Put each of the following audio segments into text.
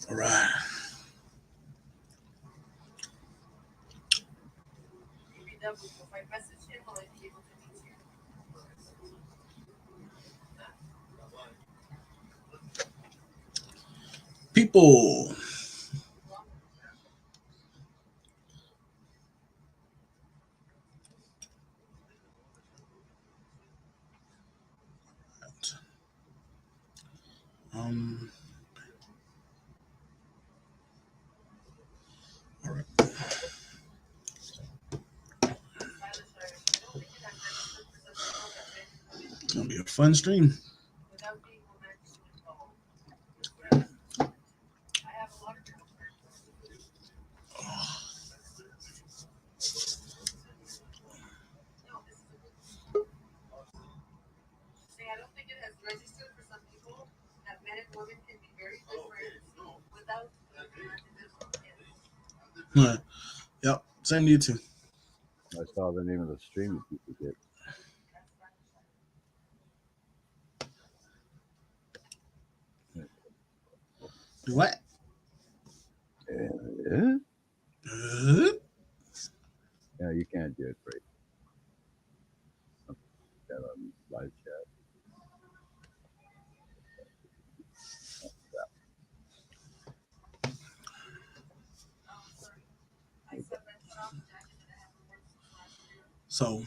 All right. People. Um. All right. It's gonna be a fun stream. Yep. Same to you too. I saw the name of the stream that people get. Do what? Yeah, Uh, yeah, you can't do it right. That on live chat. so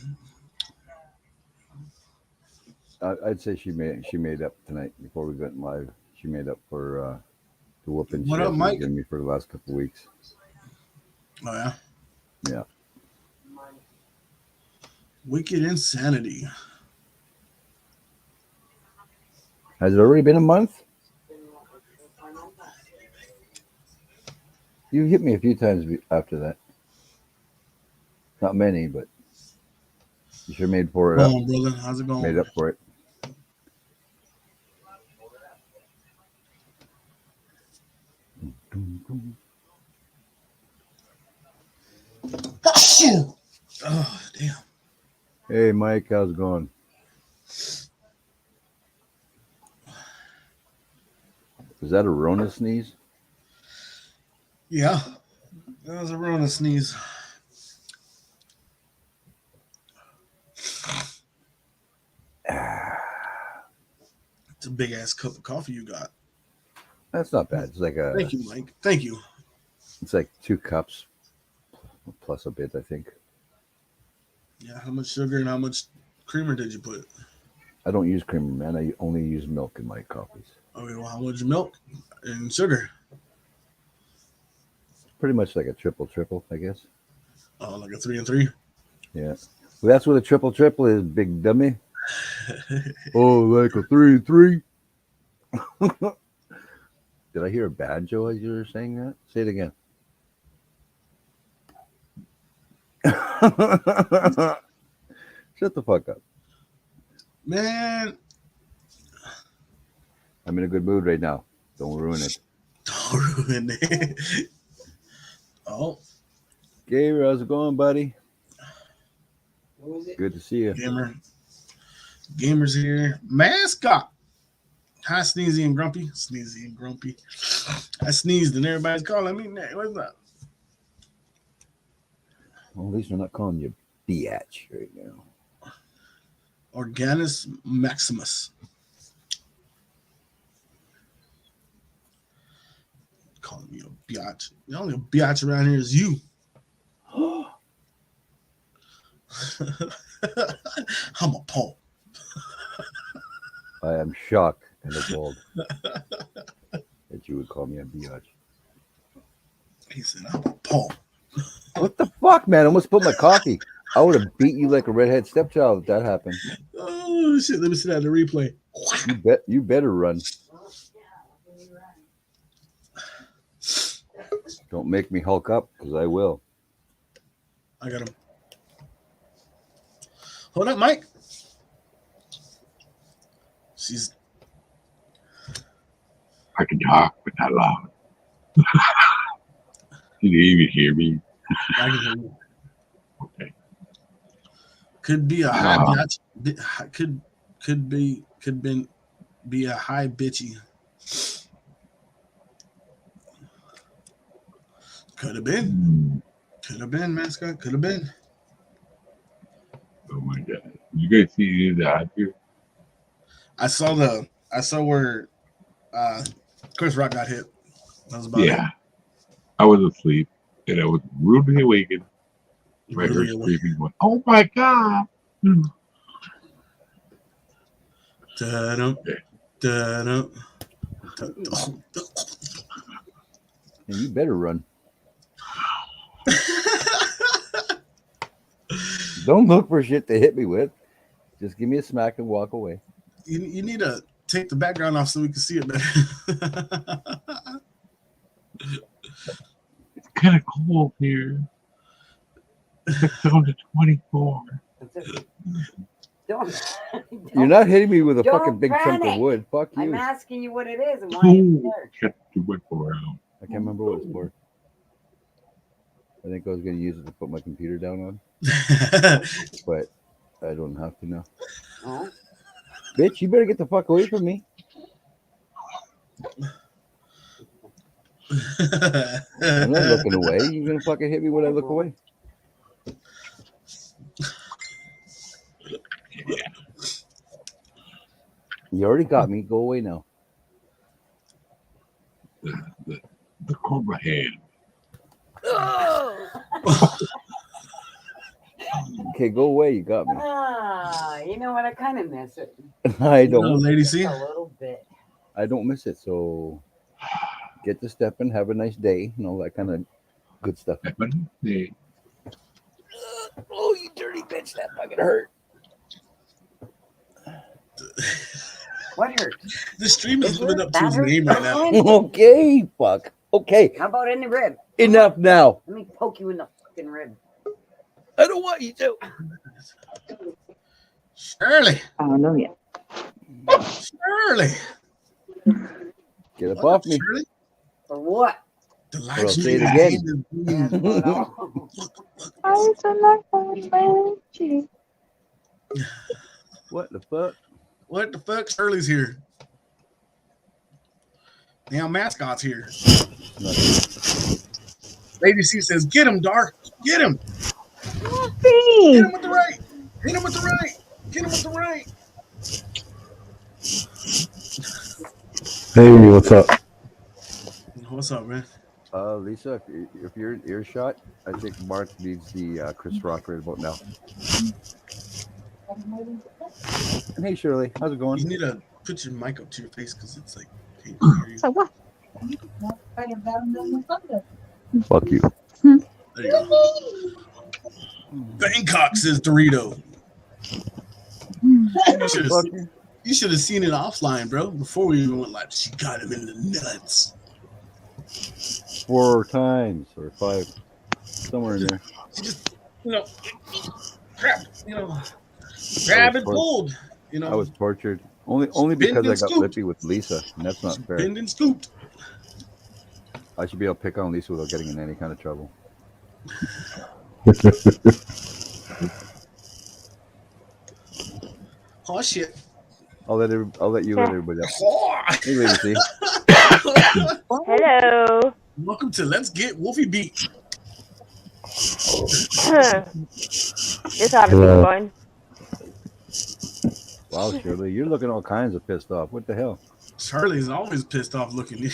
I'd say she made up tonight before we went live. She made up for the whooping what she up, has been Mike? giving me for the last couple of weeks. Oh yeah. Yeah. Wicked Insanity. Has it already been a month? You hit me a few times after that. Not many, but you sure made for it Come up. on, brother. How's it Made going? up for it. Oh damn. Hey, Mike, how's it going? Is that a Rona sneeze? Yeah. That was a Rona sneeze. It's a big ass cup of coffee you got. That's not bad. It's like Thank you, Mike. Thank you. it's like 2 cups plus a bit, I think. Yeah. How much sugar and how much creamer did you put? I don't use creamer, man. I only use milk in my coffees. Okay. Well, how much milk and sugar? Pretty much like a triple, I guess. Oh, like a 3 and 3. Yeah. Well, that's what a triple is, big dummy. Oh, like a 3 and 3. Did I hear a banjo as you were saying that? Say it again. Shut the fuck up. Man, I'm in a good mood right now. Don't ruin it. don't ruin it. Oh, Gabriel, how's it going, buddy? Good to see you. gamer. Gamers here. Mascot. Hi, Sneezy and Grumpy. Sneezy and Grumpy. I sneezed and everybody's calling me. What's up? Well, at least we're not calling you biatch right now. Organis Maximus. Calling me a biatch. The only biatch around here is you. I'm appalled. I am shocked and appalled that you would call me a biatch. He said, I'm appalled. What the fuck, man? I almost put my coffee. I would have beat you like a redhead stepchild if that happened. Oh, shit. Let me see that in the replay. You better run. Don't make me hulk up, because I will. I got him. Hold up, Mike. She's. I can talk, but not loud. Can you even hear me? I can hear you. Okay. Could be a high biatch. Could be a high bitchy. Could have been. Hmm. Could have been, mascot. Could have been. Oh my god! Did you guys see the out here? I saw where Chris Rock got hit. That was about it. Yeah, I was asleep and I was rudely awakened by her Really away. screaming, going, "Oh my god!" Da-dum, da-dum, da-dum. And you better run. Don't look for shit to hit me with. Just give me a smack and walk away. You need to take the background off so we can see it better. It's kind of cold here. It's down to 24. Don't, You're not hitting me with a Don't fucking big chunk of panic. wood. Fuck you. I'm asking you what it is and why it's there. Shut the whip around. I can't remember what it's for. I think I was going to use it to put my computer down on, but I don't have to now. Oh, Bitch, you better get the fuck away from me. I'm not looking away. You're going to fucking hit me when I look away. You already got me. Go away now. The cobra hand. Okay, go away. You got me. you know what? I kind of miss it. I No, don't. lady, see? A little bit. I don't miss it. So get to stepping. Have a nice day. And all that kind of good stuff. Hey, Oh, you dirty bitch! That fucking hurt. What hurt? The stream is Is living it? up to his That hurt? name right now. Okay, fuck. Okay, How about in the rib? enough now. Let me poke you in the fucking rib. I don't want you to. Shirley. Hallelujah. Shirley. Get up What off up, me. Shirley? For what? The Or live I'll say stream it again. Yeah, for what all? I was a lot of magic. What the fuck? What the fuck? Shirley's here. Now mascot's here. Lady C says, "Get him, Dar. Get him. Hit Wolfie! him with the right. Hit him with the right. Get him with the right." Hey, what's up? What's up, man? Lisa, if you're in earshot, I think Mark needs the Chris Rock right about now. And hey, Shirley, how's it You going? need to put your mic up to your face because it's like, can't hear you. So what? Fuck you. There you go. Bangkok says Dorito. Fuck you. You should have seen it offline, bro. Before we even went live, she got him in the nuts. 4 times or 5, somewhere in there. She just, grab and pulled. I was tortured only because Bend I and got scoop. lippy with Lisa, and that's not fair. Bend and scooped. I should be able to pick on Lisa without getting in any kind of trouble. Oh shit. I'll let you let everybody up. Oh. Hey, Lady C. Hello. Welcome to Let's Get Wolfie Beat. This ought to be fun. Wow, Shirley, you're looking all kinds of pissed off. What the hell? Charlie's always pissed off looking. Hey,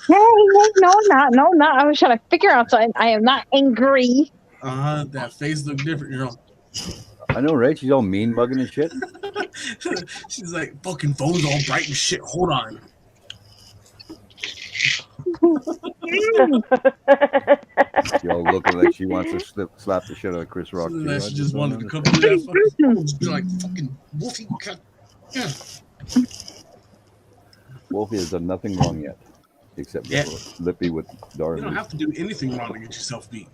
no, I'm not. I was trying to figure out something. I am not angry. That face look different, I know, right? She's all mean mugging and shit. She's like, fucking phone's all bright and shit. Hold on. She all looking like she wants to slap the shit out of Chris Rock. Too. She just don't wanted to come understand. through that fucking phone. Just be like, fucking Wolfie. Yeah. Wolfie has done nothing wrong yet, except get lippy with You Darby. don't have to do anything wrong to get yourself beat.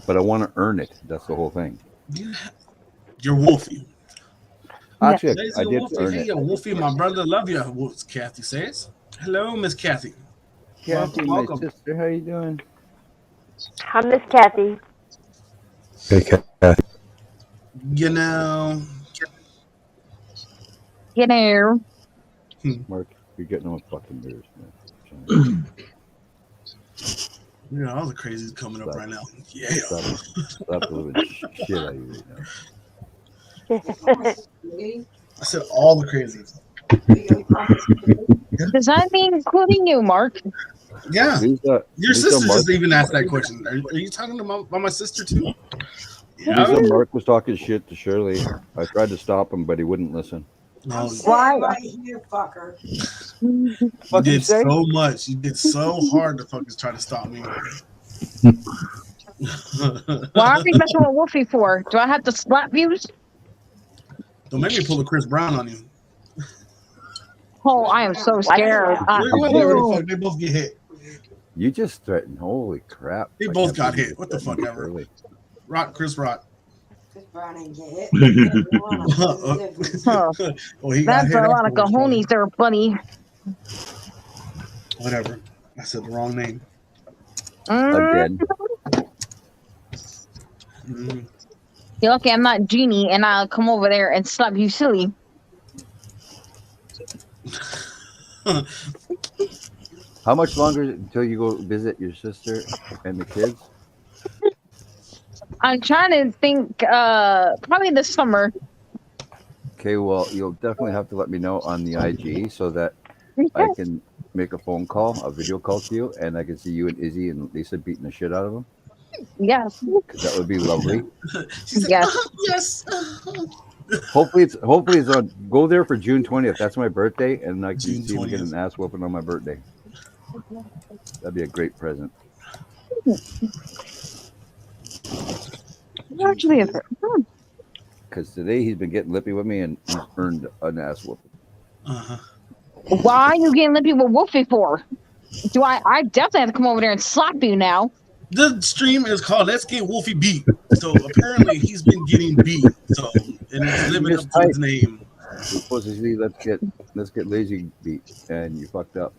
But I want to earn it. That's the whole thing. You're Wolfie. Actually, Lazy I did Wolfie. earn Hey, it. Wolfie, my brother, love you. What Kathy says. Hello, Miss Kathy. Kathy, my Welcome. sister, how you doing? I'm Miss Kathy. Hey, Kathy. You know, You know. Mark, you're getting on fucking nerves, man. You know, all the crazies coming up right now. Yeah. Stop the living shit out of you right now. I said all the crazies. Does that mean including you, Mark? Yeah. Lisa, Your Lisa sister Mark, just even asked that question. Are you talking about my sister too? Yeah. Lisa Mark was talking shit to Shirley. I tried to stop him, but he wouldn't listen. No, Why? You fucker. you What'd you did say? so much. You did so hard to fucking try to stop me. Why are you messing with Wolfie for? Do I have to slap views? Don't make me pull a Chris Brown on you. Oh, I am so scared. Whatever the fuck, they both get hit. You just threatened. Holy crap. They I both can't got believe hit. you What the fuck threatened ever? Shirley. Chris Rock. Chris Brown ain't get hit. Huh. Well, he got That's hit a lot of afterwards, probably. cojones there, buddy. Whatever. I said the wrong name. Again. Mhm. You're lucky I'm not Genie and I'll come over there and slap you silly. How much longer until you go visit your sister and the kids? I'm trying to think, probably this summer. Okay, well, you'll definitely have to let me know on the IG so that I can make a phone call, a video call to you, and I can see you and Izzy and Lisa beating the shit out of them. Yes. That would be lovely. She said, Yes. yes. Hopefully it's on. Go there for June 20th. That's my birthday, and I can June see him get 20th. an ass whooping on my birthday. That'd be a great present. Actually, Because today he's been getting lippy with me, and he's earned an ass whooping. Uh-huh. why are you getting lippy with Wolfie for? I definitely have to come over there and slap you now. The stream is called Let's Get Wolfie Beat. So apparently he's been getting beat. So and it's living up to his name. We're supposed to see let's get lazy beat, and you fucked up.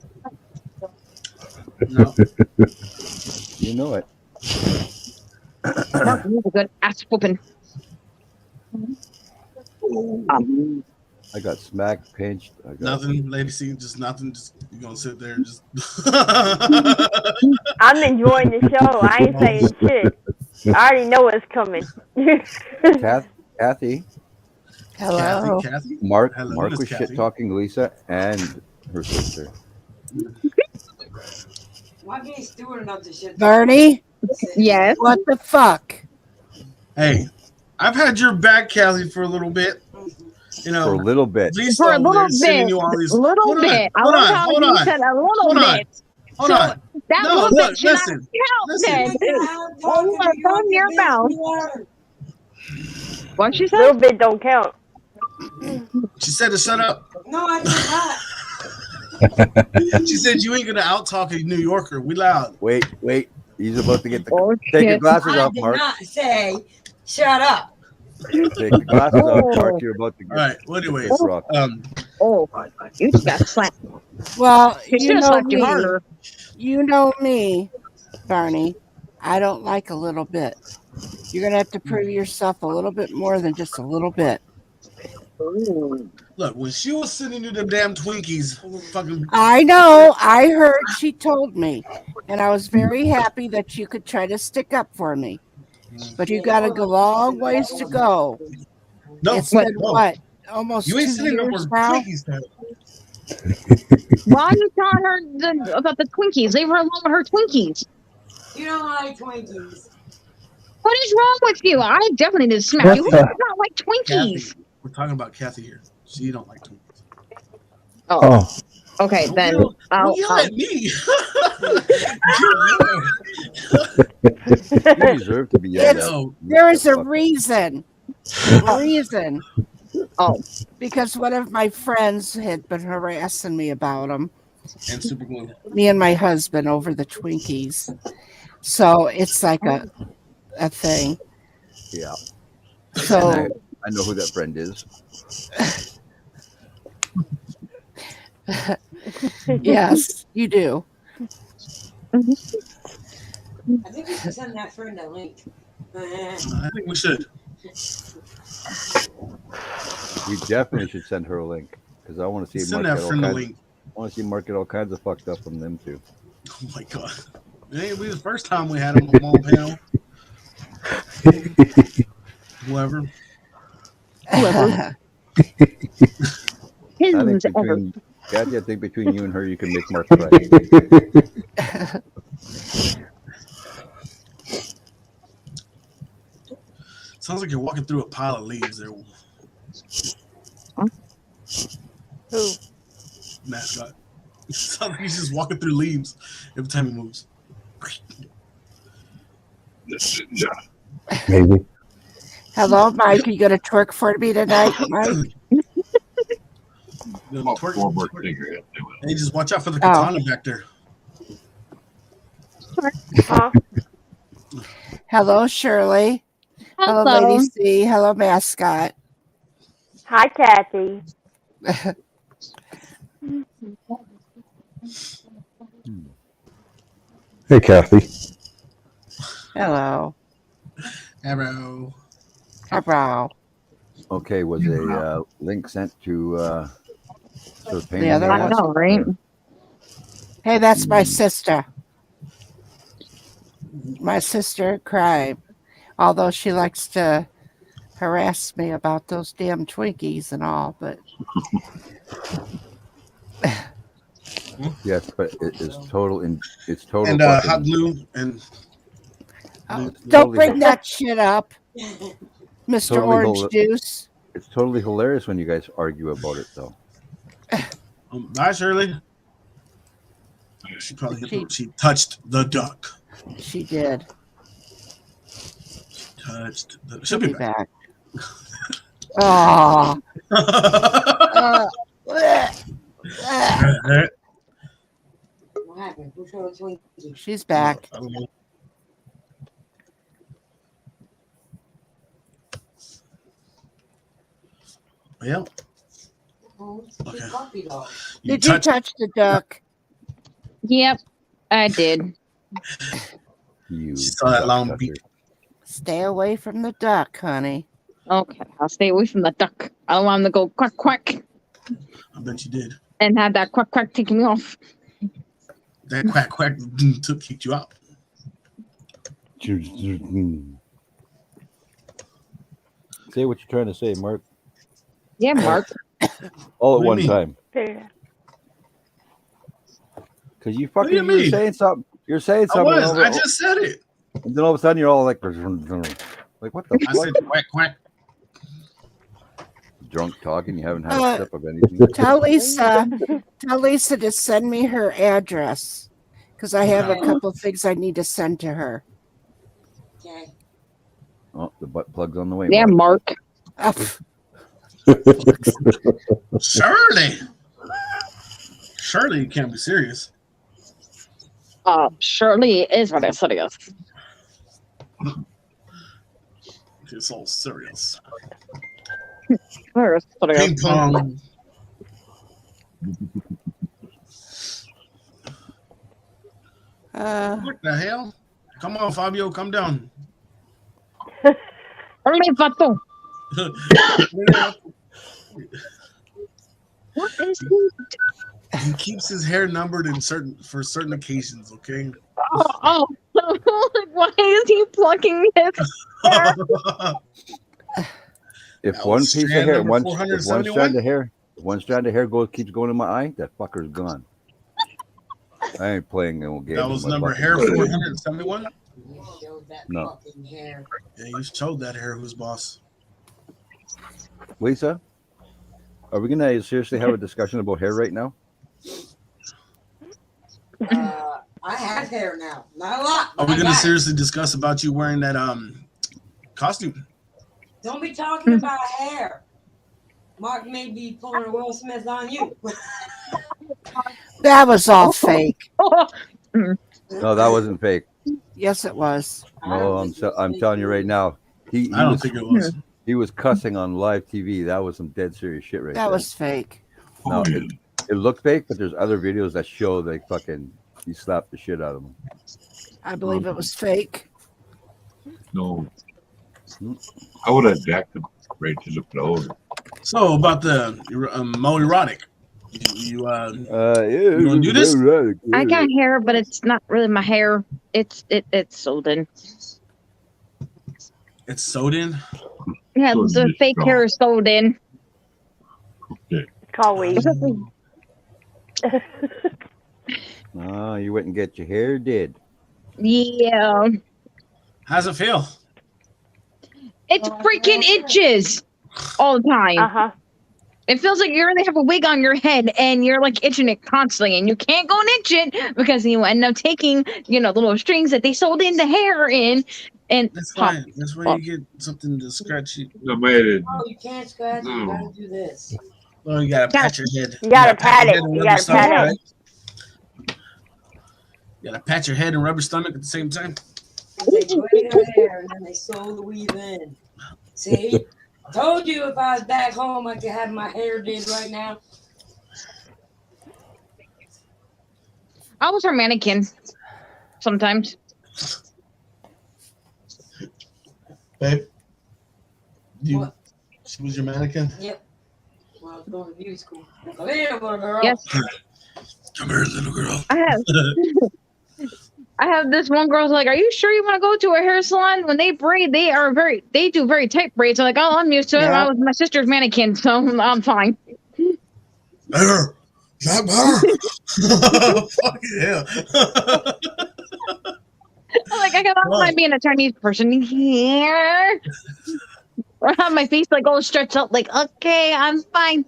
No. You know it. Mark needs a good ass whooping. I got smacked, pinched. I got Nothing, Lady C, just nothing. Just you're gonna sit there and just I'm enjoying the show. I ain't saying shit. I already know what's coming. Kathy. Hello. Kathy? Mark Hello, Mark Miss was Kathy. shit talking Lisa and her sister. Why can't you do enough to shit? Bernie, Yes. what the fuck? Hey, I've had your back, Kathy, for a little bit. You know, For a little bit. Lisa For a over little there sending bit. you all these. Little Hold bit. I Hold like on. how Hold you on. said a little Hold on. bit. Hold So on. that No, little look, bit should listen. not count then. Oh, you want to run your mouth. What she said? Little bit don't count. She said to shut up. No, I did not. She said you ain't gonna out talk a New Yorker. We loud. Wait. He's about to get the. Oh, Take your shit. glasses I off, did Mark. not say shut up. Take the glasses off, Oh. Mark. You're about to get All right. Well, anyways, this rock. Oh, you just got slapped. Well, She should have slapped you harder. You know me, Bernie. I don't like a little bit. You're gonna have to prove yourself a little bit more than just a little bit. Ooh. look, when she was sending you them damn Twinkies, fucking I know. I heard she told me, and I was very happy that you could try to stick up for me. But you got a long ways to go. no, It's been no. what, almost You ain't 2 sending up years for now. Twinkies now. Why are you telling her about the Twinkies? Leave her alone with her Twinkies. You don't like Twinkies. What is wrong with you? I definitely did smack you. Who does not like Twinkies? Kathy, we're talking about Kathy here. She don't like Twinkies. Oh, Okay, Don't then yell- I'll. don't yell at me. You deserve to be yelled It's- at. No, There is a reason. Reason. Oh, Because one of my friends had been harassing me about them. and super glue. Me and my husband over the Twinkies. So it's like a thing. Yeah. So I know who that friend is. yes, you do. I think we should send that friend a link. I think we should. You definitely should send her a link because I want to see Send Mark that get all friend a kinds. link. want to see Mark get all kinds of fucked up from them too. Oh my god. It ain't be the first time we had him on panel. Whoever. I think Whoever. between Kathy, I think between you and her, you can make Mark cry. Sounds like you're walking through a pile of leaves there. Who? Mascot. Sounds like he's just walking through leaves every time he moves. Maybe. Hello, Mike. Are you gonna twerk for me tonight, Mike? About 4 more fingers. Hey, just watch out for the Oh. katana back there. Huh? Hello, Shirley. Hello, Lady C. Hello, Mascot. Hi, Kathy. Hey, Kathy. Hello. Arrow. Eyebrow. Okay, was a link sent to sort of pain The in other the I one? ass? know, right? Hey, that's my sister. My sister in crime. Although she likes to harass me about those damn Twinkies and all, but Yes, but it is total. It's total. And fucking- hot glue and oh, It's don't totally bring hil- that shit up, Mr. Totally Orange hil- Juice. It's totally hilarious when you guys argue about it, though. bye, Shirley. She probably she touched the duck. She did. Touched the. She'll She'll be back. Oh. What happened? Who showed a Twinkie? She's back. I don't know. Well, Oh, it's a Okay. puppy dog. Did you touch the duck? Yep, I did. You She saw that duck long sucker. beak. Stay away from the duck, honey. Okay, I'll stay away from the duck. I don't want him to go quack quack I bet you did. and have that quack quack taking me off. That quack quack kicked you out. Say what you're trying to say, Mark. Yeah, Mark. All What at do one you mean? time. There. Because you What fucking do you you were mean? saying something. You're saying I something. was. over- I just said it. and then all of a sudden you're all like what the I fuck? said quack quack. Drunk talking. You haven't had Uh, a sip of anything. Tell Lisa to send me her address because I have a couple things I need to send to her. Okay. Oh, the butt plug's on the way. Yeah, Mark. Mark. Shirley. Shirley, you can't be serious. Shirley is what I said it is. It's all serious. Where is what it Ping is? pong. What the hell? Come on, Fabio, come down. Shirley Vato. What is he? He keeps his hair numbered for certain occasions, okay? Oh. Like, why is he plucking his hair? If That one was piece of strand hair, number one 471? strand of hair keeps going in my eye, that fucker's gone. I ain't playing no game. That with was my number fucking hair hair. 471? You showed that No. fucking hair. Yeah, you showed that hair who's boss. Lisa, are we gonna seriously have a discussion about hair right now? I have hair now. Not a lot. Are but we I gonna got it. seriously discuss about you wearing that costume? Don't be talking about hair. Mark may be pulling a Will Smith on you. That was all fake. No, that wasn't fake. Yes, it was. No, I'm telling you right now. He I don't was, think it was. he was cussing on live TV. That was some dead serious shit right That there. was fake. No, it looked fake, but there's other videos that show like fucking he slapped the shit out of him. I believe it was fake. No. I would have jacked him right to the floor. So about the Mo erotic. You wanna do this? I got hair, but it's not really my hair. It's sold in. It's sewed in. Yeah, So the it's fake hair is sold in. Okay. It's called weave. Oh, you went and get your hair did. Yeah. How's it feel? It's freaking itches all the time. Uh-huh. It feels like you really have a wig on your head and you're like itching it constantly, and you can't go and itch it because you end up taking, the little strings that they sold in the hair in, and That's fine. That's why you get something to scratch you. No, man. Oh, you can't scratch it. You gotta do this. Well, you gotta pat your head. You gotta pat it. your head and You rub your gotta stomach, pat it. right? You gotta pat your head and rub your stomach at the same time. They braid her hair and then they sew the weave in. See? Told you if I was back home, I could have my hair did right now. I was her mannequin sometimes. Babe, What? she was your mannequin? Yep. When I was going to beauty school. Come here, little girl. Yes. Come here, little girl. I have this one girl's like, "Are you sure you want to go to a hair salon? When they braid, they do very tight braids." I'm like, "Oh, I'm used to it. Yeah. I was my sister's mannequin, so I'm fine." Her. Not her. Fucking hell. I'm like, I don't mind being a Chinese person here. Or have my face like all stretched out, like, okay, I'm fine.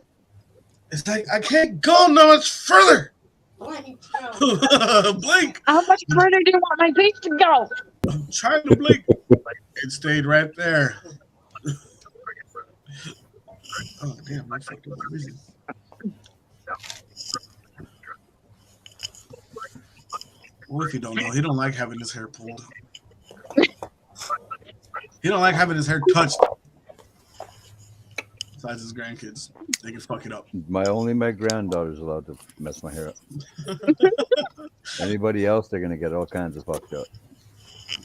It's like I can't go no much further. Blink. Blink. How much further do you want my face to go? I'm trying to blink. It stayed right there. Oh damn! I fucked up my vision. Wolfie don't know. He don't like having his hair pulled. He don't like having his hair touched. Besides his grandkids, they can fuck it up. Only my granddaughter's allowed to mess my hair up. Anybody else, they're gonna get all kinds of fucked up.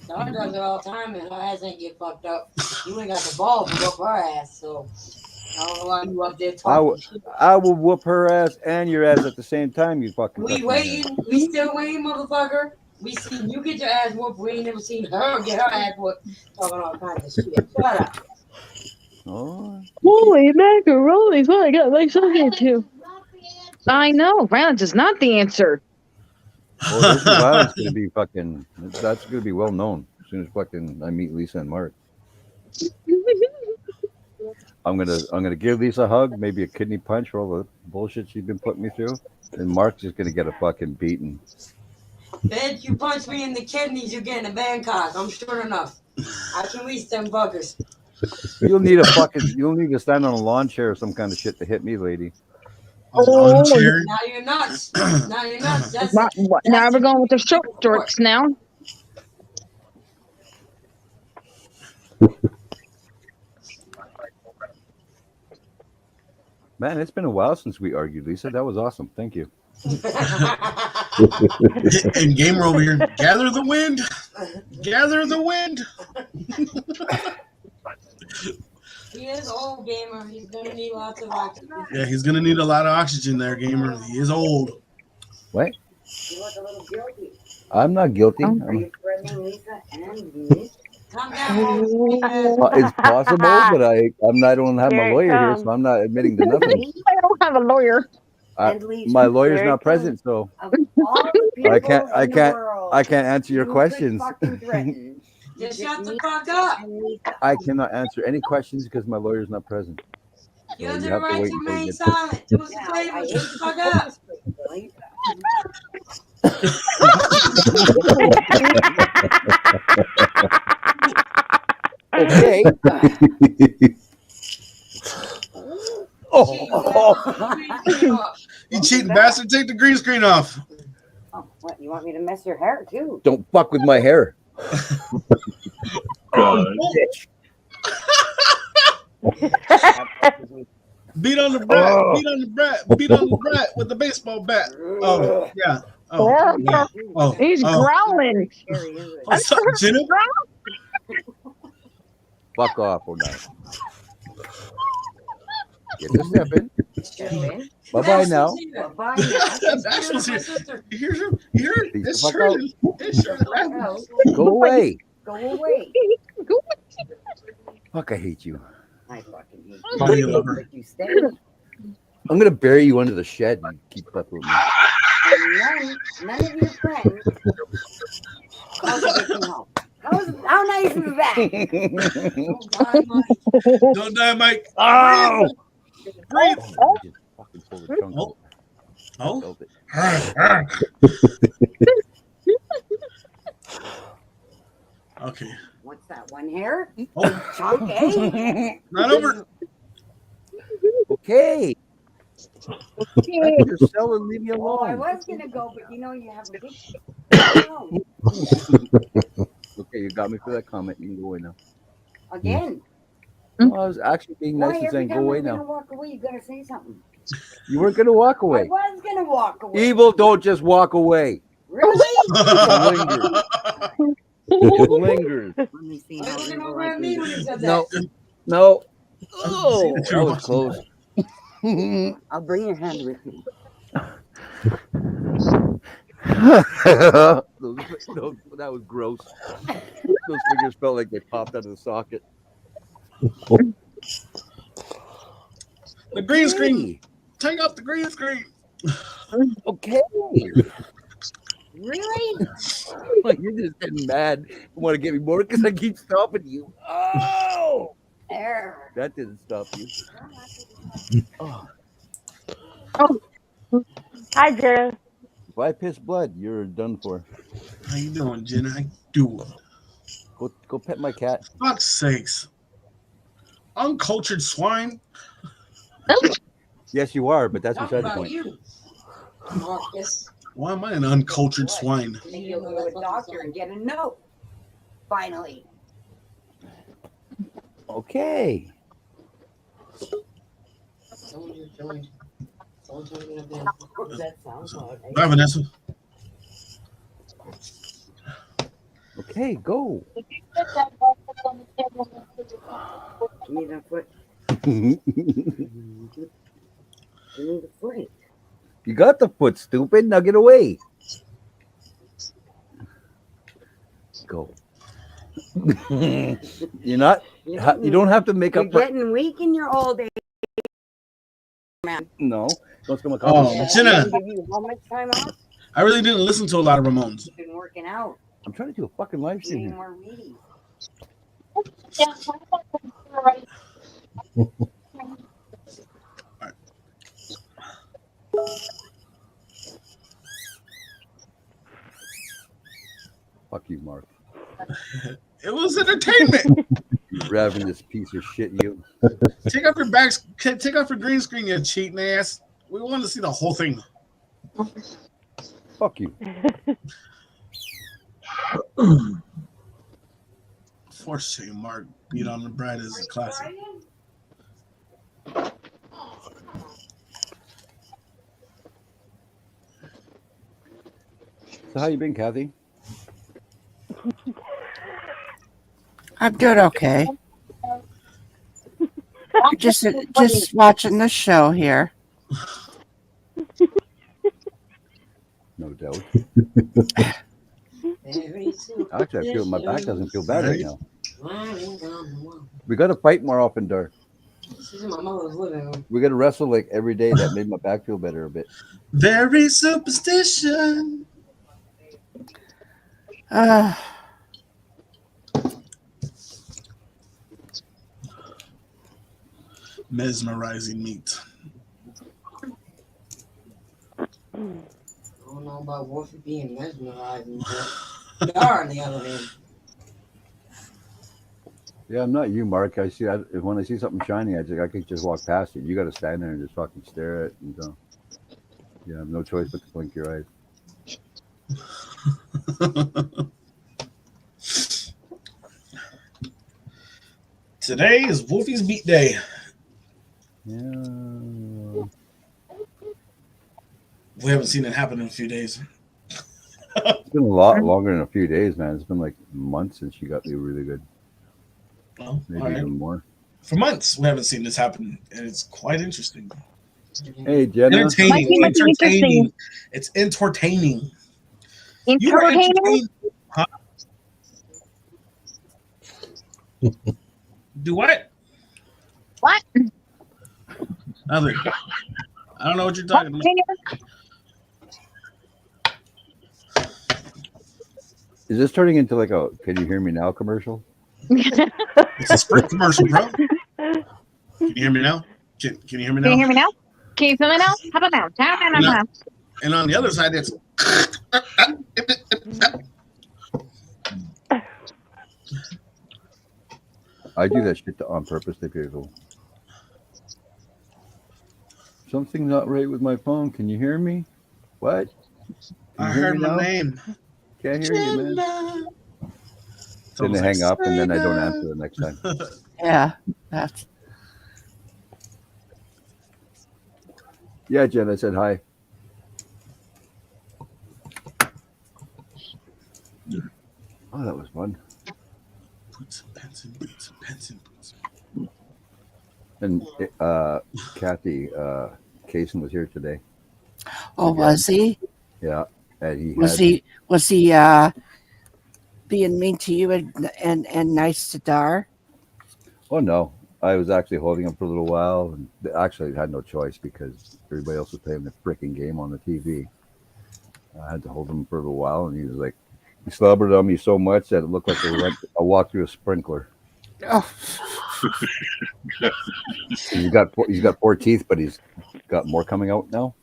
Dog does it all the time and her ass ain't get fucked up. You ain't got the ball to whoop her ass, so I don't know why you up there talking shit. I will whoop her ass and your ass at the same time. You fucking. We waiting. We still waiting, motherfucker. We seen you get your ass whooped. We ain't never seen her get her ass whooped. Talking all kinds of shit. Shut up. Oh. Holy macaroni! What I got myself into. I know. Violence is not the answer. Well, this violence gonna be fucking. That's gonna be well known as soon as fucking I meet Lisa and Mark. I'm gonna give Lisa a hug, maybe a kidney punch for all the bullshit she's been putting me through, and Mark's just gonna get a fucking beating. Bitch, you punch me in the kidneys, you're getting a Bangkok. I'm sure enough. I can reach them buggers. You'll need to stand on a lawn chair or some kind of shit to hit me, lady. Lawn chair. Now you're nuts. Now you're nuts. That's, Now we're going with the short dorks now. Man, it's been a while since we argued, Lisa. That was awesome. Thank you. And gamer over here, gather the wind. Gather the wind. He is old, gamer. He's gonna need lots of oxygen. Yeah, he's gonna need a lot of oxygen there, gamer. He is old. What? You look a little guilty. I'm not guilty. Are you threatening Lisa and me? Calm down. It's possible, but I don't have my lawyer here, so I'm not admitting to nothing. I don't have a lawyer. My lawyer's not present, so I can't answer your questions. Just shut the fuck up. I cannot answer any questions because my lawyer's not present. You So have you the have to right wait to until you remain get silent. Do us a favor. Shut the fuck up. Okay. You cheating bastard! Take the green screen off. Oh, what? You want me to mess your hair too? Don't fuck with my hair. God. Beat on the brat. Beat on the brat. Beat on the brat with the baseball bat. Oh yeah. Oh, yeah. Oh, He's growling. What's up, Jenna? Fuck off, or not. Get to stepping. Step in. Bye-bye now. Bye now. Ashley's My here. sister. You hear him? You hear it? Peace It's the fuck out. Shirley. It's Shirley laughing. Out. Go away. Go away. Fuck, I hate you. I fucking hate Why do you love her? But you stay. I'm gonna bury you under the shed and keep fucking with me. And none of your friends calls to get you home. How nice is that? Bye, Mike. Don't die, Mike. Oh! Breathe. Just fucking pull the trunk out. Oh. Felt it. Okay. What's that? One hair? Oh, Okay. not over. Okay. You're selling, leave me Oh, I alone. was gonna go, but you know you have a big no. Okay, you got me for that comment. You can go away now. Again. Well, I was actually being Why nice and every saying, go time away I'm gonna now. walk away, you gotta say something. You weren't gonna walk I away. was gonna walk away. Evil, don't just walk away. Really? It lingers. It lingers. Let me see Why how you looking evil over I at can me be. when you said No, that? no. See Oh, the two that of was us. close. I'll bring your hand with me. That was gross. Those fingers felt like they popped out of the socket. The green screen. Hey, Take off the green screen. okay. Really? Like you're just getting mad. You want to get me more because I keep stopping you. Oh, There. that didn't stop you. Oh. Hi, Jared. If I piss blood, you're done for. How you doing, Jen? How you doing? Go pet my cat. Fuck's sakes. Uncultured swine. Yes, you are, but that's Talk beside the about point. you, Marcus. Why am I an uncultured swine? Then you'll go to a doctor and get a note. Finally. Okay. Someone just joined. Someone's joining up there. That sounds hard. Bye, Vanessa. Okay, go. Give me the foot. You Give me the foot. got the foot, stupid. Now get away. Go. You're not. You don't have to make You're up for. getting weak in your old age, man. No. Don't come Oh, Jenna, Give you how much time off? I really didn't listen to a lot of Ramones. You've been working out. I'm trying to do a fucking live stream Eating here. more Wheaties. Fuck you, Mark. It was entertainment. You ravenous piece of shit, you. Take off your backs. Take off your green screen, you cheating ass. We want to see the whole thing. Fuck you. Force shame, Mark. Beat on the Bride is a classic. So how you been, Kathy? I'm doing okay. Just watching the show here. No doubt. Very Actually, I feel my back doesn't feel bad right now. superstitious. We got to fight more often, Dar. This is in my mother's living room. We got to wrestle like every day. That made my back feel better a bit. Very superstition. Mesmerizing meat. I don't know about Wolfie being mesmerizing, but Dar on the other hand. Yeah, I'm not you, Mark. When I see something shiny, I could just walk past it. You got to stand there and just fucking stare at it and go. You have no choice but to blink your eyes. Today is Wolfie's beat day. Yeah. We haven't seen it happen in a few days. It's been a lot longer than a few days, man. It's been like months since she got me really good. Well, Maybe all right. even more. For months, we haven't seen this happen, and it's quite interesting. Hey, Jenna. Entertaining. Might be interesting. It's entertaining. You are Entertaining? entertained. Huh? Do what? What? Nothing. I don't know what you're talking about. Is this turning into like a "Can you hear me now" commercial? It's a Sprint commercial, bro. Can you hear me now? Can you hear me now? Can you hear me now? Can you feel me now? How about now? Now. And on the other side, it's I do that shit on purpose to people. Something's not right with my phone. Can you hear me? What? I heard my name. Can't hear you, man. Then they hang up, and then I don't answer the next time. Yeah, that's. Yeah, Jen, I said hi. Oh, that was fun. Boots and pants and boots and pants and boots. And Kathy Kaysen was here today. Oh, was he? Yeah, and was he being mean to you and nice to Dar? Oh no, I was actually holding him for a little while, and actually had no choice because everybody else was playing the freaking game on the TV. I had to hold him for a little while, and he was like, he slobbered on me so much that it looked like I walked through a sprinkler. Oh. He's got 4 teeth, but he's got more coming out now.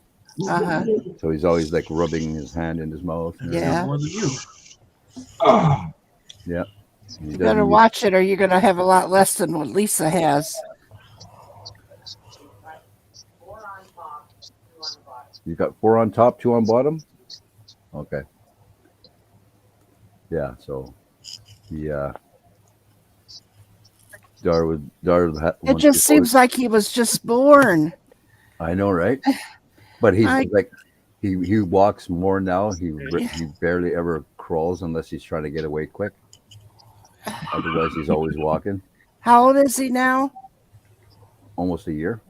Uh-huh. So he's always like rubbing his hand in his mouth. Yeah. More than you. Yeah. You better watch it, or you're gonna have a lot less than what Lisa has. You got 4 on top, 2 on bottom. Okay. Yeah. So, It just seems like he was just born. I know, right? But he's like, he walks more now. He barely ever crawls unless he's trying to get away quick. Otherwise, he's always walking. How old is he now? Almost a year.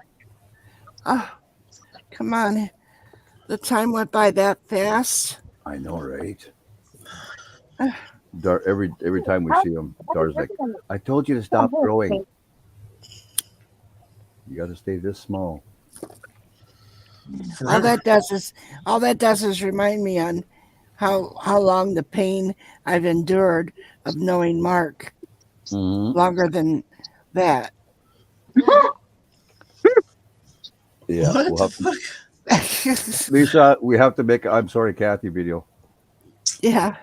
Oh, come on. The time went by that fast. I know, right? Dar, every time we see him, Dar's like, I told you to stop growing. You got to stay this small. All that does is remind me on how long the pain I've endured of knowing Mark. Mm-hmm. Longer than that. Yeah. What the fuck? Lisa, we have to make I'm sorry, Kathy video. Yeah.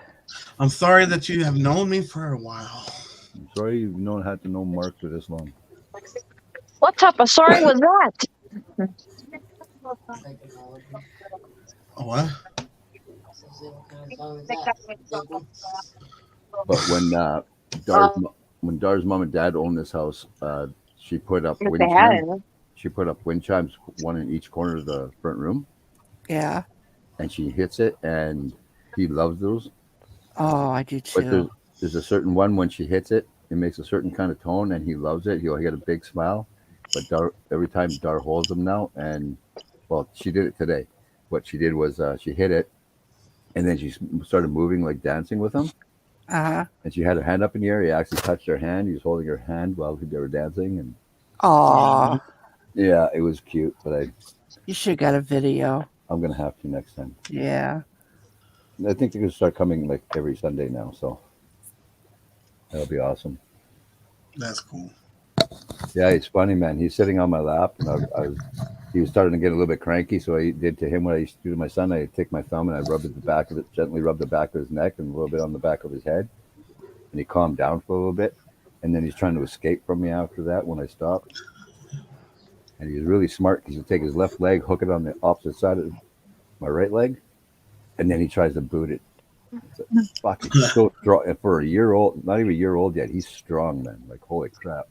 I'm sorry that you have known me for a while. I'm sorry you've had to know Mark for this long. What type of sorry was that? What? But when Dar's mom and dad owned this house, she put up wind chimes. She put up wind chimes, one in each corner of the front room. Yeah. And she hits it, and he loves those. Oh, I do too. But there's a certain one when she hits it, it makes a certain kind of tone, and he loves it. He got a big smile. But every time Dar holds them now, and well, she did it today. What she did was she hit it, and then she started moving like dancing with him. Uh-huh. And she had her hand up in the air. He actually touched her hand. He was holding her hand while they were dancing. And oh, yeah, it was cute. But you should have got a video. I'm gonna have to next time. Yeah. I think they're gonna start coming like every Sunday now, so that'll be awesome. That's cool. Yeah, he's funny, man. He's sitting on my lap, and he was starting to get a little bit cranky. So I did to him what I used to do to my son. I take my thumb and I gently rub the back of his neck and a little bit on the back of his head, and he calmed down for a little bit. And then he's trying to escape from me after that when I stopped. And he's really smart because he'll take his left leg, hook it on the opposite side of my right leg, and then he tries to boot it. Fucking so strong for a year old, not even a year old yet. He's strong, man. Like holy crap.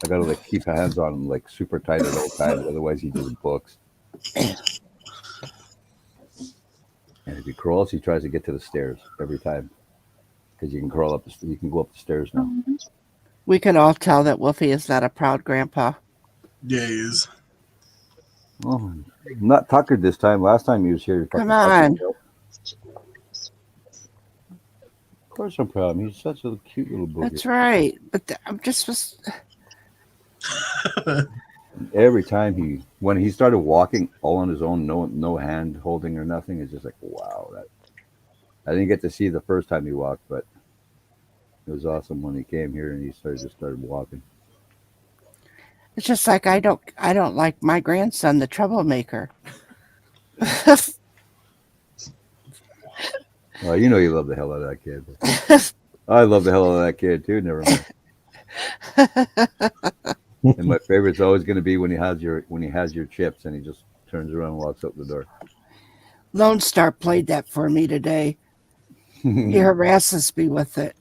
I gotta like keep hands on him like super tight at all times, otherwise he just books. And if he crawls, he tries to get to the stairs every time because you can crawl up. You can go up the stairs now. We can all tell that Wolfie is not a proud grandpa. Yeah, he is. Oh, not tuckered this time. Last time he was here, he Come fucking tuckered on. me out. Of course I'm proud of him. He's such a cute little booger. That's right. But I'm just Every time when he started walking all on his own, no hand holding or nothing, it's just like, wow. I didn't get to see the first time he walked, but it was awesome when he came here and he started walking. it's just like I don't like my grandson, the troublemaker. Well, you know you love the hell out of that kid. I love the hell out of that kid too. Never mind. And my favorite's always going to be when he has your chips and he just turns around and walks out the door. Lone Star played that for me today. He harasses me with it.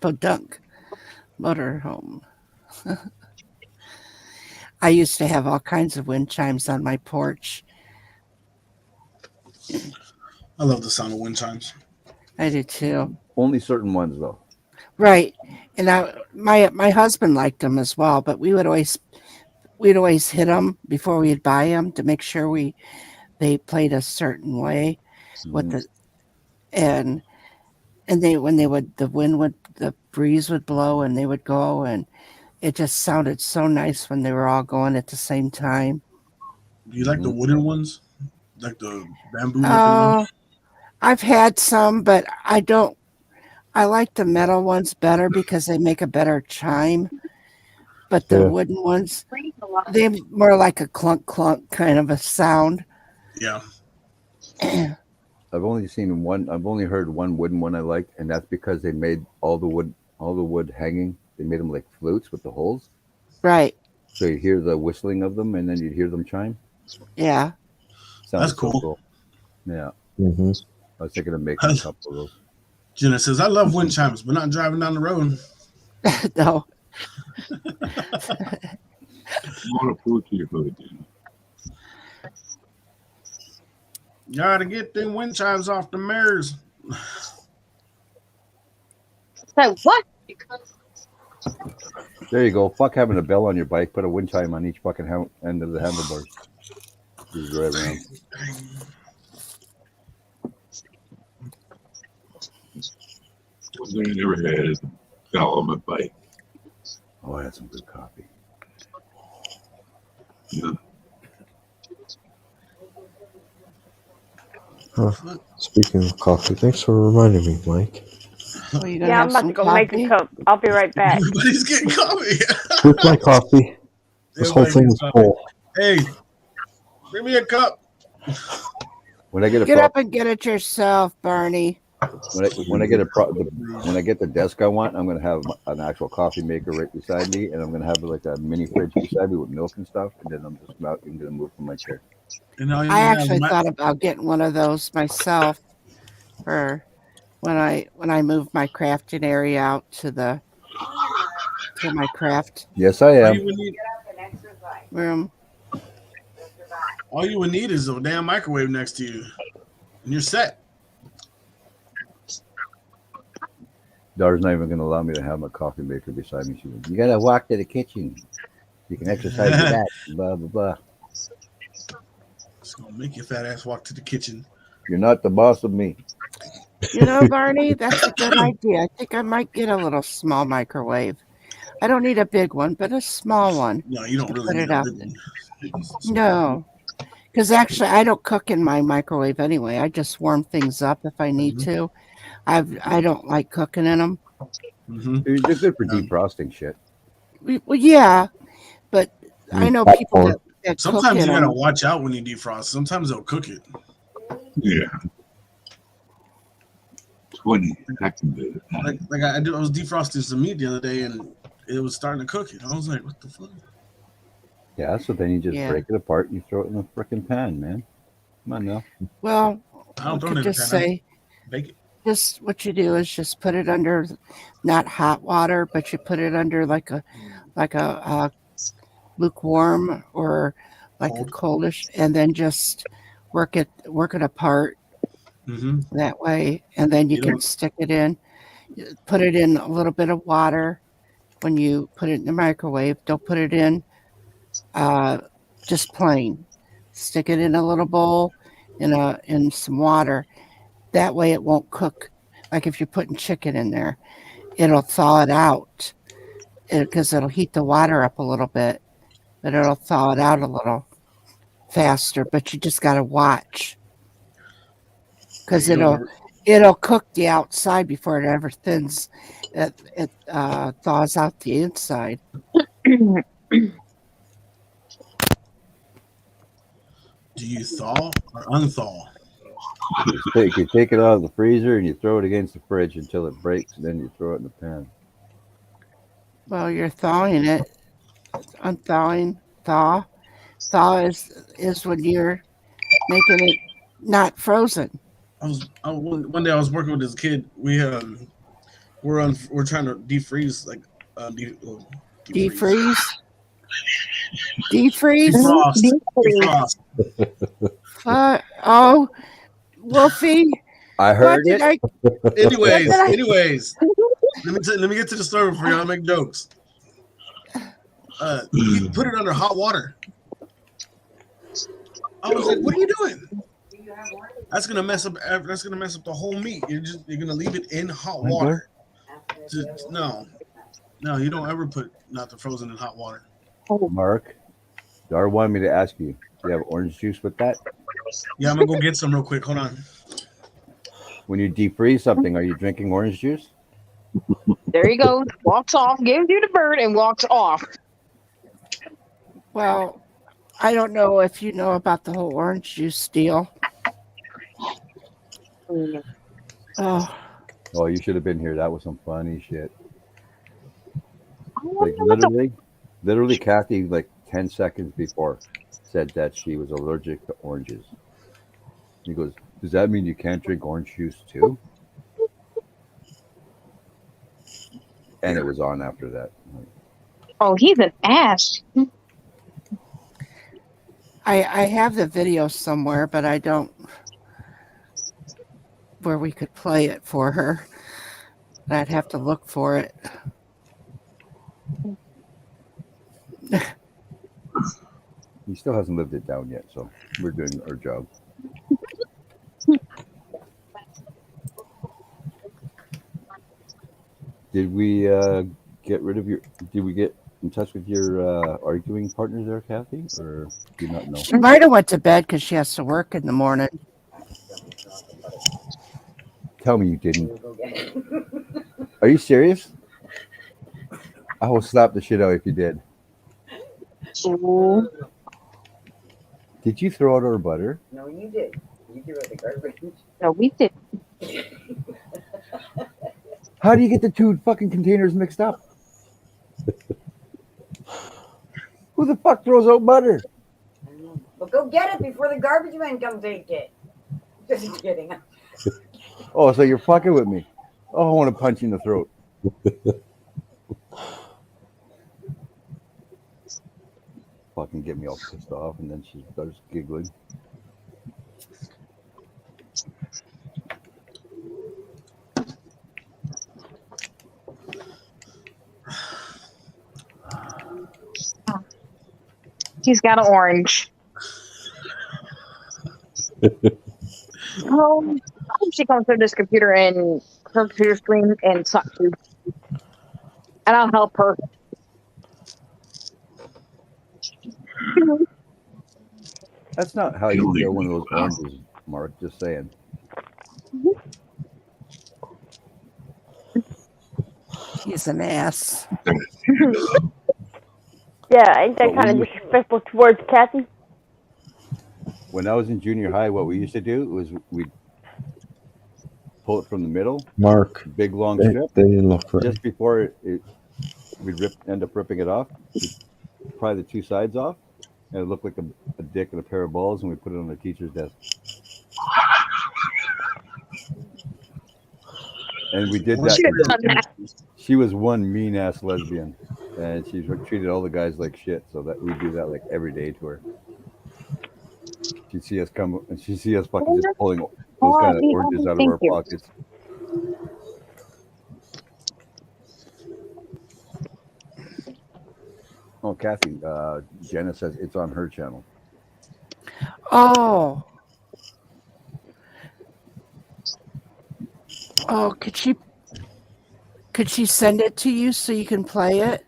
Podunk motorhome. I used to have all kinds of wind chimes on my porch. I love the sound of wind chimes. I do too. Only certain ones though. Right, and my husband liked them as well, but we'd always hit them before we'd buy them to make sure they played a certain way with the and the breeze would blow and they would go, and it just sounded so nice when they were all going at the same time. Do you like the wooden ones, like the bamboo? I've had some, but I don't. I like the metal ones better because they make a better chime. But the wooden ones, they're more like a clunk clunk kind of a sound. Yeah. I've only heard one wooden one I liked, and that's because they made all the wood hanging. They made them like flutes with the holes. Right. So you hear the whistling of them, and then you'd hear them chime. Yeah. That's cool. Yeah. Mm-hmm. I was thinking of making a couple of those. Jenna says, I love wind chimes, but not driving down the road. No. I want to prove to your hood, dude. Gotta get them wind chimes off the mirrors. So what? There you go. Fuck having a bell on your bike. Put a wind chime on each fucking end of the handlebars. Just drive around. One thing I never had is a bell on my bike. Oh, I had some good coffee. Yeah. Speaking of coffee, thanks for reminding me, Mike. Well, you Yeah, I'm about to go make a cup. I'll be right back. Everybody's getting coffee. Where's my coffee? This whole thing is full. Hey, bring me a cup. When I get up and get it yourself, Barney. When I get the desk I want, I'm gonna have an actual coffee maker right beside me, and I'm gonna have like a mini fridge beside me with milk and stuff, and then I'm gonna move from my chair. I actually thought about getting one of those myself for when I move my crafting area out to my craft. Yes, I am. Room. All you would need is a damn microwave next to you, and you're set. Daughter's not even going to allow me to have my coffee maker beside me. She goes, "You got to walk to the kitchen. You can exercise your back." Blah blah blah. It's gonna make your fat ass walk to the kitchen. You're not the boss of me. You know, Barney, that's a good idea. I think I might get a little small microwave. I don't need a big one, but a small one. No, you don't really put need it a out. big one. No, because actually, I don't cook in my microwave anyway. I just warm things up if I need to. I don't like cooking in them. They're good for defrosting shit. Well, yeah, but I know people that Sometimes cook you in gotta them. watch out when you defrost. Sometimes they'll cook it. Yeah. 20 seconds. Like I was defrosting some meat the other day, and it was starting to cook it. I was like, "What the fuck?" Yeah, so then you just break it apart and you throw it in the frickin' pan, man. Come on now. Well, I don't I throw it could in the just pan. say, Bake it. just what you do is just put it under, not hot water, but you put it under like like a lukewarm or like a coldish, and then just work it apart that way, and then you can stick it in. Put it in a little bit of water when you put it in the microwave. Don't put it in just plain. Stick it in a little bowl in some water. That way it won't cook. Like if you're putting chicken in there, it'll thaw it out because it'll heat the water up a little bit, but it'll thaw it out a little faster. But you just got to watch because it'll cook the outside before it ever thins. It thaws out the inside. Do you thaw or unthaw? You take it out of the freezer and you throw it against the fridge until it breaks, and then you throw it in the pan. Well, you're thawing it. Unthawing, thaw. Thaw is when you're making it not frozen. One day I was working with this kid. We're trying to defreeze defrost. Oh, Wolfie. I heard it. Anyways, let me get to the story before y'all make jokes. You put it under hot water. I was like, "What are you doing? That's gonna mess up the whole meat. You're gonna leave it in hot water. No, you don't ever put nothing frozen in hot water." Mark, Dar wanted me to ask you, do you have orange juice with that? Yeah, I'm gonna go get some real quick. Hold on. When you defreeze something, are you drinking orange juice? There he goes. Walks off, gives you the bird, and walks off. Well, I don't know if you know about the whole orange juice deal. Oh, you should have been here. That was some funny shit. Oh, Like literally, Kathy, like 10 seconds before, said that she was allergic to oranges. He goes, "Does that mean you can't drink orange juice too?" And it was on after that. Oh, he's an ass. I have the video somewhere, but I don't where we could play it for her. I'd have to look for it. He still hasn't lived it down yet, so we're doing our job. Did we get in touch with your arguing partner there, Kathy, or do you not know? She might have went to bed because she has to work in the morning. Tell me you didn't. Are you serious? I will slap the shit out if you did. Did you throw out our butter? No, you did. You threw out the garbage. No, we did. How do you get the two fucking containers mixed up? Who the fuck throws out butter? I don't know. But go get it before the garbage man comes take it. Just kidding. Oh, so you're fucking with me. Oh, I want to punch you in the throat. Fucking get me all pissed off, and then she starts giggling. He's got an orange. Oh, I hope she comes through this computer and her computer screen and suck you. And I'll help her. That's not how you kill one of those oranges, Mark. Just saying. He's an ass. Yeah, ain't that kind of disrespectful towards Kathy? When I was in junior high, what we used to do was we'd pull it from the middle. Mark. Big long strip. They didn't look right. Just before we'd end up ripping it off. We'd pry the two sides off, and it looked like a dick and a pair of balls, and we put it on the teacher's desk. And we did that. She was one mean ass lesbian. and she's treated all the guys like shit. So that we do that like every day to her. She'd see us come, and she'd see us fucking just pulling those kind of oranges out of Thank our you. pockets. Oh, Kathy, Jenna says it's on her channel. Oh. Oh, could she send it to you so you can play it?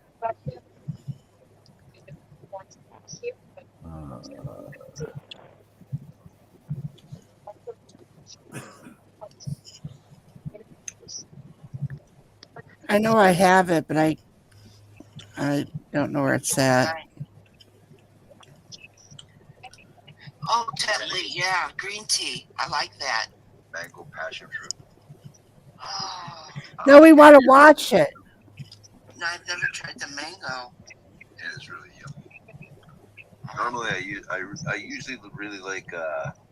I know I have it, but I don't know where it's at. Oh, Tetley, yeah, green tea. I like that. Mango passion fruit. Oh, No, we want to watch it. no, I've never tried the mango. It is really yummy. Normally, I usually really like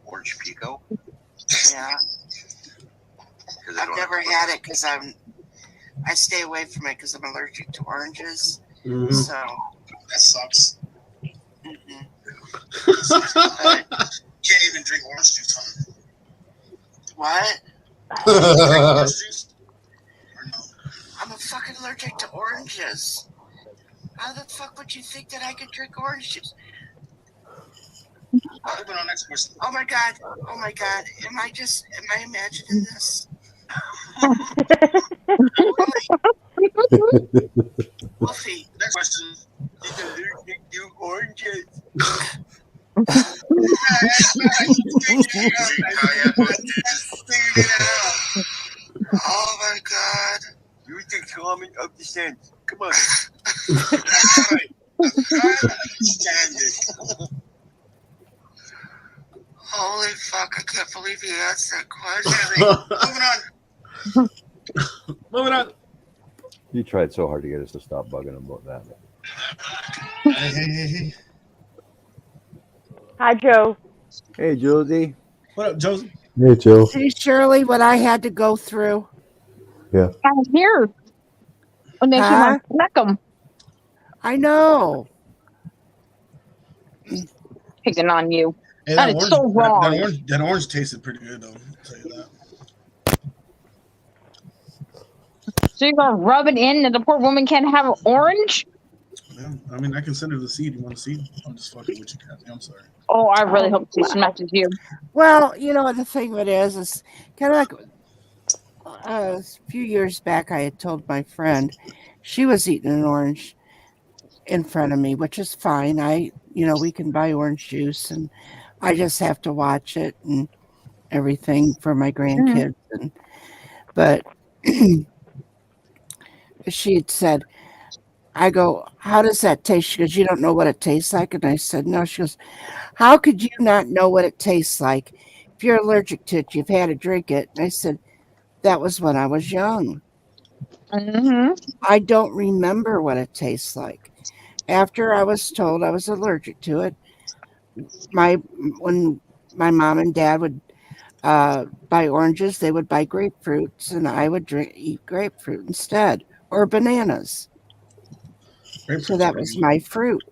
orange pico. Yeah. I've never had it because I stay away from it because I'm allergic to oranges. Mhm. So That sucks. mhm. Can't even drink orange juice, huh? What? Orange juice? Or no? I'm a fucking allergic to oranges. How the fuck would you think that I could drink orange juice? Moving on, next question. Oh my god. Oh my god. Am I imagining this? Wolfie. Next question. He's allergic to oranges. Oh my god. Use the common of the sense. Come on. Stand it. Holy fuck, I can't believe he asked that question. Moving on. You tried so hard to get us to stop bugging about that. Hey. Hi, Joe. Hey, Josie. What up, Joseph? Hey, Joe. See, Shirley, what I had to go through. Yeah. I'm here. And then she wants to smack them. I know. Picking on you. Hey, That is so wrong. That orange tasted pretty good, though. I'll tell you that. So you're gonna rub it in that the poor woman can't have an orange? Yeah, I mean, I can send her the seed. You want a seed? I'm just fucking with you, Kathy. I'm sorry. Oh, I really hope she smashes you. Well, you know, the thing with it is kind of like a few years back, I had told my friend she was eating an orange in front of me, which is fine. We can buy orange juice and I just have to watch it and everything for my grandkids. But she had said, I go, how does that taste? She goes, you don't know what it tastes like? And I said, no. She goes, how could you not know what it tastes like? If you're allergic to it, you've had to drink it. And I said, that was when I was young. Mm-hmm. I don't remember what it tastes like. After I was told I was allergic to it, when my mom and dad would buy oranges, they would buy grapefruits, and I would eat grapefruit instead, or bananas. So that was my fruit,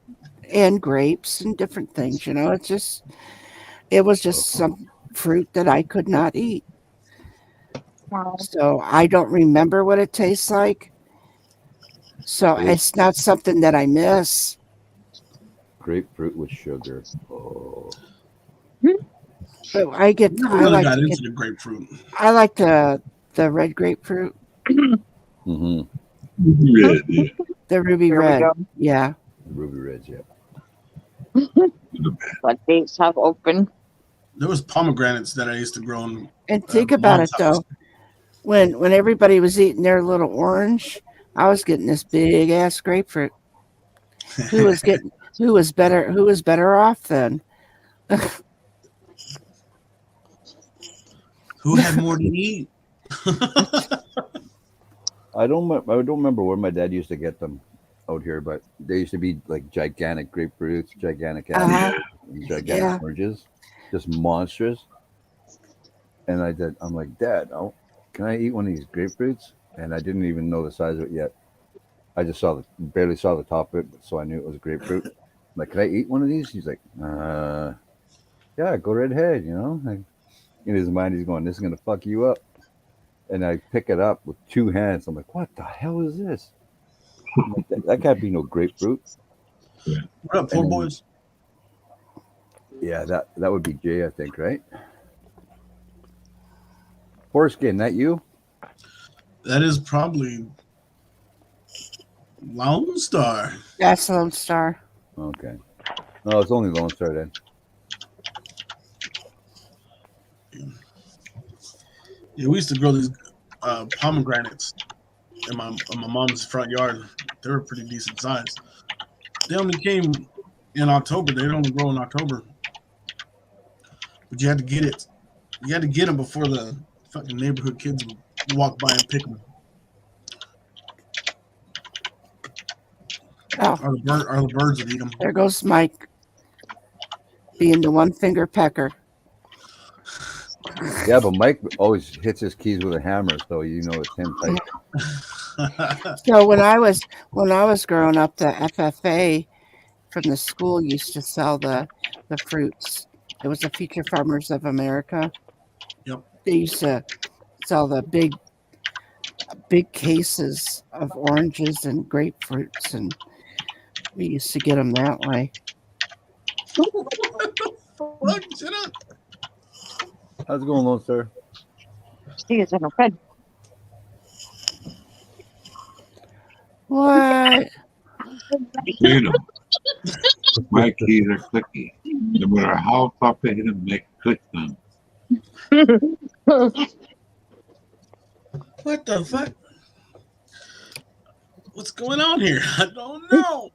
and grapes and different things. It was just some fruit that I could not eat. Wow. So I don't remember what it tastes like. So it's not something that I miss. Grapefruit with sugar. Oh. But I got into the grapefruit. I like the red grapefruit. Mm-hmm. Red, yeah. The ruby red. Yeah. Ruby reds, yeah. What dates have open? There was pomegranates that I used to grow in. And think about it though. When everybody was eating their little orange, I was getting this big ass grapefruit. Who was better off then? Who had more to eat? I don't remember where my dad used to get them out here, but they used to be like gigantic grapefruits, gigantic apples, gigantic oranges, just monstrous. And I'm like, Dad, can I eat one of these grapefruits? And I didn't even know the size of it yet. I just barely saw the top of it, so I knew it was a grapefruit. I'm like, can I eat one of these? He's like, yeah, go right ahead. Like, in his mind, he's going, this is gonna fuck you up. And I pick it up with 2 hands. I'm like, what the hell is this? Like, that can't be no grapefruit. What up, poor boys? Yeah, that would be Jay, I think, right? Foreskin, that you? That is probably Lone Star. That's Lone Star. Okay. No, it's only Lone Star then. Yeah, we used to grow these pomegranates in my mom's front yard. They were pretty decent size. They only came in October. They only grow in October. But you had to get it. You had to get them before the fucking neighborhood kids would walk by and pick them. Oh, Or the birds would eat them. there goes Mike being the one finger pecker. Yeah, but Mike always hits his keys with a hammer, so you know it's him type. So when I was growing up, the FFA from the school used to sell the fruits. It was the Future Farmers of America. Yep. They used to sell the big cases of oranges and grapefruits, and we used to get them that way. What? Shut up. How's it going, Lone Star? You guys have no friend. What? You know, my keys are clicky. No matter how tough I hit them, they click them. What the fuck? What's going on here? I don't know.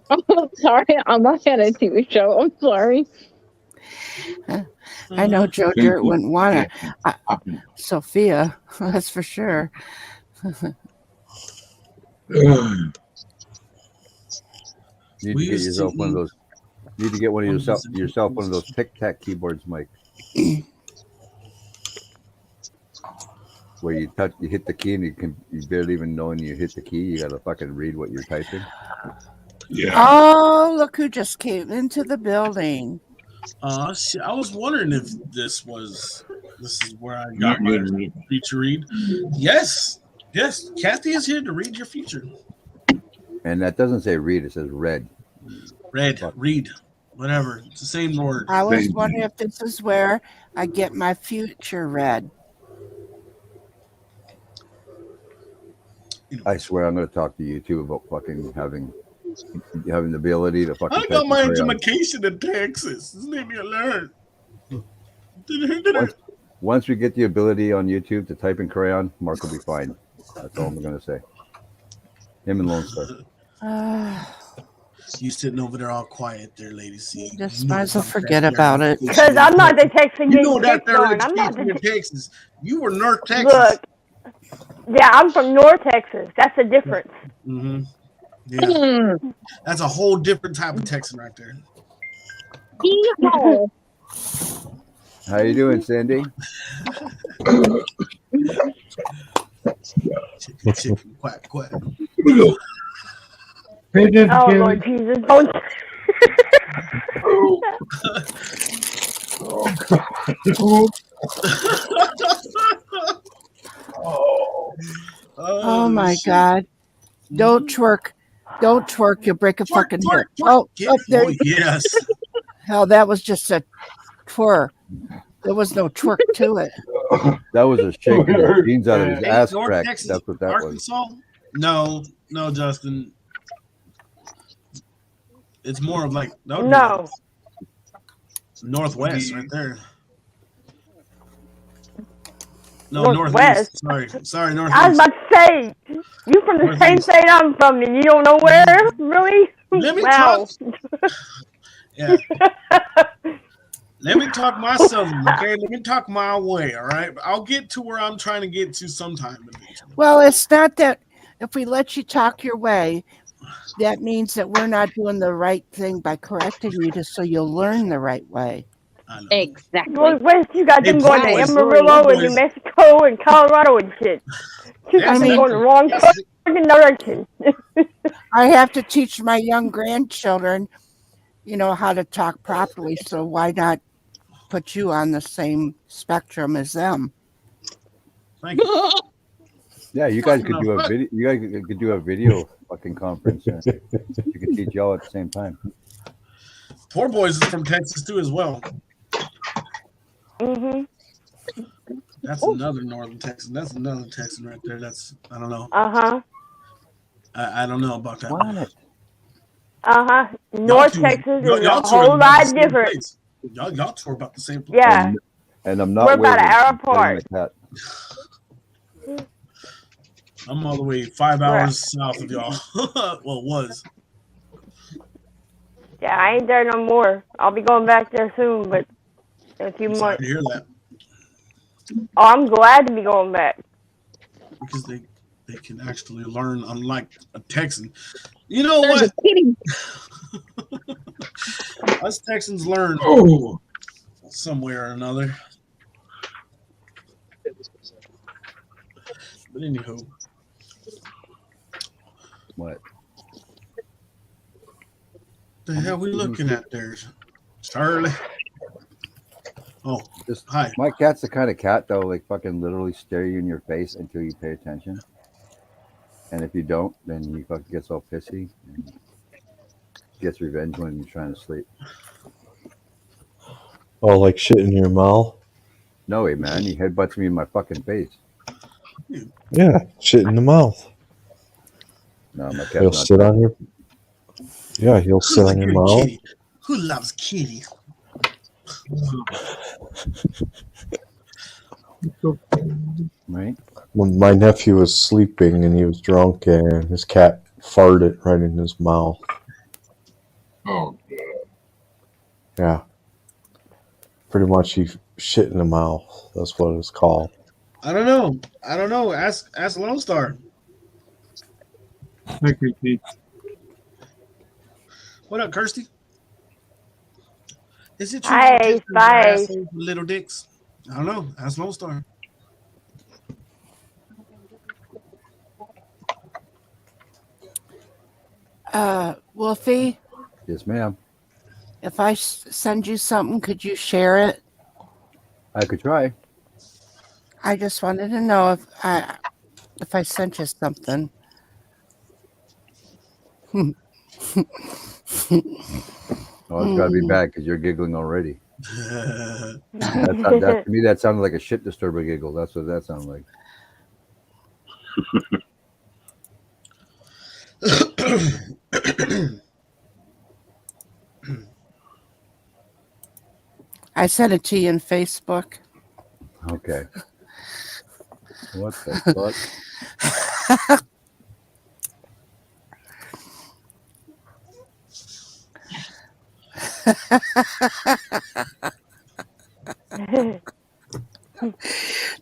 I'm sorry, I'm not at a TV show. I'm sorry. I know Joe Dirt wouldn't want to. Sophia, that's for sure. You need to get yourself one of those. You need to get one of yourself one of those tic-tac keyboards, Mike. Where you hit the key and you barely even know when you hit the key. You gotta fucking read what you're typing. Yeah. Oh, look who just came into the building. Shit, I was wondering if this is where I got my future read. Yes, Kathy is here to read your future. And that doesn't say read; it says read. Read, whatever. It's the same word. I was wondering if this is where I get my future read. I swear, I'm going to talk to you too about fucking having the ability to fucking. I got my education in Texas. Just leave me alone. Once we get the ability on YouTube to type in crayon, Mark will be fine. That's all I'm going to say. Him and Lone Star. You sitting over there all quiet there, ladies. See, Just might as well forget about it. Because I'm not the Texan. You know that there I'm not in Texas. You were North Texas. Look, yeah, I'm from North Texas. That's the difference. Mm-hmm. Yeah, that's a whole different type of Texan right there. How you doing, Sandy? Chicken, quack, quack. Oh, Lord Jesus, don't. Oh my God. Don't twerk. Don't twerk. You'll break a fucking hip. Oh, there. Yes. Hell, that was just a twerk. There was no twerk to it. That was a shaking the beans out of his ass North crack. Texas, That's what that Arkansas? was. No, Justin. It's more of like No. Northwest right there. No, Northwest. Northeast. Sorry, Northeast. I was about to say, you from the same state I'm from, and you don't know where? Really? Let me wow. talk. Yeah. Let me talk my southern, okay? Let me talk my way, all right? I'll get to where I'm trying to get to sometime. Well, it's not that if we let you talk your way, that means that we're not doing the right thing by correcting you just so you'll learn the right way. Exactly. Northwest, you got them going to boys, Amarillo and New Mexico and Colorado and shit. You got them going the wrong place. direction. I have to teach my young grandchildren, how to talk properly. So why not put you on the same spectrum as them? Thank you. Yeah, you guys could do a video. You guys could do a video fucking conference. You could teach y'all at the same time. Poor Boys is from Texas too, as well. Mhm. That's another northern Texan. That's another Texan right there. That's I don't know. I don't know about that. North Texas is y'all a whole lot different. Y'all tour about the same place. Yeah. And I'm not. We're about an hour I'm apart. I'm all the way 5 hours south of y'all. Well, was. Yeah, I ain't there no more. I'll be going back there soon, but in a few I'm sorry months. to hear that. Oh, I'm glad to be going back. Because they can actually learn, unlike a Texan. You know what? Us Texans learn somewhere or another. But anywho. What? The hell we looking at there, Charlie? Oh, hi. My cat's the kind of cat though, like fucking literally stare you in your face until you pay attention. And if you don't, then he fucking gets all pissy and gets revenge when you're trying to sleep. Oh, like shit in your mouth? No way, man. He headbutts me in my fucking face. Yeah, shit in the mouth. No, my cat's He'll not sit on your. Yeah, he'll sit on your mouth. Kitty? Who loves kitty? Right. When my nephew was sleeping and he was drunk, and his cat farted right in his mouth. Oh, yeah. Pretty much he shit in the mouth. That's what it's called. I don't know. Ask Lone Star. Thank you, Pete. What up, Kirsty? Is it true? Hi, bye. Little dicks. I don't know. Ask Lone Star. Wolfie? Yes, ma'am. If I send you something, could you share it? I could try. I just wanted to know if I sent you something. Oh, it's got to be bad because you're giggling already. To me, that sounded like a shit disturber giggle. That's what that sounded like. I sent it to you in Facebook. Okay. What the fuck?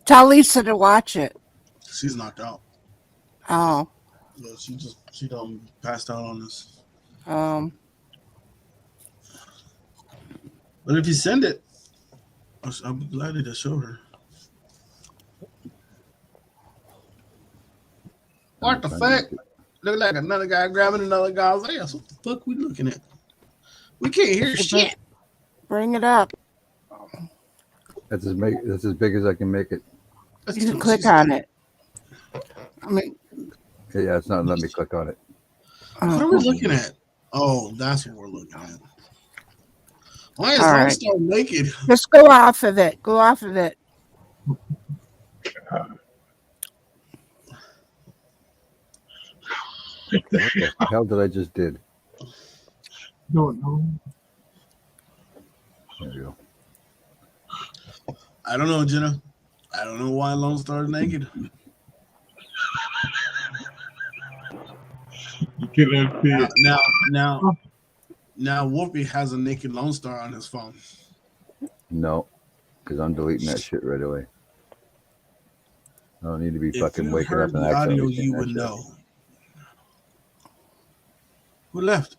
Tell Lisa to watch it. She's knocked out. Oh. Yeah, she done passed out on us. But if you send it, I'll be glad to show her. What the fuck? Look like another guy grabbing another guy's ass. What the fuck we looking at? We can't hear shit. Bring it up. That's as big as I can make it. You can click on it. I mean, yeah, it's not letting me click on it. What are we looking at? Oh, that's what we're looking at. Why is All Lone right. Star naked? Just go off of it. Go off of it. What the hell did I just did? No. There you go. I don't know, Jenna. I don't know why Lone Star is naked. Now, Wolfie has a naked Lone Star on his phone. No, because I'm deleting that shit right away. I don't need to be fucking waking up and the audio, accidentally. you would know. Who left?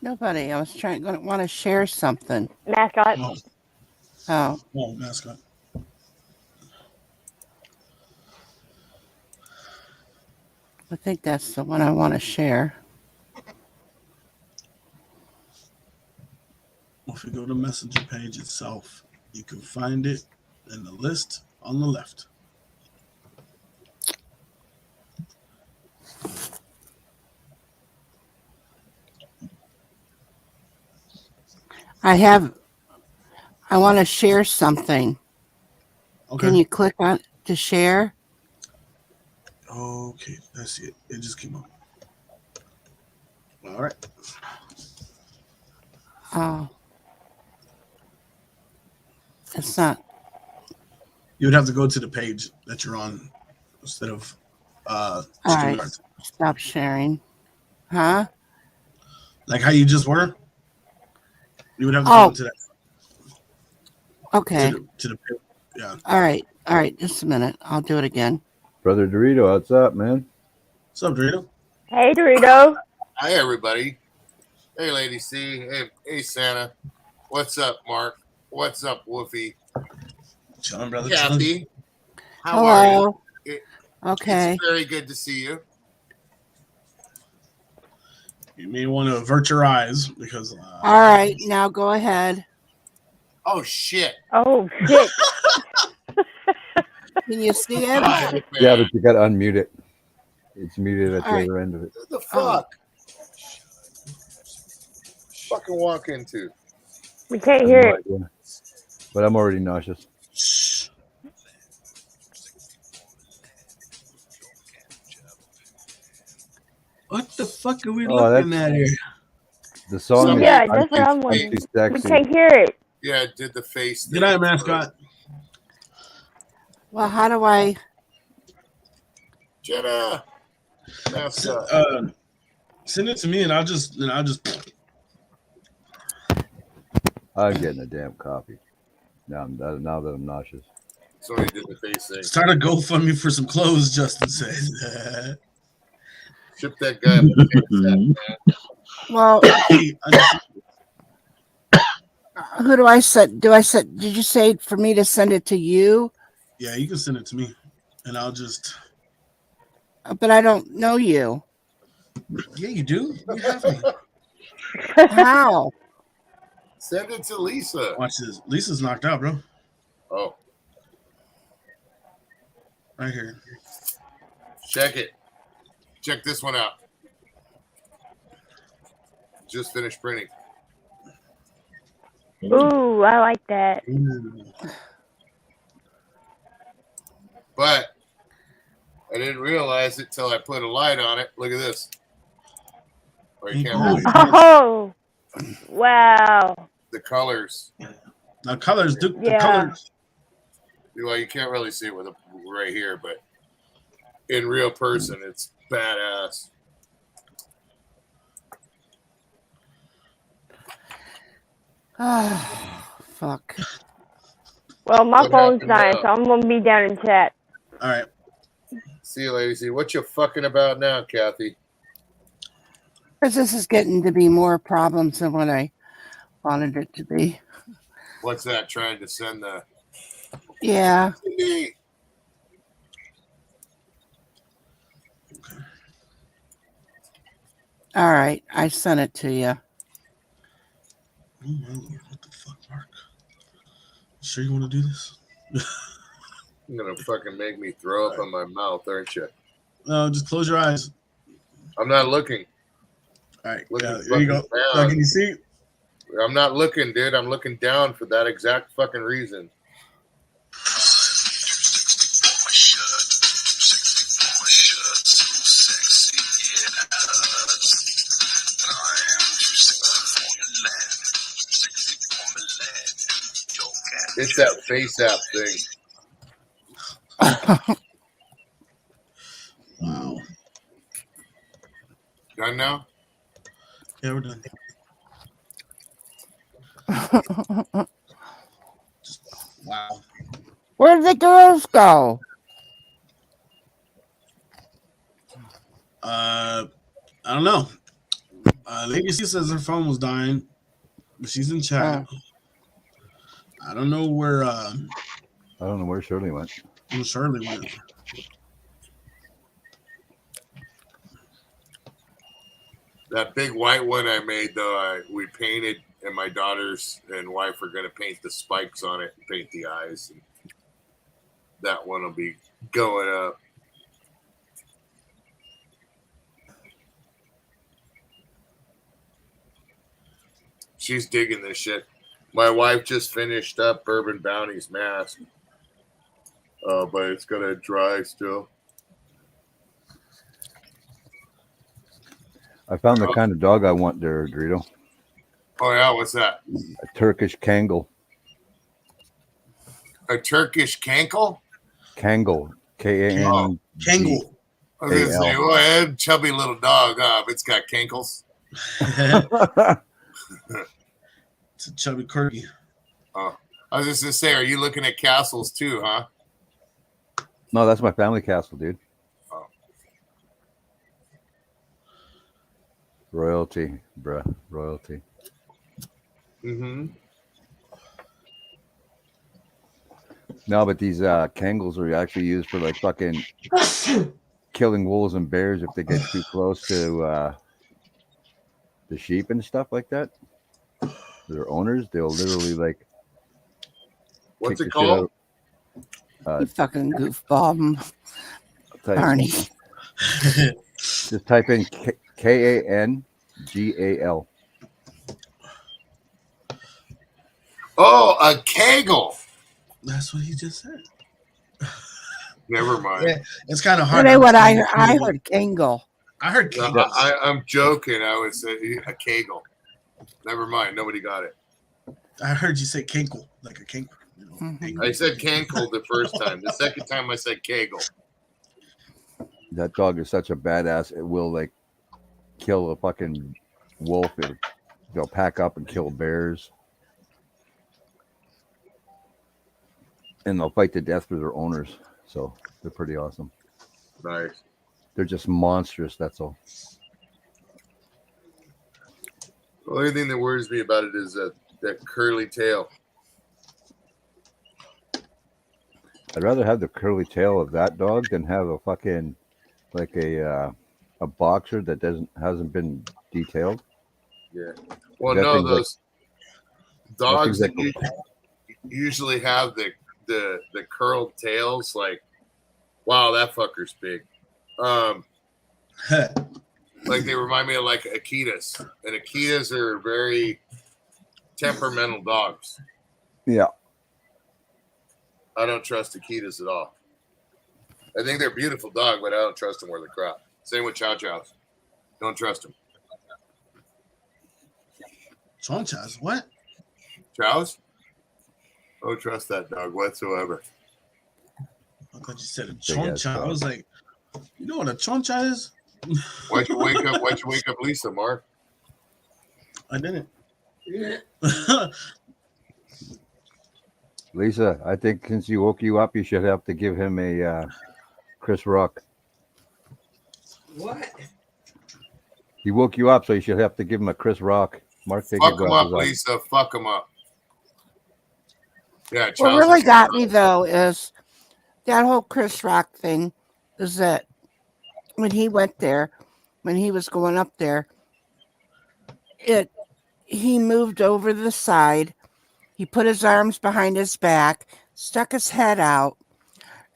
Nobody. I was want to share something. Mascot. Oh, mascot. I think that's the one I want to share. If you go to Messenger page itself, you can find it in the list on the left. I want to share something. Okay. Can you click on to share? Okay, that's it. It just came up. All right. Oh. It's not. You would have to go to the page that you're on instead of All right. StreamYard. Stop sharing. Huh? Like how you just were. You would have to Oh. go into that. Okay. To the yeah. All right. All right. Just a minute. I'll do it again. Brother Dorito, what's up, man? What's up, Dorito? Hey, Dorito. Hi, everybody. Hey, Lady C. Hey, Santa. What's up, Mark? What's up, Wolfie? Chilling, brother. Kathy. How are Hello. you? Okay. It's very good to see you. You may want to avert your eyes because. All right. Now go ahead. Oh, shit. Oh, shit. Can you see it? Yeah, but you got to unmute it. It's muted at the All other end of it. What the fuck? Fucking walk into. We can't I have hear no it. idea. But I'm already nauseous. What the fuck are we Oh, looking at here? The song Yeah, is that's what I'm Unsexy wondering. We Sexy. can't hear it. Yeah, I did the face thing. Good night, mascot. Well, how do I? Jenna. Mascot. Send it to me, and I'll just. I'm getting a damn coffee. Now that I'm nauseous. So he did the face thing. Start a GoFundMe for some clothes, Justin said. Ship that guy. Man. Well, who do I send? Did you say for me to send it to you? Yeah, you can send it to me, and I'll just. But I don't know you. Yeah, you do. You have me. How? Send it to Lisa. Watch this. Lisa's knocked out, bro. Oh. Right here. Check it. Check this one out. Just finished printing. Ooh, I like that. But I didn't realize it till I put a light on it. Look at this. Oh, you can't really Oh, wow. the colors. Now colors, the Yeah. colors. Well, you can't really see it with a right here, but in real person, it's badass. Oh, fuck. Well, my What phone's happened dying, now? so I'm going to be down in chat. All right. See you, lady. See what you fucking about now, Kathy? Because this is getting to be more problems than what I wanted it to be. What's that? Trying to send the. Yeah. All right. I sent it to you. Oh my lord, what the fuck, Mark? Sure you want to do this? You're gonna fucking make me throw up on my mouth, aren't you? No, just close your eyes. I'm not looking. All right, Looking yeah, there you go. fucking So down. can you see? I'm not looking, dude. I'm looking down for that exact fucking reason. It's that face app thing. Wow. Done now? Yeah, we're done. Wow. Where did the girls go? I don't know. Lady C says her phone was dying, but she's in chat. I don't know where. I don't know where Shirley went. Shirley went. That big white one I made, though, we painted, and my daughters and wife are going to paint the spikes on it and paint the eyes. And that one will be going up. She's digging this shit. My wife just finished up Bourbon Bounty's mask, but it's going to dry still. I found the kind of dog I want there, Dorito. Oh, yeah? What's that? A Turkish Kangal. A Turkish Kangal? Kangal. K-A-N. Kangal. I was going to say, well, chubby little dog, it's got cankles. It's a chubby corgi. Oh, I was just going to say, are you looking at castles too, huh? No, that's my family castle, dude. Oh. Royalty, bruh. Royalty. Mm-hmm. No, but these Kangals are actually used for like fucking killing wolves and bears if they get too close to the sheep and stuff like that. Their owners, they'll literally like. What's it called? You fucking goofball, Barney. Just type in Kangal. Oh, a kegel. That's what he just said. Never mind. Yeah, it's kind of hard. You know what I heard? Kangal. I heard Kangal. I'm joking. I would say a kegel. Never mind. Nobody got it. I heard you say kinkle, like a kink. You know, I said cankle the first time. The second time I said kegel. That dog is such a badass. It will like kill a fucking wolf. They'll pack up and kill bears. And they'll fight to death for their owners. So they're pretty awesome. Nice. They're just monstrous. That's all. The only thing that worries me about it is that curly tail. I'd rather have the curly tail of that dog than have a fucking like a boxer that hasn't been detailed. Yeah. Well, That no, thing's those dogs that that usually have the curled tails, like, wow, that fucker's big. Like they remind me of like Akitas, and Akitas are very temperamental dogs. Yeah. I don't trust Akitas at all. I think they're a beautiful dog, but I don't trust them worth a crap. Same with Chow Chows. Don't trust them. Chow Chows, what? Chows? Don't trust that dog whatsoever. I thought you said a choncha. I was like, you know what a choncha is? Why'd you wake up Lisa, Mark? I didn't. Lisa, I think since he woke you up, you should have to give him a Chris Rock. What? He woke you up, so you should have to give him a Chris Rock. Mark, take Fuck your him up, glasses off. Lisa. Fuck him up. Yeah, What really got me though is that whole Chris Rock thing. Is that when he went there, when he was going up there, he moved over the side. He put his arms behind his back, stuck his head out,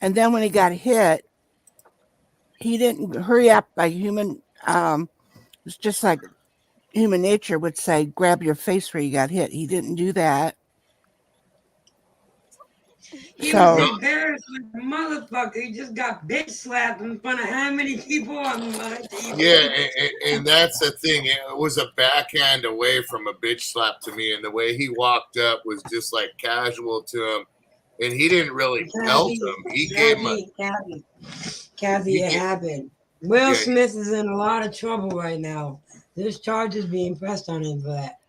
and then when he got hit, he didn't hurry up like human. It's just like human nature would say, grab your face where you got hit. He didn't do that. He was embarrassed like a motherfucker. He just got bitch slapped in front of how many people on my TV? Yeah, and that's the thing. It was a backhand away from a bitch slap to me, and the way he walked up was just like casual to him, and he didn't really pelt him. He gave him a Kathy, it happened. Will Smith is in a lot of trouble right now. There's charges being pressed on him for that.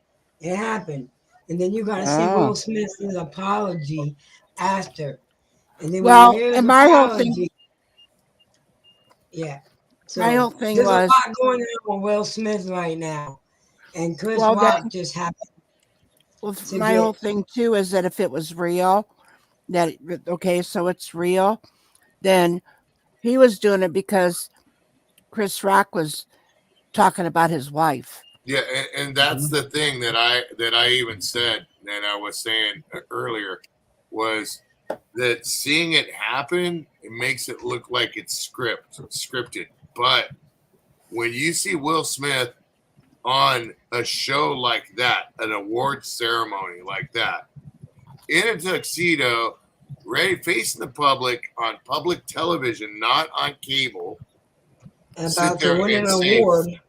It happened. And then you got to see Will Smith's apology after. And then when you hear his apology, yeah. So my whole thing there's was a lot going on with Will Smith right now. And Chris Rock just happened. Well, my whole thing too is that if it was real, so it's real, then he was doing it because Chris Rock was talking about his wife. Yeah, and that's the thing that I even said, and I was saying earlier, was that seeing it happen, it makes it look like it's scripted. But when you see Will Smith on a show like that, an award ceremony like that, in a tuxedo, ready facing the public on public television, not on cable, About to win an award.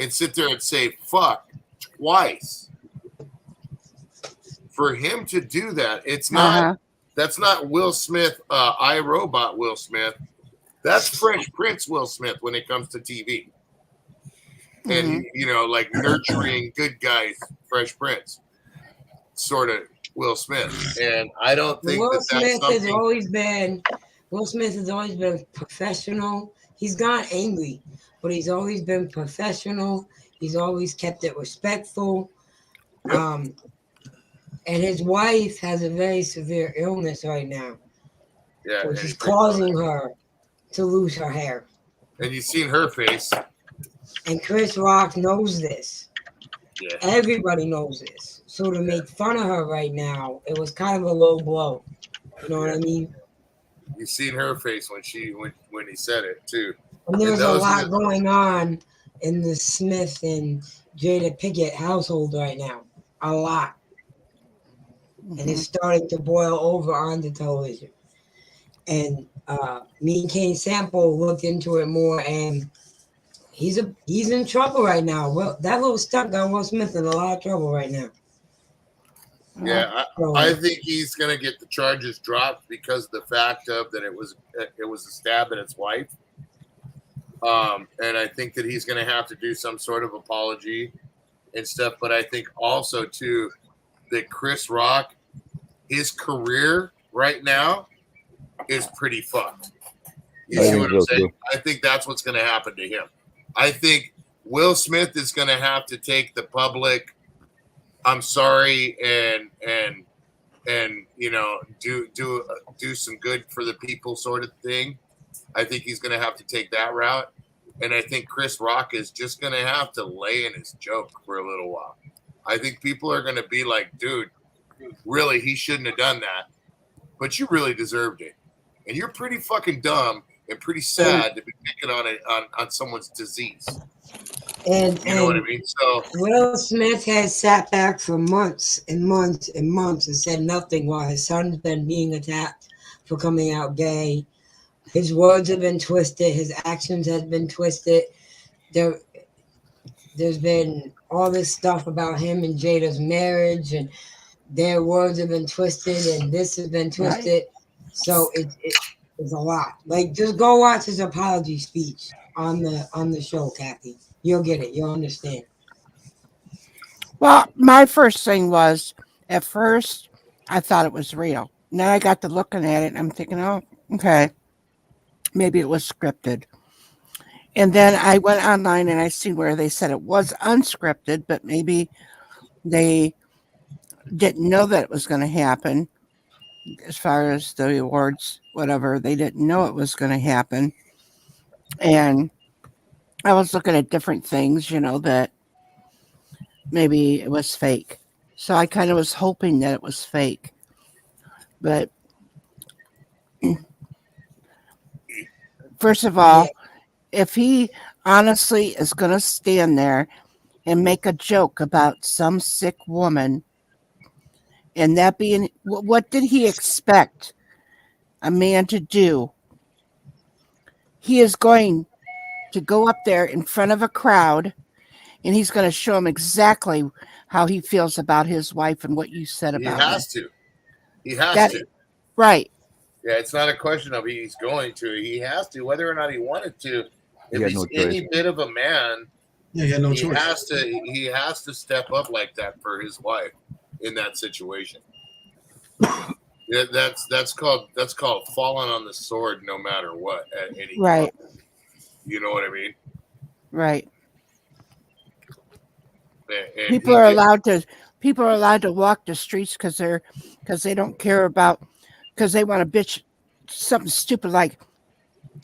and sit there and say fuck twice. For him to do that, it's not that's not Will Smith, iRobot Will Smith. That's Fresh Prince Will Smith when it comes to TV. And like nurturing good guys, Fresh Prince, sort of Will Smith. And I don't think Will that's Smith something. Will Smith has always been professional. He's got angry, but he's always been professional. He's always kept it respectful. And his wife has a very severe illness right now, which is causing her to lose her hair. And you've seen her face. And Chris Rock knows this. Yeah. Everybody knows this. So to make fun of her right now, it was kind of a low blow. You know what I mean? You've seen her face when he said it too. And there's a lot going on in the Smith and Jada Pinkett household right now. A lot. And it's starting to boil over on the television. And me and Kane Sample looked into it more, and he's in trouble right now. Well, that little stunt got Will Smith in a lot of trouble right now. Yeah, I think he's gonna get the charges dropped because of the fact of that it was a stab at his wife. And I think that he's gonna have to do some sort of apology and stuff. But I think also too that Chris Rock, his career right now is pretty fucked. You see what I'm saying? I think that's what's gonna happen to him. I think Will Smith is gonna have to take the public I'm sorry and do some good for the people sort of thing. I think he's going to have to take that route, and I think Chris Rock is just going to have to lay in his joke for a little while. I think people are going to be like, dude, really, he shouldn't have done that, but you really deserved it, and you're pretty fucking dumb and pretty sad to be picking on someone's disease. And you know what I mean? So Will Smith has sat back for months and months and months and said nothing while his son's been being attacked for coming out gay. His words have been twisted. His actions have been twisted. There's been all this stuff about him and Jada's marriage, and their words have been twisted, and this has been twisted. Right. So it's a lot. Like, just go watch his apology speech on the show, Kathy. You'll get it. You'll understand. Well, my first thing was, at first, I thought it was real. Now I got to looking at it, and I'm thinking, oh, okay, maybe it was scripted. And then I went online, and I seen where they said it was unscripted, but maybe they didn't know that it was going to happen. As far as the awards, whatever, they didn't know it was going to happen. And I was looking at different things, that maybe it was fake. So I kind of was hoping that it was fake. But first of all, if he honestly is going to stand there and make a joke about some sick woman, and that being, what did he expect a man to do? He is going to go up there in front of a crowd, and he's going to show him exactly how he feels about his wife and what you said about him. He has to. Right. Yeah, it's not a question of he's going to. He has to, whether or not he wanted to. If he's any bit of a man, he had no choice. He has to step up like that for his wife in that situation. Yeah, that's called falling on the sword no matter what at any right. Point. You know what I mean? Right. And people are allowed to walk the streets because they don't care about, because they want to bitch something stupid like,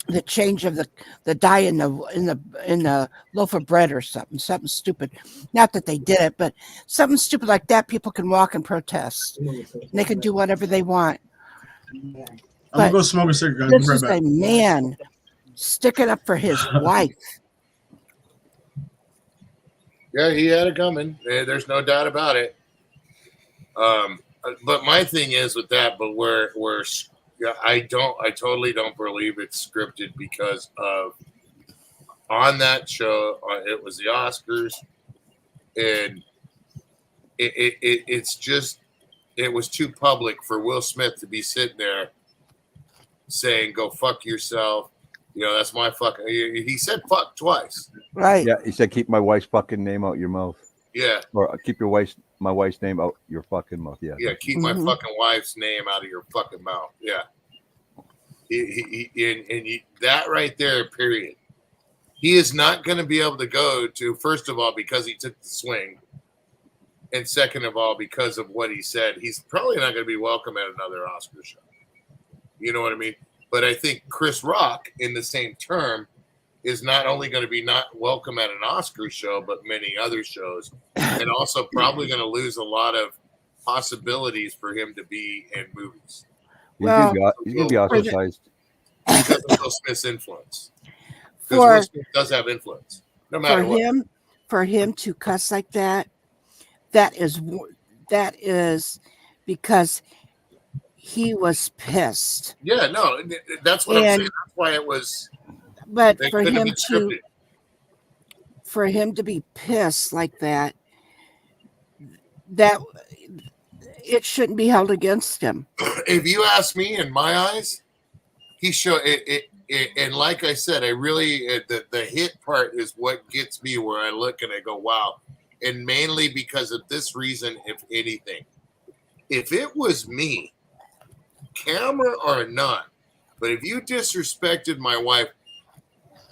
the change of the dye in the loaf of bread or something stupid. Not that they did it, but something stupid like that. People can walk and protest. And they can do whatever they want. I'm gonna go smoke a cigarette. This Right is back. a man sticking up for his wife. Yeah, he had it coming. There's no doubt about it. But my thing is with that, but where yeah, I totally don't believe it's scripted because of on that show, it was the Oscars, and it's just it was too public for Will Smith to be sitting there saying "Go fuck yourself." You know, that's my fucking. He said "fuck" twice. Right. Yeah, he said, "Keep my wife's fucking name out your mouth." Yeah. Or keep my wife's name out your fucking mouth. Yeah. Yeah. Keep my fucking wife's name out of your fucking mouth. Yeah. That right there, period. He is not going to be able to go to, first of all, because he took the swing. And second of all, because of what he said, he's probably not going to be welcome at another Oscar show. You know what I mean? But I think Chris Rock, in the same term, is not only going to be not welcome at an Oscar show, but many other shows. And also probably going to lose a lot of possibilities for him to be in movies. He's going to be ostracized. Because of Will Smith's influence. Because Will Smith does have influence, no matter what. For him to cuss like that, that is because he was pissed. Yeah, no, that's what I'm saying. That's why it was. But for him to be pissed like that, that it shouldn't be held against him. If you ask me, in my eyes, he showed it. And like I said, I really the hit part is what gets me where I look and I go, wow. And mainly because of this reason, if anything, if it was me, camera or not, but if you disrespected my wife,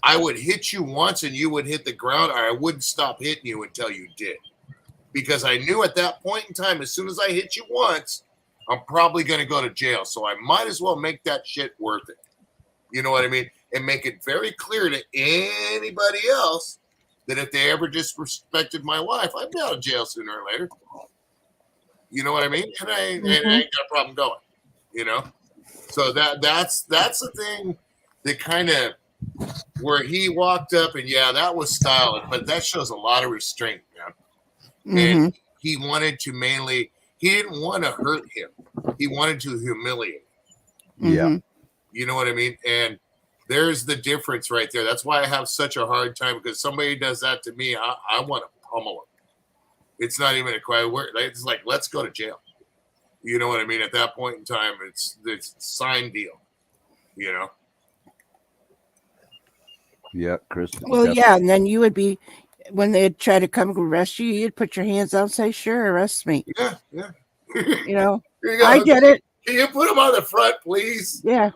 I would hit you once and you would hit the ground, or I wouldn't stop hitting you until you did. Because I knew at that point in time, as soon as I hit you once, I'm probably going to go to jail. So I might as well make that shit worth it. You know what I mean? And make it very clear to anybody else that if they ever disrespected my wife, I'd be out of jail sooner or later. You know what I mean? And I ain't got a problem going. You know? So that's the thing that kind of where he walked up and that was style, but that shows a lot of restraint, man. And he wanted to he didn't want to hurt him. He wanted to humiliate him. Yeah. You know what I mean? And there's the difference right there. That's why I have such a hard time, because somebody does that to me, I want to pummel him. It's not even a quiet word. It's like, let's go to jail. You know what I mean? At that point in time, it's signed deal. You know? Yeah, Chris. Well, yeah, and then you would be, when they'd try to come arrest you, you'd put your hands out and say, sure, arrest me. Yeah. You know, you I get it. Can you put him on the front, please? Yeah.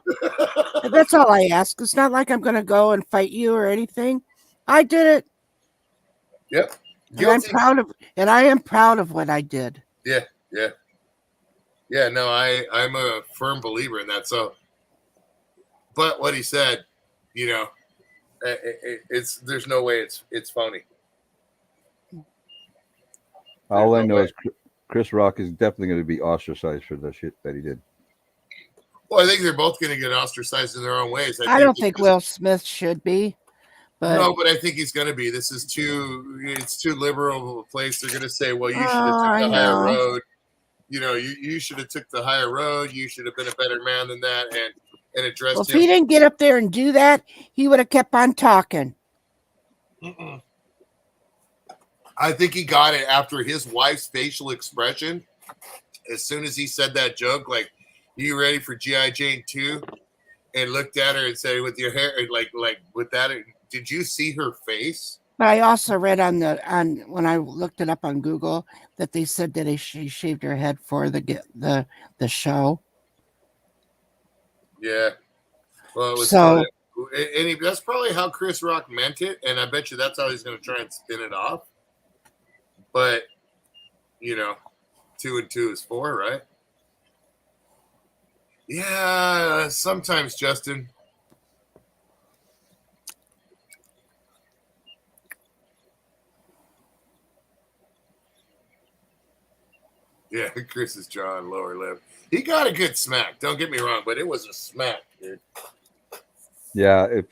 That's all I ask. It's not like I'm going to go and fight you or anything. I did it. Yep. And I am proud of what I did. Yeah. No, I'm a firm believer in that. So, but what he said, you know, there's no way it's phony. All I know is Chris Rock is definitely going to be ostracized for the shit that he did. Well, I think they're both going to get ostracized in their own ways. I don't think Will Smith should be. No, but I think he's going to be. It's too liberal a place. They're going to say, well, you should have took the higher road. You know, you should have took the higher road. You should have been a better man than that and addressed him. If he didn't get up there and do that, he would have kept on talking. I think he got it after his wife's facial expression. As soon as he said that joke, like, you ready for G.I. Jane 2? And looked at her and said, with your hair, like with that, did you see her face? But I also read when I looked it up on Google that they said that she shaved her head for the show. Yeah. Well, it was that's probably how Chris Rock meant it, and I bet you that's how he's going to try and spin it off. But, you know, 2 and 2 is 4, right? Yeah, sometimes, Justin. Yeah, Chris's jaw and lower lip. He got a good smack. Don't get me wrong, but it was a smack, dude. Yeah, if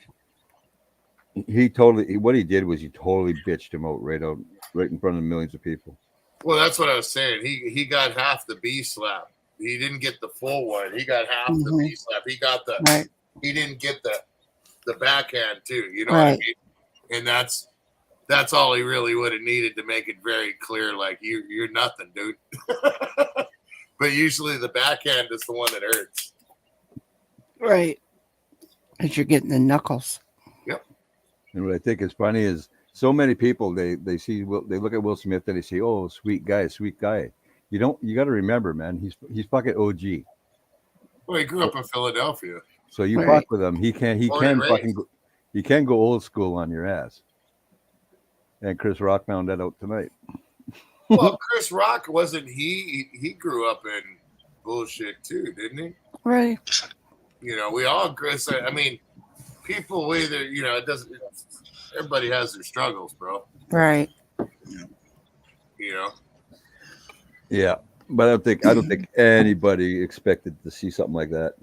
what he did was he totally bitched him out right in front of millions of people. Well, that's what I was saying. He got half the B slap. He didn't get the full one. He got half the B slap. He got the. Right. He didn't get the backhand too. You know what I mean? And that's all he really would have needed to make it very clear. Like you're nothing, dude. But usually the backhand is the one that hurts. Right. Because you're getting the knuckles. Yep. And what I think is funny is so many people they look at Will Smith and they say, "Oh, sweet guy." You got to remember, man, he's fucking OG. Well, he grew up in Philadelphia. So you fuck with him, he can go old school on your ass. And Chris Rock found that out tonight. Well, Chris Rock he grew up in bullshit too, didn't he? Right. You know, we all I mean, people either, it doesn't. Everybody has their struggles, bro. Right. You know. Yeah, but I don't think anybody expected to see something like that.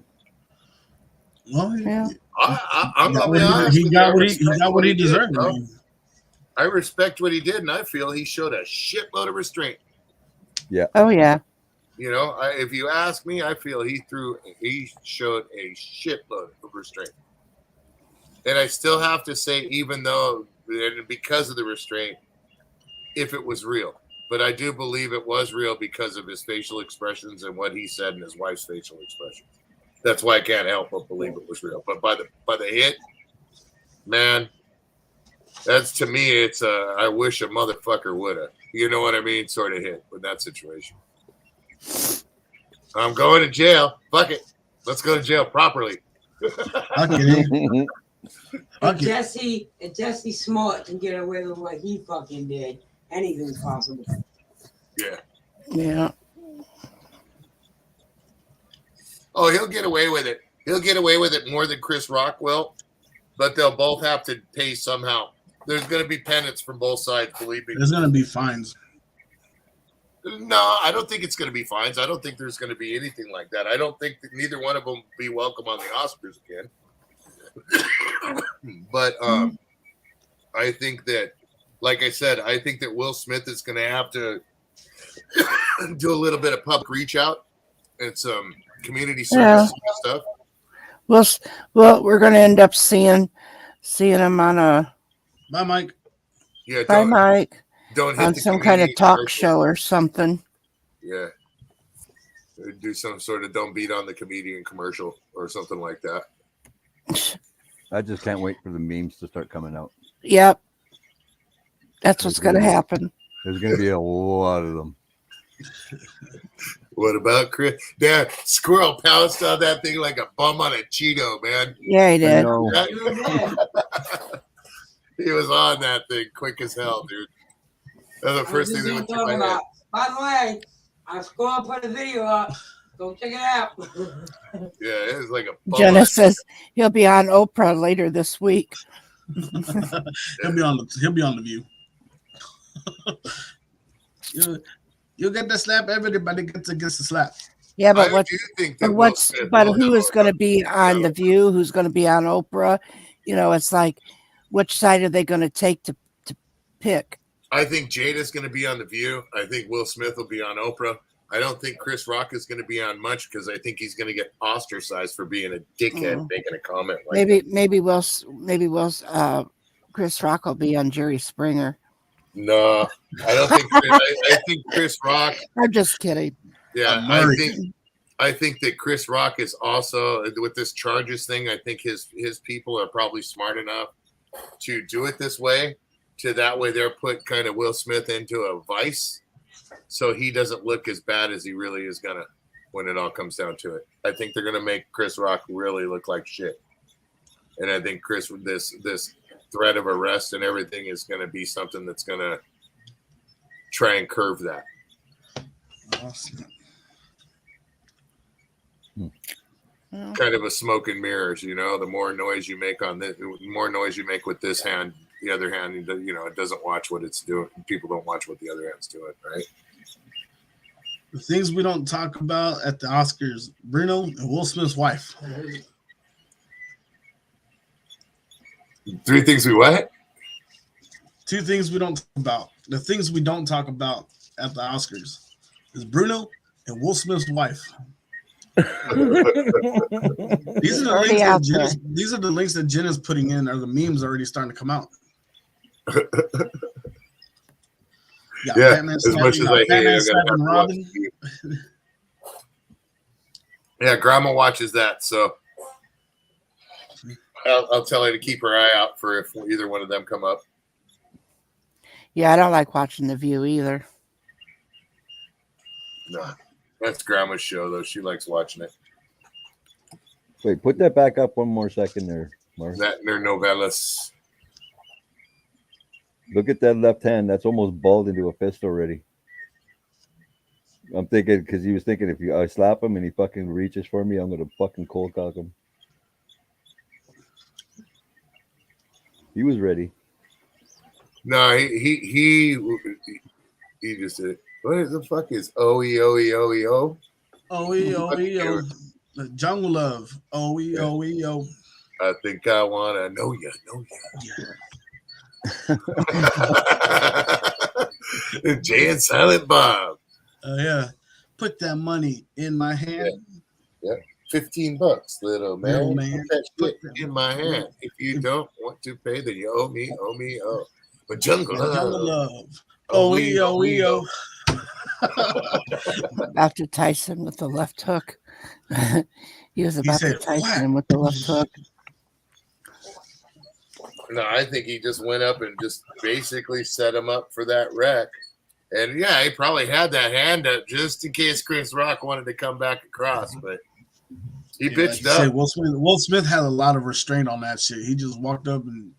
Well, yeah. I'm not being honest. He got what he deserved. Did, I respect what he did, and I feel he showed a shitload of restraint. Yeah. Oh yeah. You know, if you ask me, I feel he showed a shitload of restraint. And I still have to say, even though, because of the restraint, if it was real. But I do believe it was real because of his facial expressions and what he said and his wife's facial expressions. That's why I can't help but believe it was real. But by the hit, man, that's, to me, it's I wish a motherfucker would have. You know what I mean? Sort of hit with that situation. I'm going to jail. Fuck it. Let's go to jail properly. If Jesse Smart can get away with what he fucking did, anything's possible. Yeah. Yeah. Oh, he'll get away with it. He'll get away with it more than Chris Rock will, but they'll both have to pay somehow. There's going to be penance from both sides, believe me. There's going to be fines. No, I don't think it's going to be fines. I don't think there's going to be anything like that. I don't think that neither one of them will be welcome on the Oscars again. But I think that, like I said, I think that Will Smith is going to have to do a little bit of public reach out and some community service stuff. Well, we're going to end up seeing him on a. Bye, Mike. Yeah, bye, Mike. Don't on some kind of talk show or something. Yeah. Do some sort of don't beat on the comedian commercial or something like that. I just can't wait for the memes to start coming out. Yep. That's what's going to happen. There's going to be a lot of them. What about Chris? Damn, Squirrel pounced on that thing like a bum on a Cheeto, man. Yeah, he did. He was on that thing quick as hell, dude. That's the first thing that went through my head. By the way, I Squirrel put a video up. Go check it out. Yeah, it was like a. Jenna says he'll be on Oprah later this week. He'll be on the View. You get the slap. Everybody gets the slap. Yeah, but who is going to be on the View? Who's going to be on Oprah? You know, it's like, which side are they going to take to pick? I think Jada's going to be on the View. I think Will Smith will be on Oprah. I don't think Chris Rock is going to be on much because I think he's going to get ostracized for being a dickhead making a comment like that. Maybe Chris Rock will be on Jerry Springer. No, I don't think. I think Chris Rock. I'm just kidding. Yeah, I think that Chris Rock is also with this charges thing. I think his people are probably smart enough to do it this way. To that way, they're put kind of Will Smith into a vice, so he doesn't look as bad as he really is gonna when it all comes down to it. I think they're gonna make Chris Rock really look like shit, and I think this threat of arrest and everything is gonna be something that's gonna try and curve that. Awesome. Kind of a smoke and mirrors, you know. The more noise you make on this, the more noise you make with this hand, the other hand, you know, it doesn't watch what it's doing. People don't watch what the other hand's doing, right? The things we don't talk about at the Oscars: Bruno and Will Smith's wife. 3 things we what? 2 things we don't talk about. The things we don't talk about at the Oscars is Bruno and Will Smith's wife. These are the links that Jen is putting in, or the memes already starting to come out. Yeah, Batman as much as I hate it, Robin. Yeah, Grandma watches that, so I'll tell her to keep her eye out for if either one of them come up. Yeah, I don't like watching The View either. No, that's Grandma's show, though. She likes watching it. Wait, put that back up one more second there, Mark. That and their novellas. Look at that left hand. That's almost balled into a fist already. I'm thinking, because he was thinking, if I slap him and he fucking reaches for me, I'm going to fucking cold cock him. He was ready. No, he just did. What the fuck is OEOEOEO? OEOEO. The Jungle Love. OEOEO. I think I wanna know ya. Jay and Silent Bob. Yeah. Put that money in my hand. Yeah. $15, little man. Little man. Put that shit in my hand. If you don't want to pay, then you owe me. But Jungle Love. OEOEO. After Tyson with the left hook. He was about to Tyson him with the left hook. No, I think he just went up and just basically set him up for that wreck. And yeah, he probably had that hand up just in case Chris Rock wanted to come back across, but he bitched up. Will Smith had a lot of restraint on that shit. He just walked up and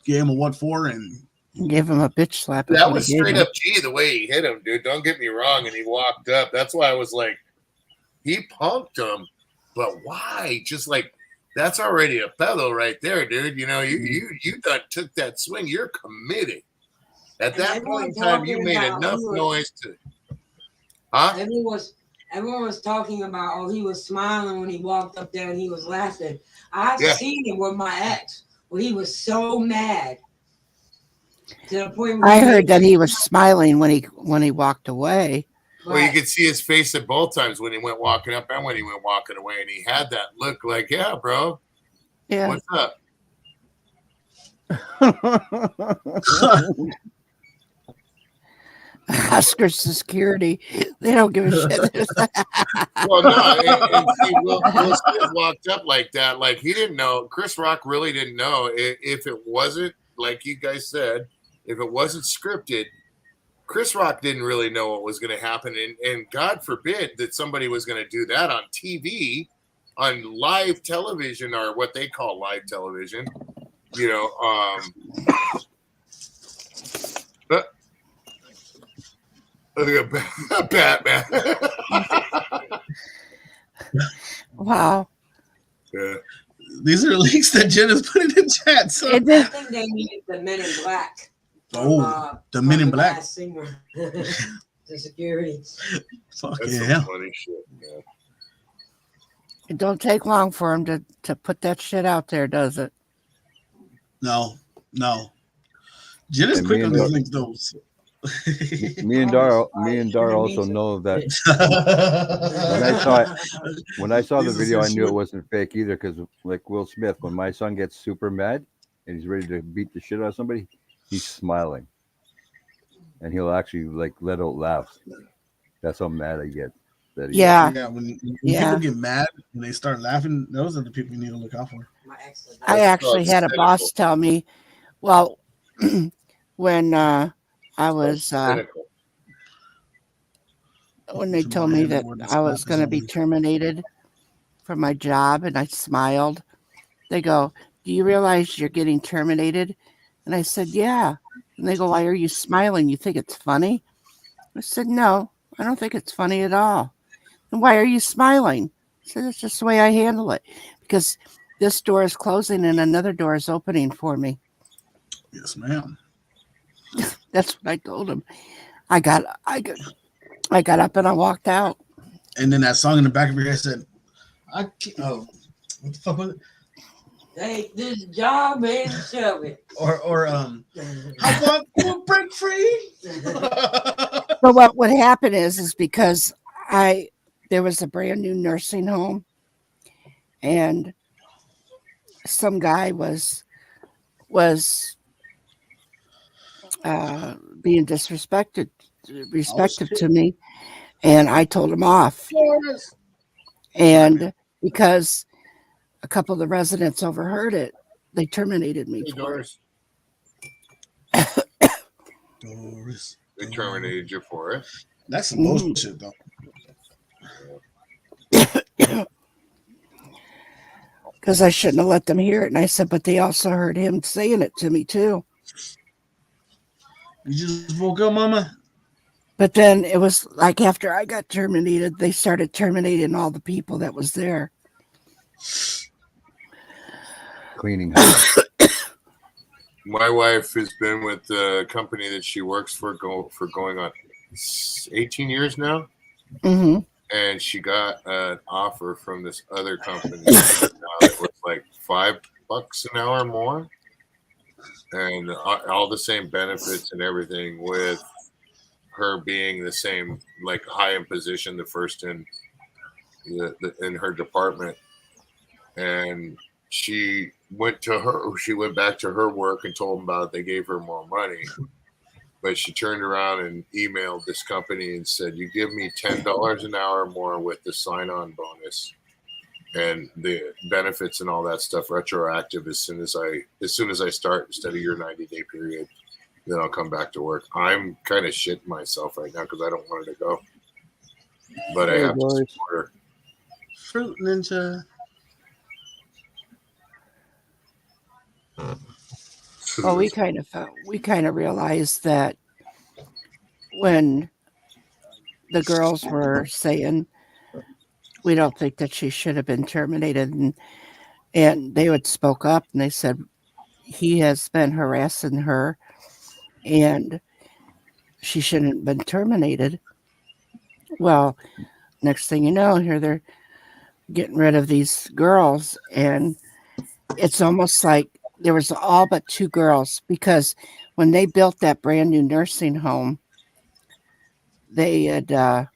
gave him a what for and gave him a bitch slap. That was straight up G the way he hit him, dude. Don't get me wrong. And he walked up. That's why I was like, he punked him, but why? Just like, that's already a fellow right there, dude. You know, you took that swing. You're committed. At that point in time, you made enough noise to. Huh? Everyone was talking about, he was smiling when he walked up there and he was laughing. I've seen it with my ex where he was so mad. To the point where I heard that he was smiling when he walked away. Well, you could see his face at both times when he went walking up and when he went walking away, and he had that look like, yeah, bro. Yeah. What's up? Oscar security. They don't give a shit. Well, no, and see, Will Smith walked up like that. Like, he didn't know. Chris Rock really didn't know if it wasn't, like you guys said, if it wasn't scripted. Chris Rock didn't really know what was going to happen. And God forbid that somebody was going to do that on TV, on live television, or what they call live television. You know, look at Batman. Wow. Yeah. These are links that Jen is putting in chat. So I think they needed the Men in Black. The Men in Black. Singer. The security. Fuck That's yeah. some funny shit, man. It don't take long for him to put that shit out there, does it? No. Jen is quick on these links, though. Me and Dar also know that when I saw the video, I knew it wasn't fake either, because like Will Smith, when my son gets super mad and he's ready to beat the shit out of somebody, he's smiling and he'll actually like let out laughs. That's how mad I get. When people get mad and they start laughing, those are the people you need to look out for. I actually had a boss tell me, well, when I was when they told me that I was going to be terminated from my job, and I smiled. They go, "Do you realize you're getting terminated?" And I said, "Yeah." And they go, "Why are you smiling? You think it's funny?" I said, "No, I don't think it's funny at all." "And why are you smiling?" I said, "It's just the way I handle it, because this door is closing and another door is opening for me." Yes, ma'am. That's what I told him. I got I got up and I walked out. And then that song in the back of your head said, "I can't." Oh, what the fuck was it? Hey, this job ain't shove it. Or I want to break free. So what happened is because there was a brand new nursing home, and some guy was being respectful to me, and I told him off. And because a couple of the residents overheard it, they terminated me for it. Doris. They terminated you for it. That's some bullshit, though. Because I shouldn't have let them hear it. And I said, but they also heard him saying it to me too. You just woke up, mama? But then it was like after I got terminated, they started terminating all the people that was there. Cleaning house. My wife has been with the company that she works for going on 18 years now. Mm-hmm. And she got an offer from this other company that was like $5 an hour more, and all the same benefits and everything, with her being the same, like high in position, the first in her department. And she went back to her work and told them about it. They gave her more money. But she turned around and emailed this company and said, "You give me $10 an hour more with the sign-on bonus and the benefits and all that stuff retroactive as soon as I start, instead of your 90-day period, then I'll come back to work." I'm kind of shitting myself right now because I don't want her to go, but I have to support her. Fruit Ninja. Well, we kind of realized that when the girls were saying we don't think that she should have been terminated, and they would spoke up and they said he has been harassing her and she shouldn't have been terminated. Well, next thing you know, here they're getting rid of these girls, and it's almost like there was all but 2 girls, because when they built that brand new nursing home, they had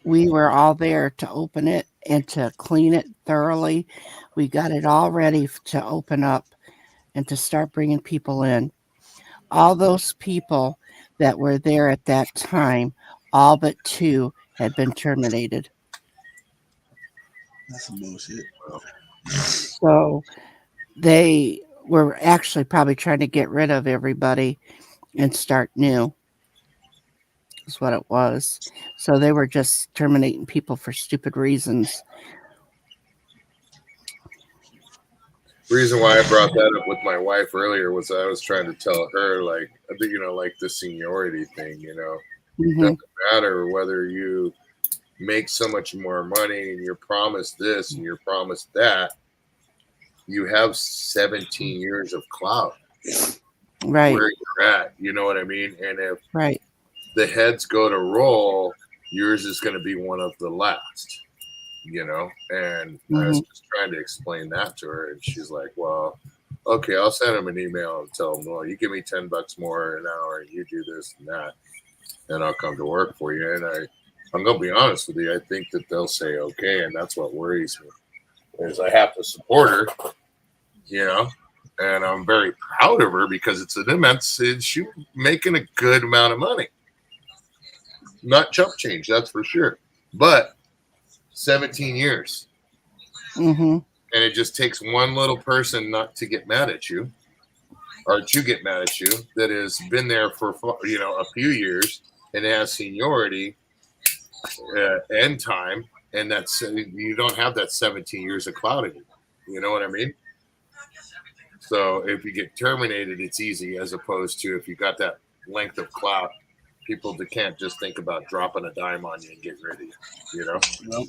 we were all there to open it and to clean it thoroughly. We got it all ready to open up and to start bringing people in. All those people that were there at that time, all but 2 had been terminated. That's some bullshit. So they were actually probably trying to get rid of everybody and start new. Is what it was. So they were just terminating people for stupid reasons. The reason why I brought that up with my wife earlier was I was trying to tell her, like the seniority thing, Mm-hmm. Doesn't matter whether you make so much more money and you're promised this and you're promised that. You have 17 years of clout, right, where you're at. You know what I mean? And if right, the heads go to roll, yours is going to be one of the last. And I was just trying to explain that to her, and she's like, "Well, okay, I'll send him an email and tell him, well, you give me $10 more an hour, and you do this and that, and I'll come to work for you." And I'm gonna be honest with you, I think that they'll say okay, and that's what worries me, is I have to support her, and I'm very proud of her because it's an immense. She's making a good amount of money, not chump change, that's for sure, but 17 years. Mm-hmm. And it just takes one little person not to get mad at you, or to get mad at you, that has been there for a few years and has seniority and time, and that's, you don't have that 17 years of clout anymore. You know what I mean? So if you get terminated, it's easy, as opposed to if you got that length of clout, people that can't just think about dropping a dime on you and getting rid of you. Nope.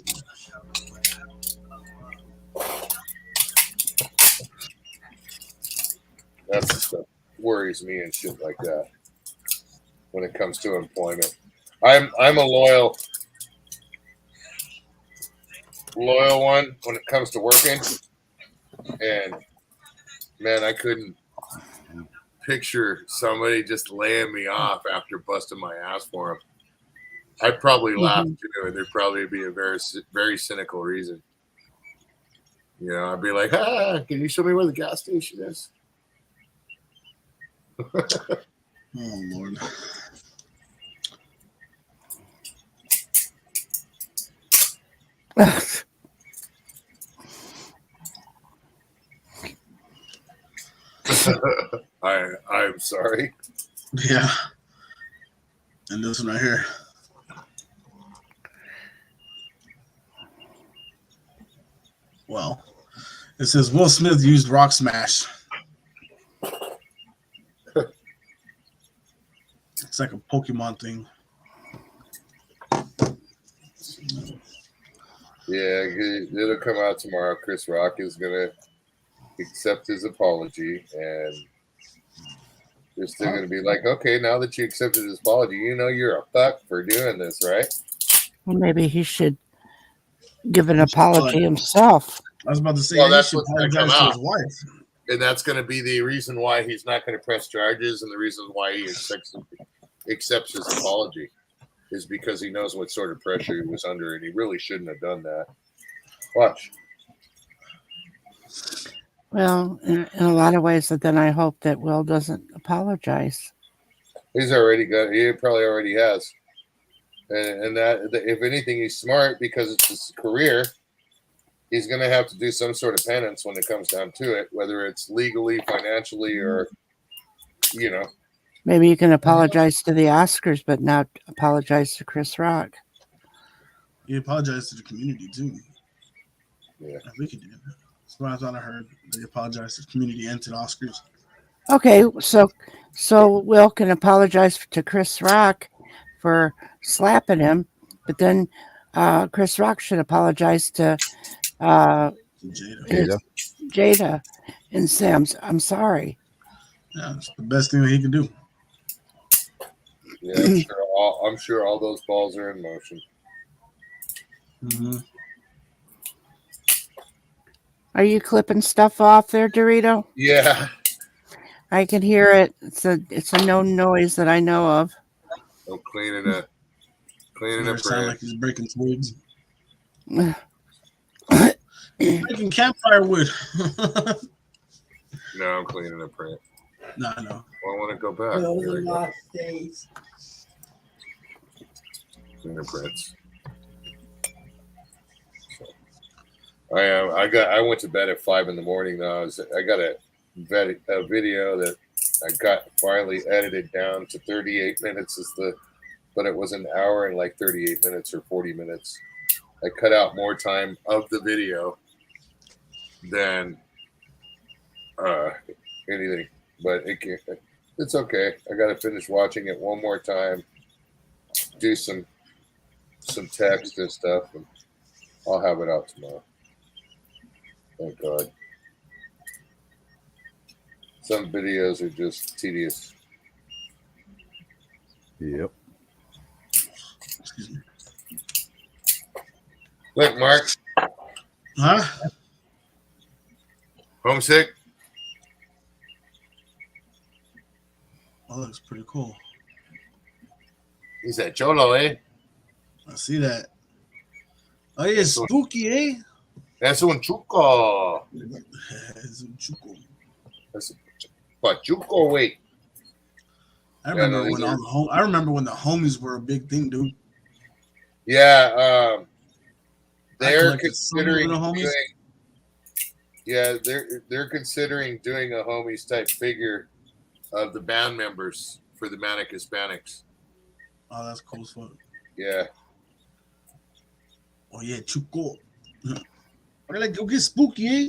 That's the stuff that worries me and shit like that when it comes to employment. I'm a loyal one when it comes to working, and man, I couldn't picture somebody just laying me off after busting my ass for them. I'd probably laugh too, and there'd probably be a very, very cynical reason. You know, I'd be like, can you show me where the gas station is? Oh, Lord. I'm sorry. Yeah. And this one right here. Well, it says Will Smith used rock smash. It's like a Pokemon thing. Yeah, it'll come out tomorrow. Chris Rock is gonna accept his apology, and they're still gonna be like, okay, now that you accepted his apology, you know you're a fuck for doing this, right? Well, maybe he should give an apology himself. I was about to say, Well, he that's should what's gonna apologize come to out. his wife. And that's going to be the reason why he's not going to press charges, and the reason why he accepts his apology is because he knows what sort of pressure he was under, and he really shouldn't have done that. Watch. Well, in a lot of ways, but then I hope that Will doesn't apologize. He's already got. He probably already has, and that if anything, he's smart because it's his career. He's going to have to do some sort of penance when it comes down to it, whether it's legally, financially, or, you know. Maybe you can apologize to the Oscars, but not apologize to Chris Rock. He apologized to the community, too. Yeah. I think he did. That's what I thought I heard. They apologized to the community and to the Oscars. Okay, so Will can apologize to Chris Rock for slapping him, but then Chris Rock should apologize to Jada and Sam's. I'm sorry. Yeah, it's the best thing that he can do. Yeah, I'm sure all those balls are in motion. Mm-hmm. Are you clipping stuff off there, Dorito? Yeah. I can hear it. It's a known noise that I know of. I'm cleaning a Sound like he's breaking twigs. No, Making campfire wood. No, I'm cleaning a print. No. Well, I want to go back. Cleaner prints. I went to bed at 5 a.m. Though I got a video that I got finally edited down to 38 minutes but it was an hour and like 38 minutes or 40 minutes. I cut out more time of the video than anything, but it's okay. I got to finish watching it one more time, do some text and stuff, and I'll have it out tomorrow. Thank God. Some videos are just tedious. Yep. Excuse me. Look, Mark. Huh? Homesick? Oh, that looks pretty cool. He's at Cholo, eh? I see that. Oh, yeah, it's spooky, eh? That's un chuco. It's un chuco. That's a pachuco, wait. I remember when the homies were a big thing, dude. Yeah, they're considering they're considering doing a homies type figure of the band members for the Manic Hispanics. Oh, that's cool as fuck. Yeah. Oh yeah, chuco. I like go get spooky, eh?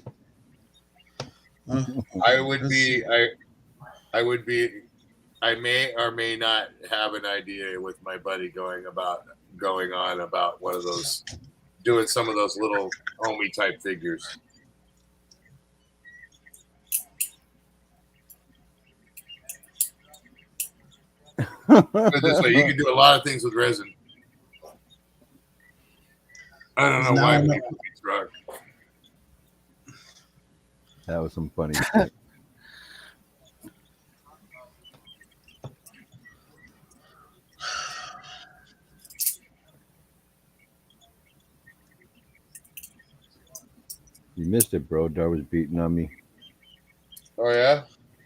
I may or may not have an idea with my buddy going on about one of those, doing some of those little homie type figures. Put it this way, you can do a lot of things with resin. I don't know Now why I know. people eat rock. That was some funny shit. You missed it, bro. Dar was beating on me. Oh yeah.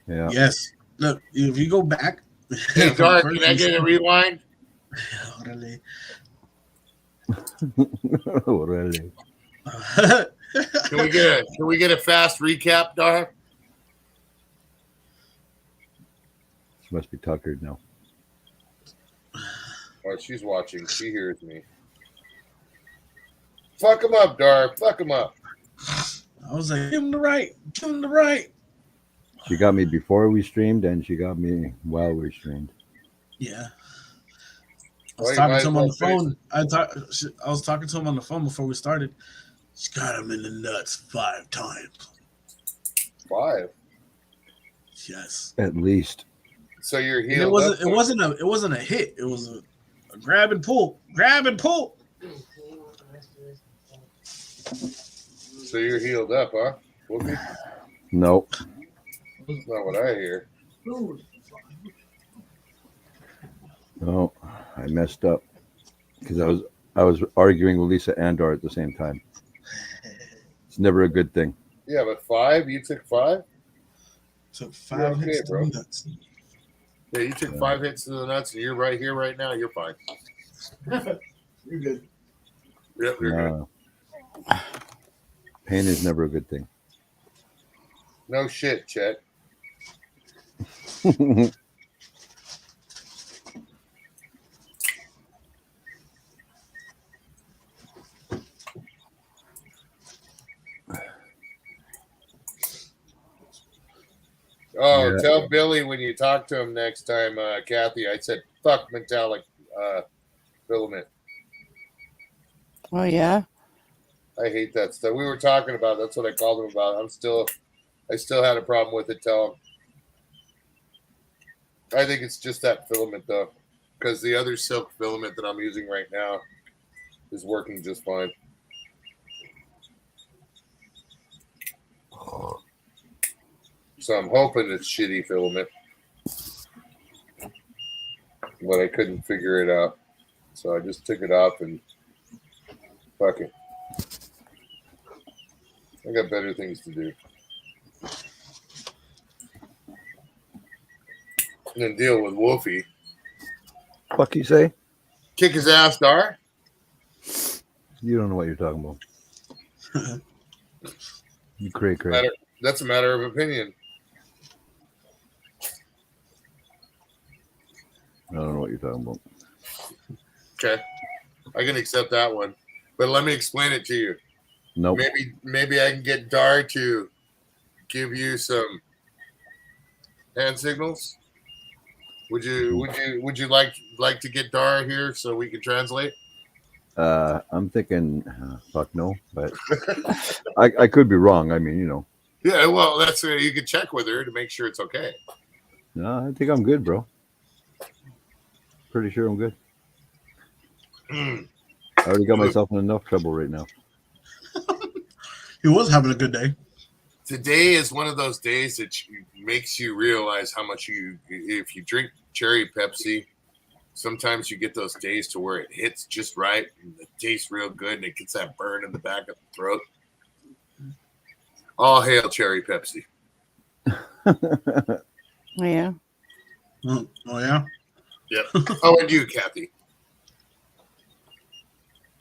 Yeah. Yes. Look, if you go back. Hey, Dar, can I get a rewind? Órale. Really? Can we get a fast recap, Dar? She must be tuckered now. Oh, she's watching. She hears me. Fuck him up, Dar. Fuck him up. I was like, give him the right. Give him the right. She got me before we streamed, and she got me while we streamed. Yeah. I Well, was you talking might to him as on well the phone. I was talking to him on the phone before we started. She got him in the nuts 5 times. 5. Yes. At least. So you're And healed. it wasn't a hit. It was a grab and pull. Grab and pull. So you're healed up, huh? Wolfie? Nope. That's not what I hear. No, I messed up because I was arguing with Lisa and Dar at the same time. It's never a good thing. Yeah, but 5? You took 5? Took 5 okay, hits to bro. the nuts. Yeah, you took 5 hits to the nuts, and you're right here, right now. You're fine. You're good. Yep, you're good. Pain is never a good thing. No shit, Chet. Oh, Yeah. tell Billy when you talk to him next time, Kathy. I said fuck metallic filament. Oh yeah. I hate that stuff. We were talking about. That's what I called him about. I still had a problem with it. Tell him. I think it's just that filament though, because the other silk filament that I'm using right now is working just fine. So I'm hoping it's shitty filament, but I couldn't figure it out. So I just took it off and fuck it. I got better things to do. And then deal with Wolfie. Fuck you say? Kick his ass, Dar. You don't know what you're talking about. You cray. That's a matter of opinion. I don't know what you're talking about. Okay. I can accept that one. But let me explain it to you. Nope. Maybe I can get Dar to give you some hand signals. Would you like to get Dar here so we can translate? I'm thinking, fuck no, but I could be wrong. I mean, you know. Yeah, well, that's you could check with her to make sure it's okay. No, I think I'm good, bro. Pretty sure I'm good. I already got myself in enough trouble right now. He was having a good day. Today is one of those days that makes you realize how much if you drink cherry Pepsi, sometimes you get those days to where it hits just right and it tastes real good and it gets that burn in the back of the throat. All hail cherry Pepsi. Yeah. Oh yeah? Yep. Oh, and you, Kathy.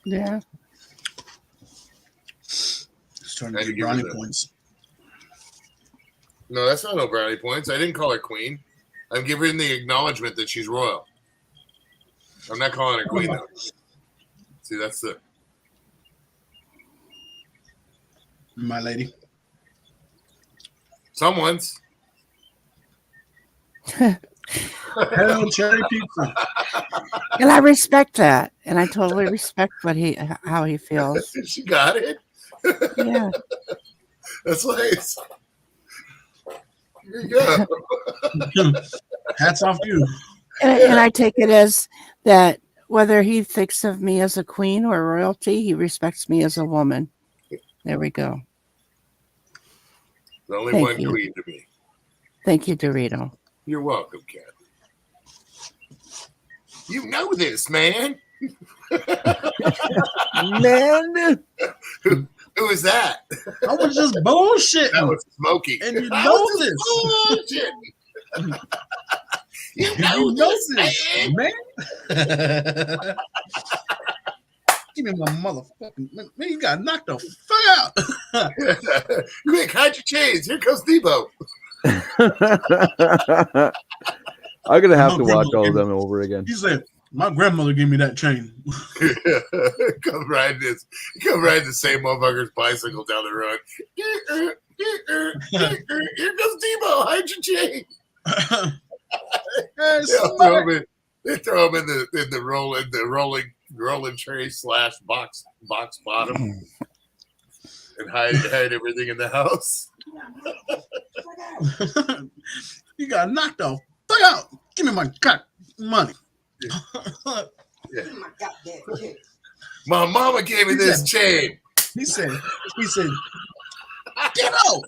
Yeah. Just trying to get brownie points. No, that's not no brownie points. I didn't call her queen. I'm giving the acknowledgement that she's royal. I'm not calling her queen, though. See, that's the... My lady. Someone's. Hello, cherry pizza. And I respect that. And I totally respect how he feels. She got it. Yeah. That's nice. Here you go. Hats off to you. And I take it as that whether he thinks of me as a queen or royalty, he respects me as a woman. There we go. The only Thank one you. queen to me. Thank you, Dorito. You're welcome, Kathy. You know this, man. Man, Who is that? I was just bullshitting. That was Smokey. And you I know was this. just bullshitting. You You know know this, this, man. man. Give me my motherfucking man. You got knocked the fuck out. Quick, hide your chains. Here comes Debo. I'm gonna have to watch all of them over again. He said, "My grandmother gave me that chain." Come ride the same motherfucker's bicycle down the road. Here comes Debo. Hide your chain. They throw him in the rolling tray / box bottom and hide everything in the house. You got knocked the fuck out. Give me my money. Yeah. My mama gave me this chain. He said, get out.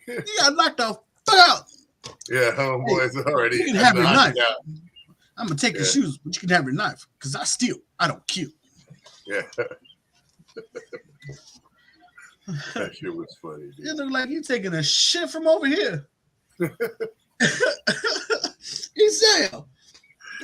You got knocked the fuck out. Yeah, homeboy's already. You can have your knife. Out. I'm gonna take your shoes, but you can have your knife because I steal. I don't kill. Yeah. That shit was funny, dude. You look like you taking a shit from over here. He said,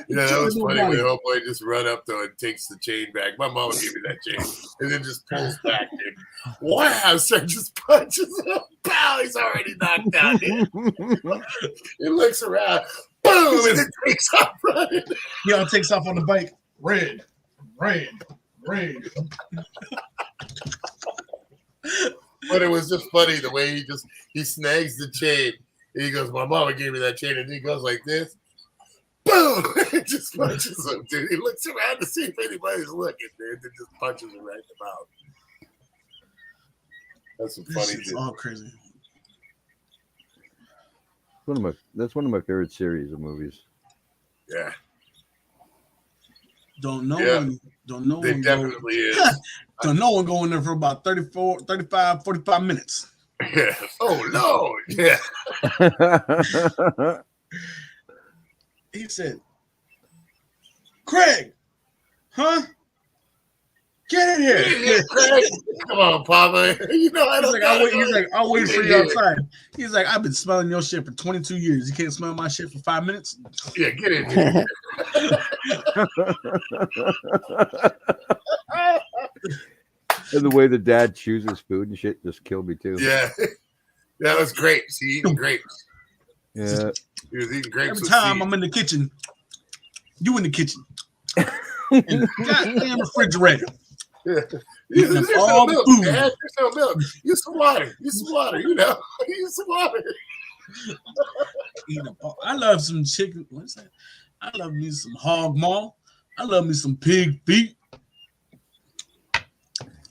yeah, that was funny when homeboy just run up to and takes the chain back. My mama gave me that chain, and then just pulls back, dude. Wow, sir, just punches him. Pow, he's already knocked out, dude. He looks around, boom, and then takes off running. He all takes off on the bike. Red. But it was just funny the way he snags the chain. And he goes, my mama gave me that chain, and he goes like this. Boom! It just punches him, dude. He looks around to see if anybody's looking, dude. Then just punches him right in the mouth. That's some funny It's shit. all crazy. That's one of my favorite series of movies. Yeah. Don't know They definitely is. Don't know one go in there for about 35, 45 minutes. Yeah. Oh no. Yeah. He said, Craig, huh? Get in here. Craig. Come on, Papa. You know I don't I'll wait for you outside. He's like, I've been smelling your shit for 22 years. You can't smell my shit for 5 minutes? Yeah, get in here. And the way the dad chews his food and shit just killed me too. Yeah. That was grapes. He eating grapes. Yeah. He was eating grapes. Every time I'm in the kitchen, you in the kitchen. In the goddamn refrigerator. Yeah. There's all milk, food. Dad. There's no milk. Use some water. Use some water, you know. Use some water. I love some chicken. What's that? I love me some hog maw. I love me some pig feet.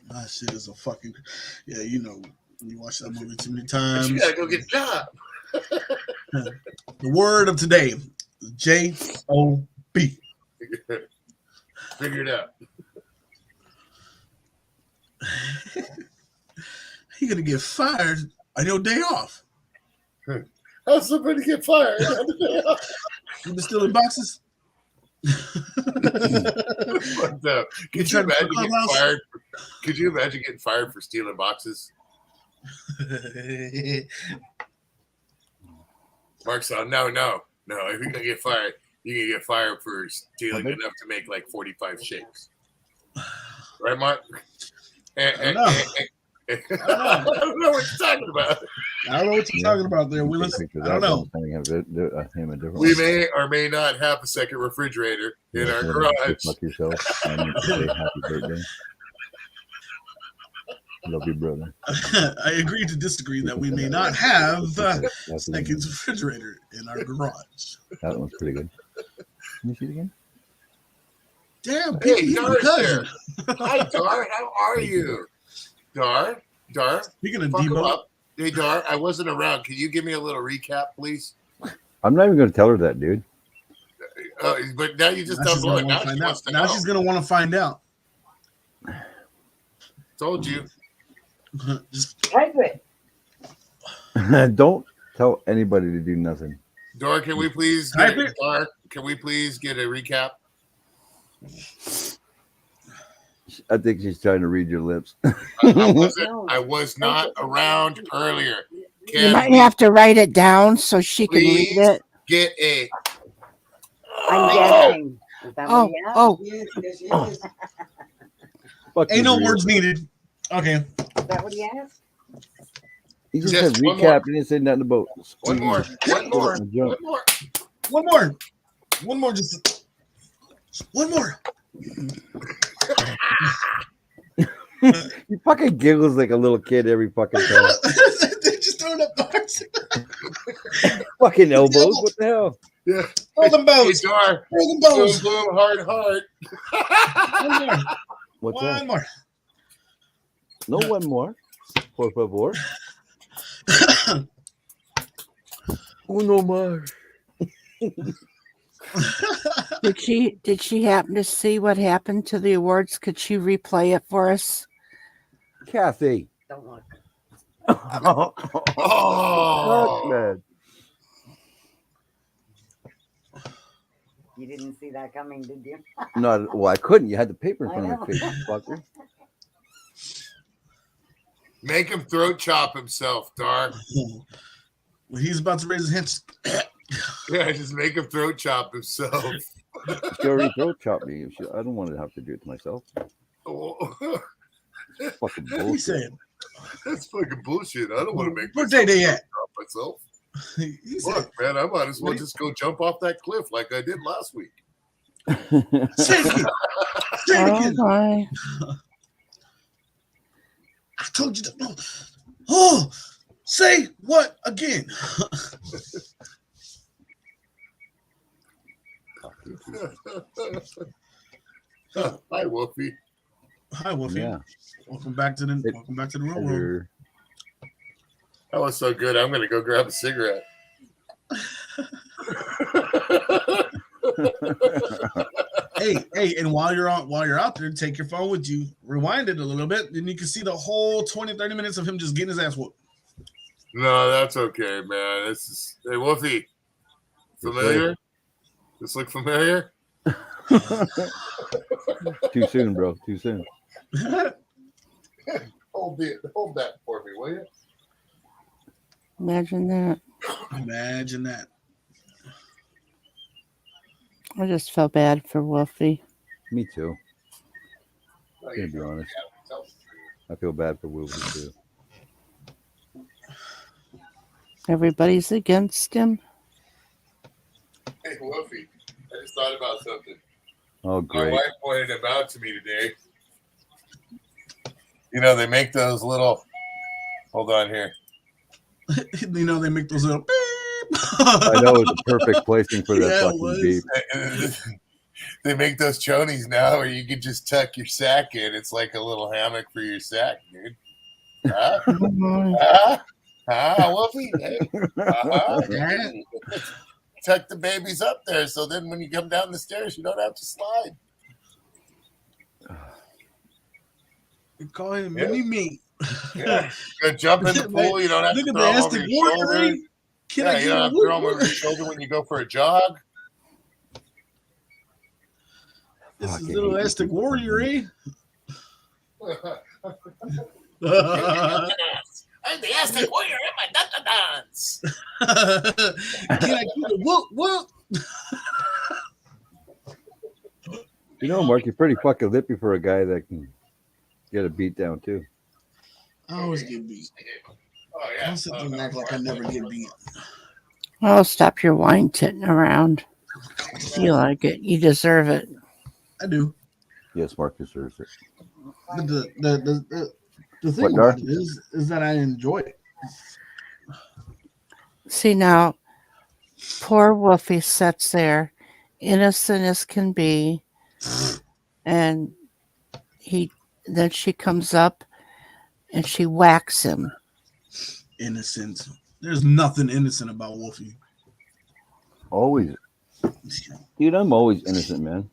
My shit is a fucking, yeah, you know, you watch that movie too many times. But you gotta go get a job. The word of today, J-O-B. Figure it out. You're gonna get fired on your day off. How's somebody get fired on the day off? You been stealing boxes? Could you imagine getting fired for stealing boxes? Mark said, no. If you're gonna get fired, you can get fired for stealing enough to make like 45 shakes. Right, Mark? I don't know what you're talking about. I don't know what you're talking about there, Willis. I don't know. We may or may not have a second refrigerator in our garage. Fuck yourself. And say happy birthday. Love you, brother. I agree to disagree that we may not have a second refrigerator in our garage. That one's pretty good. Can you see it again? Damn, hey, Dar's there. Hi, Dar. How are you? Dar. Speaking of Debo. Hey, Dar, I wasn't around. Can you give me a little recap, please? I'm not even going to tell her that, dude. But now you just Now she's unblow gonna it. want Now to she find wants out. to Now know. she's gonna want to find out. Told you. Just Type it. Don't tell anybody to do nothing. Dora, can we please Type get it. Dora, can we please get a recap? I think she's trying to read your lips. I was not around earlier. You might have to write it down so she can read please it. get a I'm guessing. Is that what he asked? Oh, Yes, yes, yes. Ain't no words needed. Okay. Is that what he asked? He just Just said one recap. more. He didn't say nothing about One more. One more. the jump. One more. One more. One more. Just one more. He fucking giggles like a little kid every fucking time. They're just throwing up bars. Fucking elbows. What the hell? Yeah. Throw them Hey, bows. Dora. Throw them Boom, bows. boom, hard, hard. One more. What's One that? more. No one more. Por favor. Uno más. did she happen to see what happened to the awards? Could she replay it for us? Kathy. Don't look. Oh, man. You didn't see that coming, did you? No, well, I couldn't. You had the paper in I front of my know. face, you fucker. make him throat chop himself, Dar. When he's about to raise his hands. Yeah, just make him throat chop himself. She already throat chopped me. I don't want to have to do it to myself. Fucking He bullshit. said, That's fucking bullshit. I don't want to make "What day they at?" myself. He said, Look, man, I might as well just go jump off that cliff like I did last week. "Say it again. Say it Oh again. my. I told you to." Oh, say what again? Hi, Wolfie. Hi, Wolfie. Yeah. Welcome back to the real world. That was so good. I'm gonna go grab a cigarette. Hey, and while you're out there, take your phone with you, rewind it a little bit, and you can see the whole 20-30 minutes of him just getting his ass whooped. No, that's okay, man. This is hey Wolfie. Familiar? This look familiar? Too soon, bro. Too soon. Hold that for me, will you? Imagine that. Imagine that. I just felt bad for Wolfie. Me too. I'm gonna be honest. I feel bad for Wolfie too. Everybody's against him. Hey Wolfie, I just thought about something. Oh, My great. wife pointed them out to me today. You know, they make those little. Hold on here. You know, they make those little beep. I know it's a perfect placing for that Yeah, it fucking was. beep. They make those chonies now where you can just tuck your sack in. It's like a little hammock for your sack, dude. Huh? Wolfie? Hey. Yeah. Tuck the babies up there so then when you come down the stairs, you don't have to slide. You call him mini me. Yeah. You jump in the pool, you don't have Look to at throw the them over Aztec your warrior. shoulder. Eh? Can Yeah, I you get don't a have to throw them whoop? over your shoulder when you go for a jog. This is Fucking little hate Aztec you. warrior, eh? I'm the Aztec warrior in my dun-dun-duns. Can I get a whoop whoop? You know, Mark, you're pretty fucking lippy for a guy that can get a beat down too. I always get beat. Oh, yeah. Don't sit there and act like I never get beat. Oh, stop your wine titting around. You like it. You deserve it. I do. Yes, Mark deserves it. But the thing What, about Dar? it is that I enjoy it. See now, poor Wolfie sits there, innocent as can be, and then she comes up and she whacks him. Innocent. There's nothing innocent about Wolfie. Always Dude, I'm always innocent, man.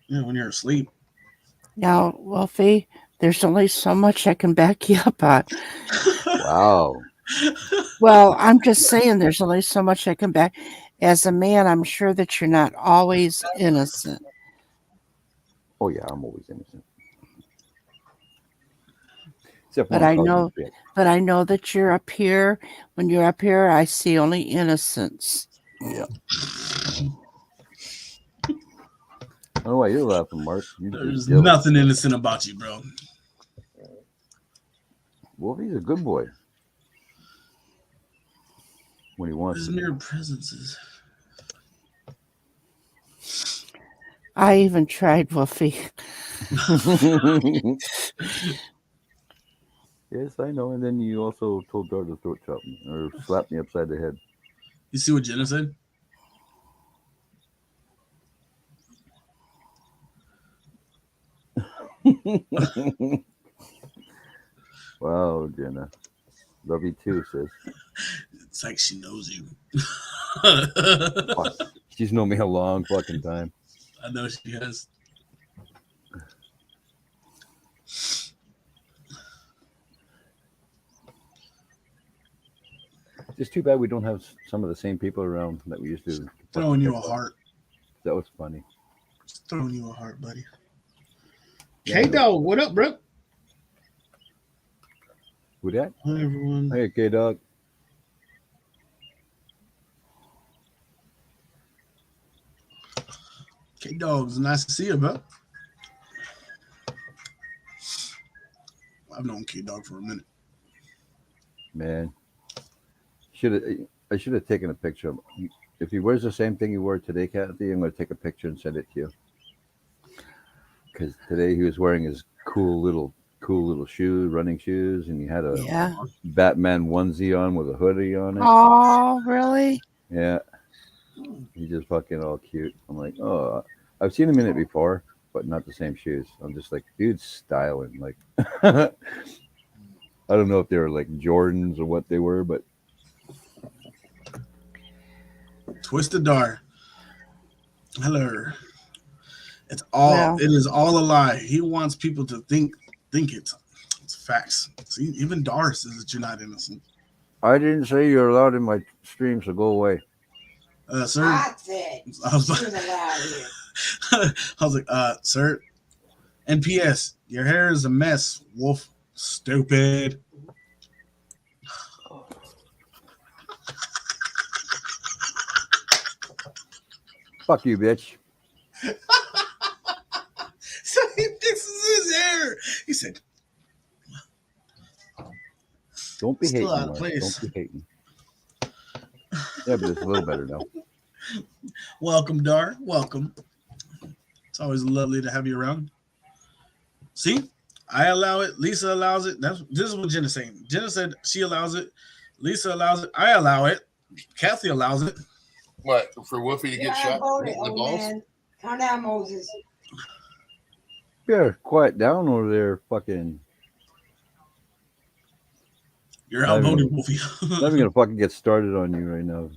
Yeah, when you're asleep. Now, Wolfie, there's only so much I can back you up on. Wow. Well, I'm just saying there's only so much I can back. As a man, I'm sure that you're not always innocent. Oh yeah, I'm always innocent. Except But when I I'm know, bitch. but I know that you're up here. When you're up here, I see only innocence. Yeah. I don't know why you're laughing, Mark. You're There's just jealous. nothing innocent about you, bro. Wolfie's a good boy. When he wants His to be. mere presences. I even tried, Wolfie. Yes, I know. And then you also told Dar to throat chop me or slap me upside the head. You see what Jenna said? Wow, Jenna. Love you too, sis. It's like she knows you. Fuck. She's known me a long fucking time. I know she has. Just too bad we don't have some of the same people around that we used to. Throwing you a heart. That was funny. Just throwing you a heart, buddy. Yeah, K-Dog, what up, bro? Who that? Hi, everyone. Hey, K-Dog. K-Dog's nice to see you, bro. I've known K-Dog for a minute. Man, I should have taken a picture of him. If he wears the same thing he wore today, Kathy, I'm going to take a picture and send it to you. Because today he was wearing his cool little shoes, running shoes, and he had a Batman onesie on with a hoodie on it. Oh, really? Yeah, he's just fucking all cute. I'm like, oh, I've seen him in it before, but not the same shoes. I'm just like, dude's styling. Like, I don't know if they were like Jordans or what they were, but Twisted Dar. Hello. It is all a lie. He wants people to think it's facts. See, even Dar says that you're not innocent. I didn't say you're allowed in my stream, so go away. Sir. I said I was she was allowed here. I was like, sir. And P.S. Your hair is a mess, Wolf. Stupid. Fuck you, bitch. So he fixes his hair. He said, Don't be Still hating, out of Mark. place. Don't be hating. Yeah, but it's a little better now. welcome, Dar. Welcome. It's always lovely to have you around. See, I allow it. Lisa allows it. This is what Jenna's saying. Jenna said she allows it. Lisa allows it. I allow it. Kathy allows it. What, for Wolfie to get shot? Voted, in the old balls? man. Calm down, Moses. Yeah, quiet down over there, fucking. You're outvoted, Wolfie. Not even gonna fucking get started on you right now.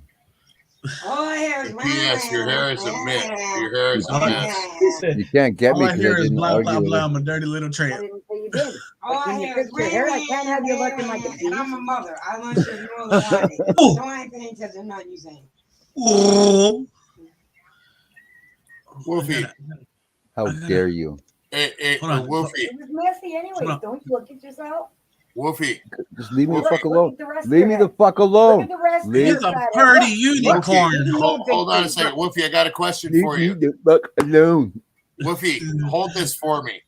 All I hear is P.S. Your hair is a mess. Your hair is a mess. You can't get All me I because hear I is didn't blah, blah, argue. blah. I'm a dirty little I tramp. didn't say you did. All I When you hear fix is your hair, I can't have you looking like a and beast. I'm a mother. I want you to know the warning. Oh. So I ain't paying attention to nothing you saying. Oh. Wolfie. How dare you? Hey, Hold on. Wolfie. It was messy anyway. Hold on. Don't you look at yourself? Wolfie. Just leave me the Look fuck at alone. the rest of Leave your me head. the fuck Look alone. at the rest of Leave your It's a side. pretty Look. unicorn. Hold on a second. Wolfie, I got a question Leave for me you. the fuck alone. Wolfie, hold this for me.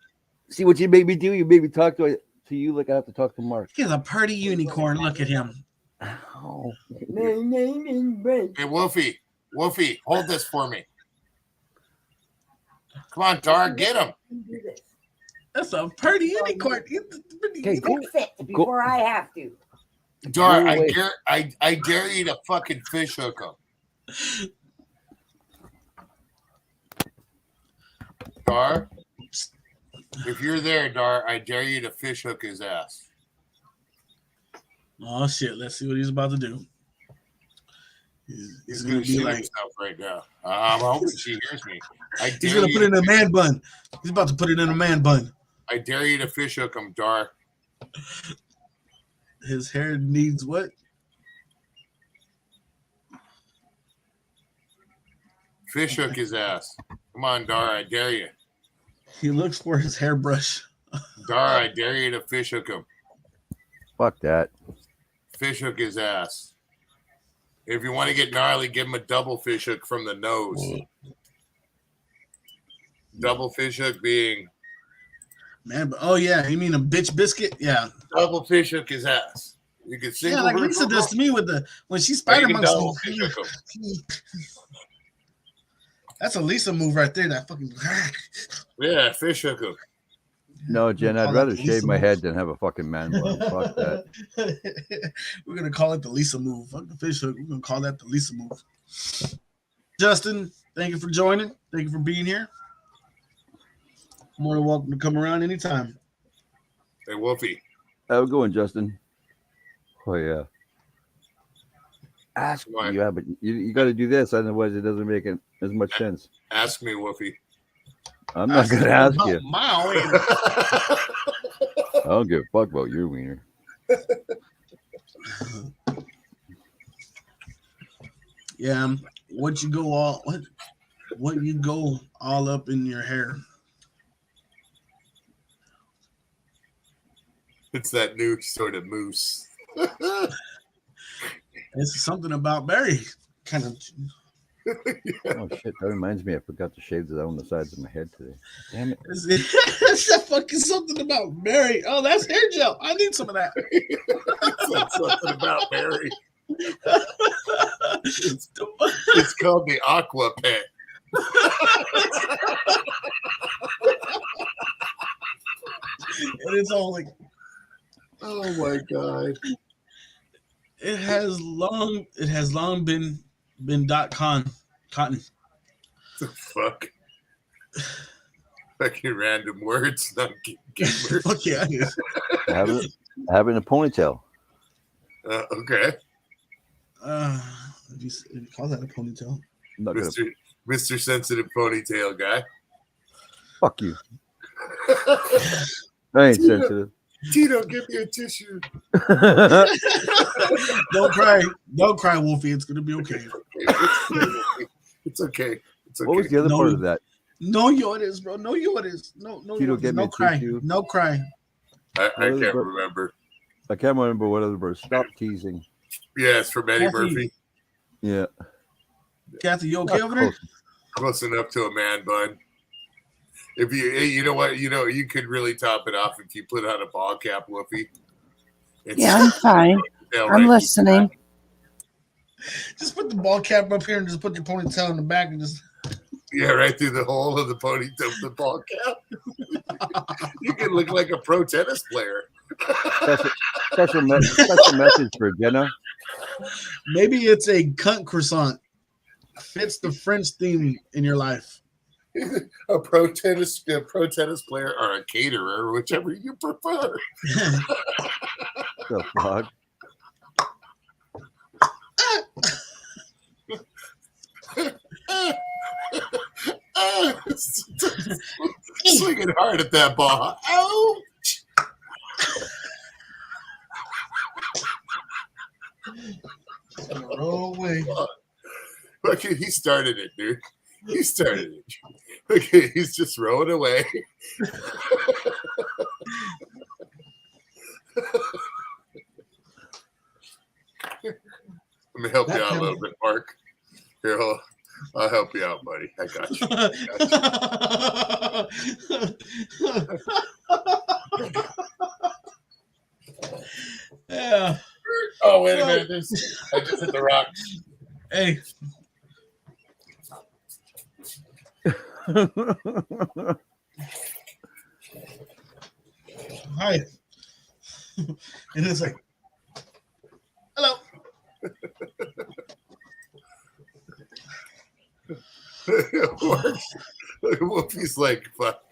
See what you made me do? You made me talk to you like I have to talk to Mark. He's a pretty unicorn. Look at him. Oh. My name is Brent. Hey, Wolfie, hold this for me. Come on, Dar, get him. Do this. That's a pretty unicorn. Okay, Fix it before I have to. Dar, Go away. I dare you to fucking fish hook him. Dar, if you're there, Dar, I dare you to fish hook his ass. Oh shit! Let's see what he's about to do. He's gonna gonna be shit like, himself right now. I'm hoping she hears me. he's gonna put it in a man bun. He's about to put it in a man bun. I dare you to fish hook him, Dar. His hair needs what? Fish hook his ass. Come on, Dar, I dare you. He looks for his hairbrush. Dar, I dare you to fish hook him. Fuck that. Fish hook his ass. If you want to get gnarly, give him a double fish hook from the nose. Double fish hook being... Man, oh yeah, you mean a bitch biscuit? Yeah. Double fish hook his ass. You can single Yeah, like her Lisa from- does to me with the when she Or spider you can monks. double fish hook him. That's a Lisa move right there. That fucking. Yeah, fish hook him. No, Jen, I'd Call rather that the shave Lisa my move. head than have a fucking man bun. Fuck that. We're gonna call it the Lisa move. Fuck the fish hook. We're gonna call that the Lisa move. Justin, thank you for joining. Thank you for being here. More than welcome to come around anytime. Hey, Wolfie. How we going, Justin? Oh yeah. Ask Why? yeah, but you got to do this, otherwise it doesn't make it as much sense. Ask me, Wolfie. I'm not gonna ask you. My I don't give a fuck about your wiener. Yeah, what you go all up in your hair. It's that new sort of moose. It's something about Barry. Kind of. Oh shit! That reminds me, I forgot to shave that on the sides of my head today. Damn it! It's that fucking something about Barry. Oh, that's hair gel. I need some of that. That's something about Barry. It's called the Aqua Pet. And it's all like, oh my god! It has long been cotton. The fuck? Fucking random words, not gamers. Fuck yeah. Having a ponytail. Okay. If you call that a ponytail. Mr. Sensitive Ponytail guy. Fuck you. I ain't sensitive. Tito, give me a tissue. Don't cry. Don't cry, Wolfie. It's gonna be okay. It's okay. It's okay. What was the other part of that? No llores, bro. No llores. No Tito, llores. get me No a cry. tissue. No cry. I can't remember. I can't remember what other bird. Stop teasing. Yeah, it's from Eddie Kathy. Murphy. Yeah. Kathy, you okay over there? Close enough to a man bun. If you know what, you could really top it off if you put on a ball cap, Wolfie. Yeah, I'm fine. I'm listening. Just put the ball cap up here and just put your ponytail in the back and just. Yeah, right through the hole of the ponytail, the ball cap. You can look like a pro tennis player. Special message for Jenna. Maybe it's a cunt croissant. Fits the French theme in your life. A pro tennis player or a caterer, whichever you prefer. The fuck? Swinging hard at that ball. Ouch! Roll away. Okay, he started it, dude. He started it. Okay, he's just rolling away. Let me help you out a little bit, Mark. Here, I'll help you out, buddy. I got you. Yeah. Oh, wait a minute. I just hit the rock. Hey. Hi. And it's like, hello. It works. Wolfie's like, fuck.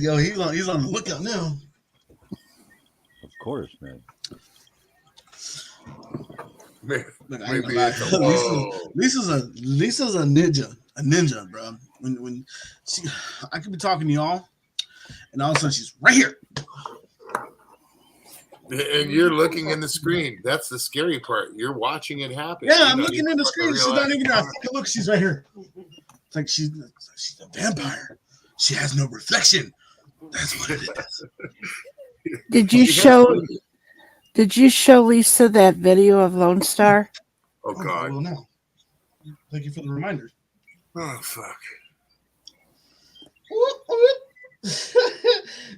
Yo, he's on the lookout now. Of course, man. Maybe Look, I ain't maybe gonna lie. it's a whoa. Lisa's a ninja, bro. When she, I could be talking to y'all, and all of a sudden she's right here. And you're looking in the screen. That's the scary part. You're watching it happen. Yeah, You I'm know, looking you in the fucking screen. She's realize- not even there. Look, she's right here. It's like she's a vampire. She has no reflection. That's what it is. Did you show Lisa that video of Lone Star? Oh I God. will now. Thank you for the reminder. Oh fuck.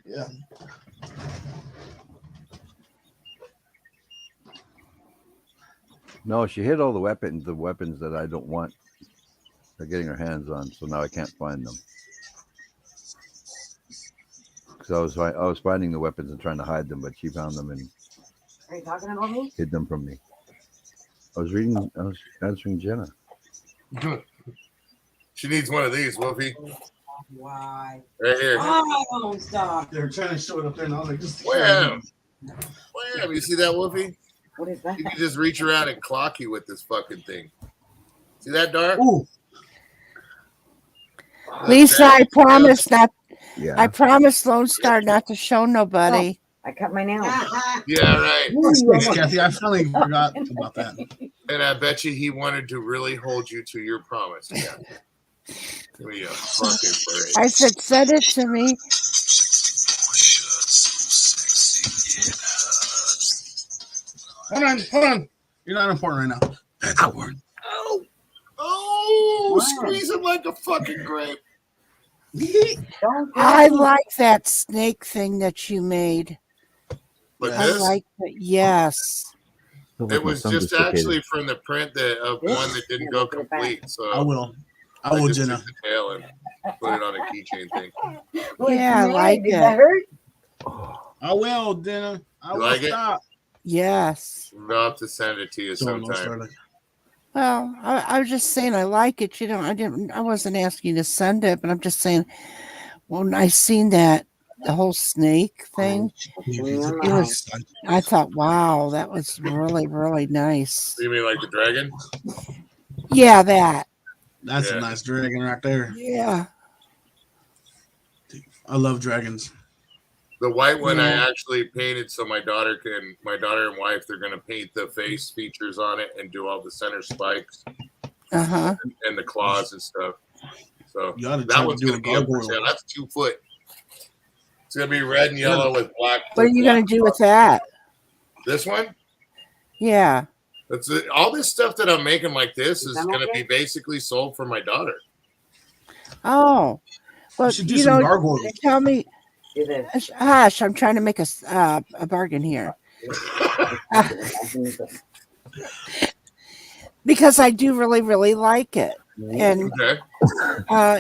Yeah. No, she hid all the weapons that I don't want her getting her hands on, so now I can't find them. Because I was finding the weapons and trying to hide them, but she found them and Are you talking about me? hid them from me. I was answering Jenna. She needs one of these, Wolfie. Why? Right here. Oh, don't stop. They were trying to show it up there, and I was like, just Wham! Wham! You see that, Wolfie? What is that? You can just reach around and clock you with this fucking thing. See that, Dark? Ooh. Lisa, I promise not. Yeah. I promised Lone Star not to show nobody. I cut my nails. Yeah, right. Thanks, Kathy. I finally forgot about that. And I bet you he wanted to really hold you to your promise. Yeah. Give me a fucking break. I said, send it to me. Hold on. You're not important right now. That's important. Oh, squeeze him like a fucking grape. I like that snake thing that you made. Like I this? like it. Yes. It was just actually from the print of one that didn't go complete. So I will, just Jenna. took the tail and put it on a keychain thing. Yeah, I like Did it. that hurt? I will, Jenna. I You will like it? stop. Yes. I'll have to send it to you So no sometime. starter. Well, I was just saying I like it. You know, I wasn't asking you to send it, but I'm just saying when I seen that the whole snake thing, it was. I thought, wow, that was really, really nice. You mean like the dragon? Yeah, that. That's Yeah. a nice dragon right there. Yeah. I love dragons. The white one I Yeah. actually painted so my daughter and wife, they're gonna paint the face features on it and do all the center spikes Uh-huh. and the claws and stuff. So You oughta that try one's to do gonna a be up for gargoyle. sale. That's 2 foot. It's gonna be red and yellow with black. What are you gonna do with that? This one? Yeah. That's it. All this stuff that I'm making like this is that gonna okay? be basically sold for my daughter. Oh. Well, should do you some know, gargoyles. tell me. Do this. Hush, I'm trying to make a bargain here. Because I do really, really like it. And Okay.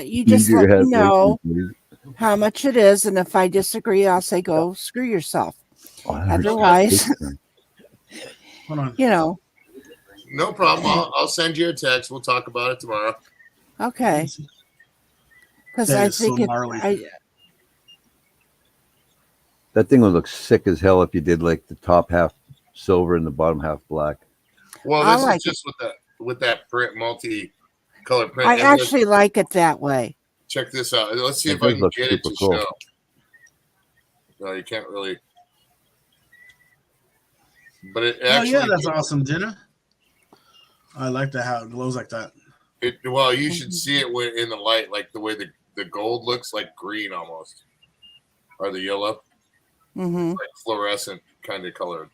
you just Use your let me head, know please. how much it is. And if I disagree, I'll say, go screw yourself. Oh, I never Otherwise, tasted Hold on. you know, No problem. I'll send you a text. We'll talk about it tomorrow. okay. Because That I is so think gnarly. That thing would look sick as hell if you did like the top half silver and the bottom half black. Well, I this like is just with that print, multi-color print. I And actually like it that way. check this out. Let's see It if I does can look get it to super cool. show. No, you can't really. But it Oh actually. yeah, that's awesome, Jenna. I like that how it glows like that. Well, you should see it in the light, like the way the gold looks like green almost, or the yellow, Mm-hmm. like fluorescent kind of color,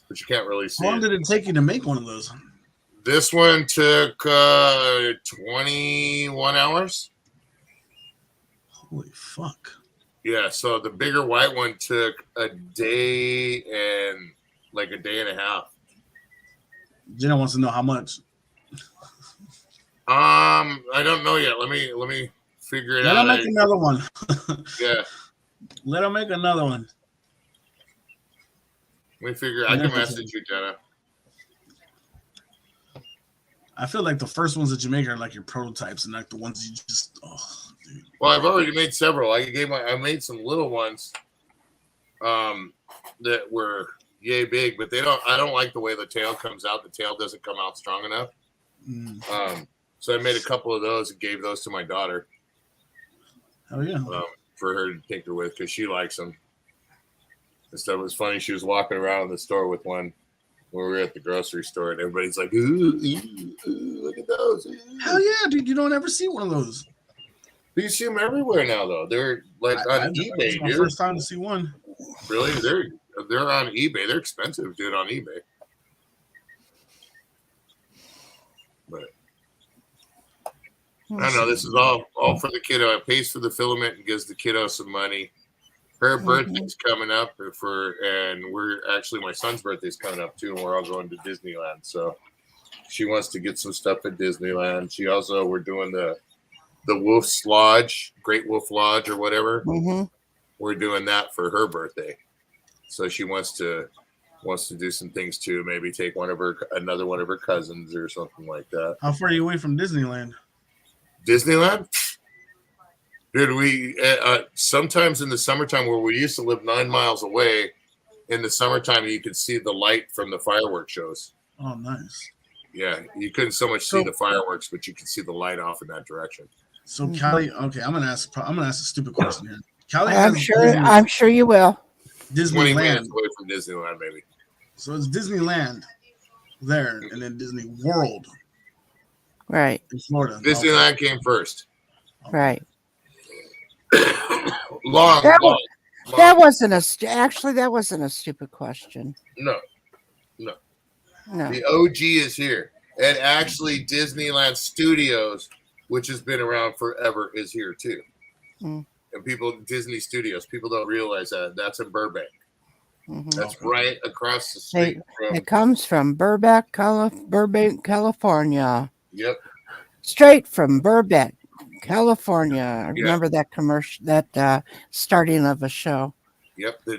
but you can't really see How long it. did it take you to make one of those? This one took 21 hours. Holy fuck! Yeah, so the bigger white one took a day and like a day and a half. Jenna wants to know how much. I don't know yet. Let me figure it Let out. him make another one. Yeah, Let him make another one. let me figure. I can message you, Jenna. I feel like the first ones that you make are like your prototypes and like the ones you just dude. Well, I've already made several. I made some little ones. that were yay big, but I don't like the way the tail comes out. The tail doesn't come out strong enough. So I made a couple of those and gave those to my daughter. Oh yeah. For her to tinker with because she likes them. And stuff. It was funny. She was walking around the store with one when we were at the grocery store, and everybody's like, ooh, look at those. Ooh. Hell yeah, dude. You don't ever see one of those. You see them everywhere now, though. They're like on eBay, It's my dude. first time to see one. Really? They're on eBay. They're expensive, dude, on eBay. But I don't know. This is all for the kiddo. It pays for the filament and gives the kiddo some money. Her birthday's coming up and we're actually my son's birthday's coming up too, and we're all going to Disneyland. So she wants to get some stuff at Disneyland. We're doing the Wolf's Lodge, Great Wolf Lodge or whatever. We're doing that for her birthday. So she wants to do some things too. Maybe take another one of her cousins or something like that. How far are you away from Disneyland? Disneyland? Dude, we sometimes in the summertime where we used to live 9 miles away, in the summertime you could see the light from the fireworks shows. Oh, nice. Yeah, you couldn't so much see the fireworks, but you could see the light off in that direction. So Callie, okay, I'm gonna ask a stupid question here. Callie, I'm sure you will. 20 Disneyland minutes away from Disneyland, baby. So it's Disneyland there, and then Disney World, right, in Florida. Disneyland came first. Right. Long. That wasn't a stupid question. No. The OG is here, and actually Disneyland Studios, which has been around forever, is here too. And Disney Studios, people don't realize that that's in Burbank. That's right across the street. It comes from Burbank, California. Yep. Straight from Burbank, California. I remember that commercial, that starting of a show. Yep, the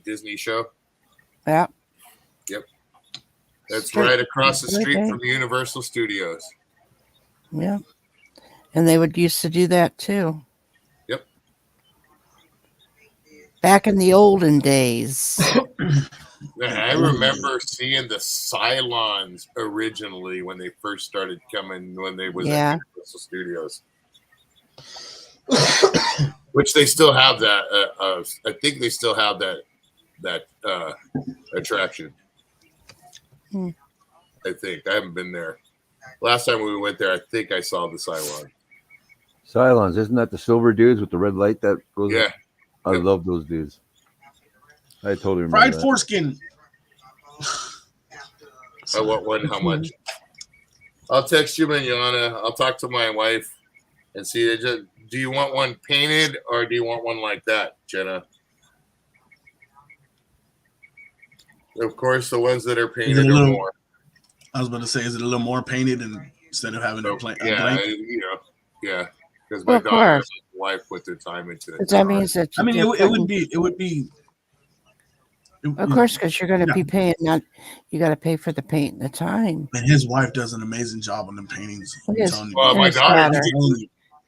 Disney show. Yep. Yep. That's right across the street from Universal Studios. Yeah. And they would used to do that too. Yep. Back in the olden days. I remember seeing the Cylons originally when they first started coming, when they was at Universal Studios. Which they still have that. I think they still have that attraction. I think. I haven't been there. Last time we went there, I think I saw the Cylon. Cylons, isn't that the silver dudes with the red light that goes? Yeah. I love those dudes. I totally remember Fried that. foreskin. I want one. How much? I'll text you, Manana. I'll talk to my wife and see. Do you want one painted or do you want one like that, Jenna? Of course, the ones that are painted are more. I was about to say, is it a little more painted instead of having a blank? Yeah, yeah. Because my daughter and my wife put their time into it. That means that it would be. Of course, because you're going to be paying that. You got to pay for the paint and the time. And his wife does an amazing job on the paintings. My daughter.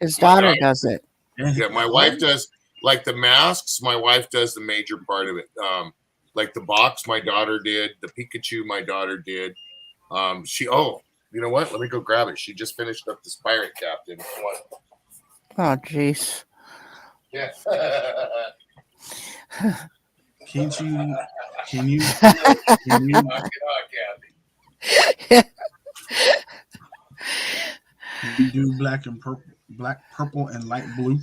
His daughter does it. Yeah, my wife does like the masks. My wife does the major part of it. Like the box, my daughter did. The Pikachu, my daughter did. You know what? Let me go grab it. She just finished up this pirate captain. Oh, jeez. Yeah. Can you knock it off, Kathy? Can you do black, purple, and light blue?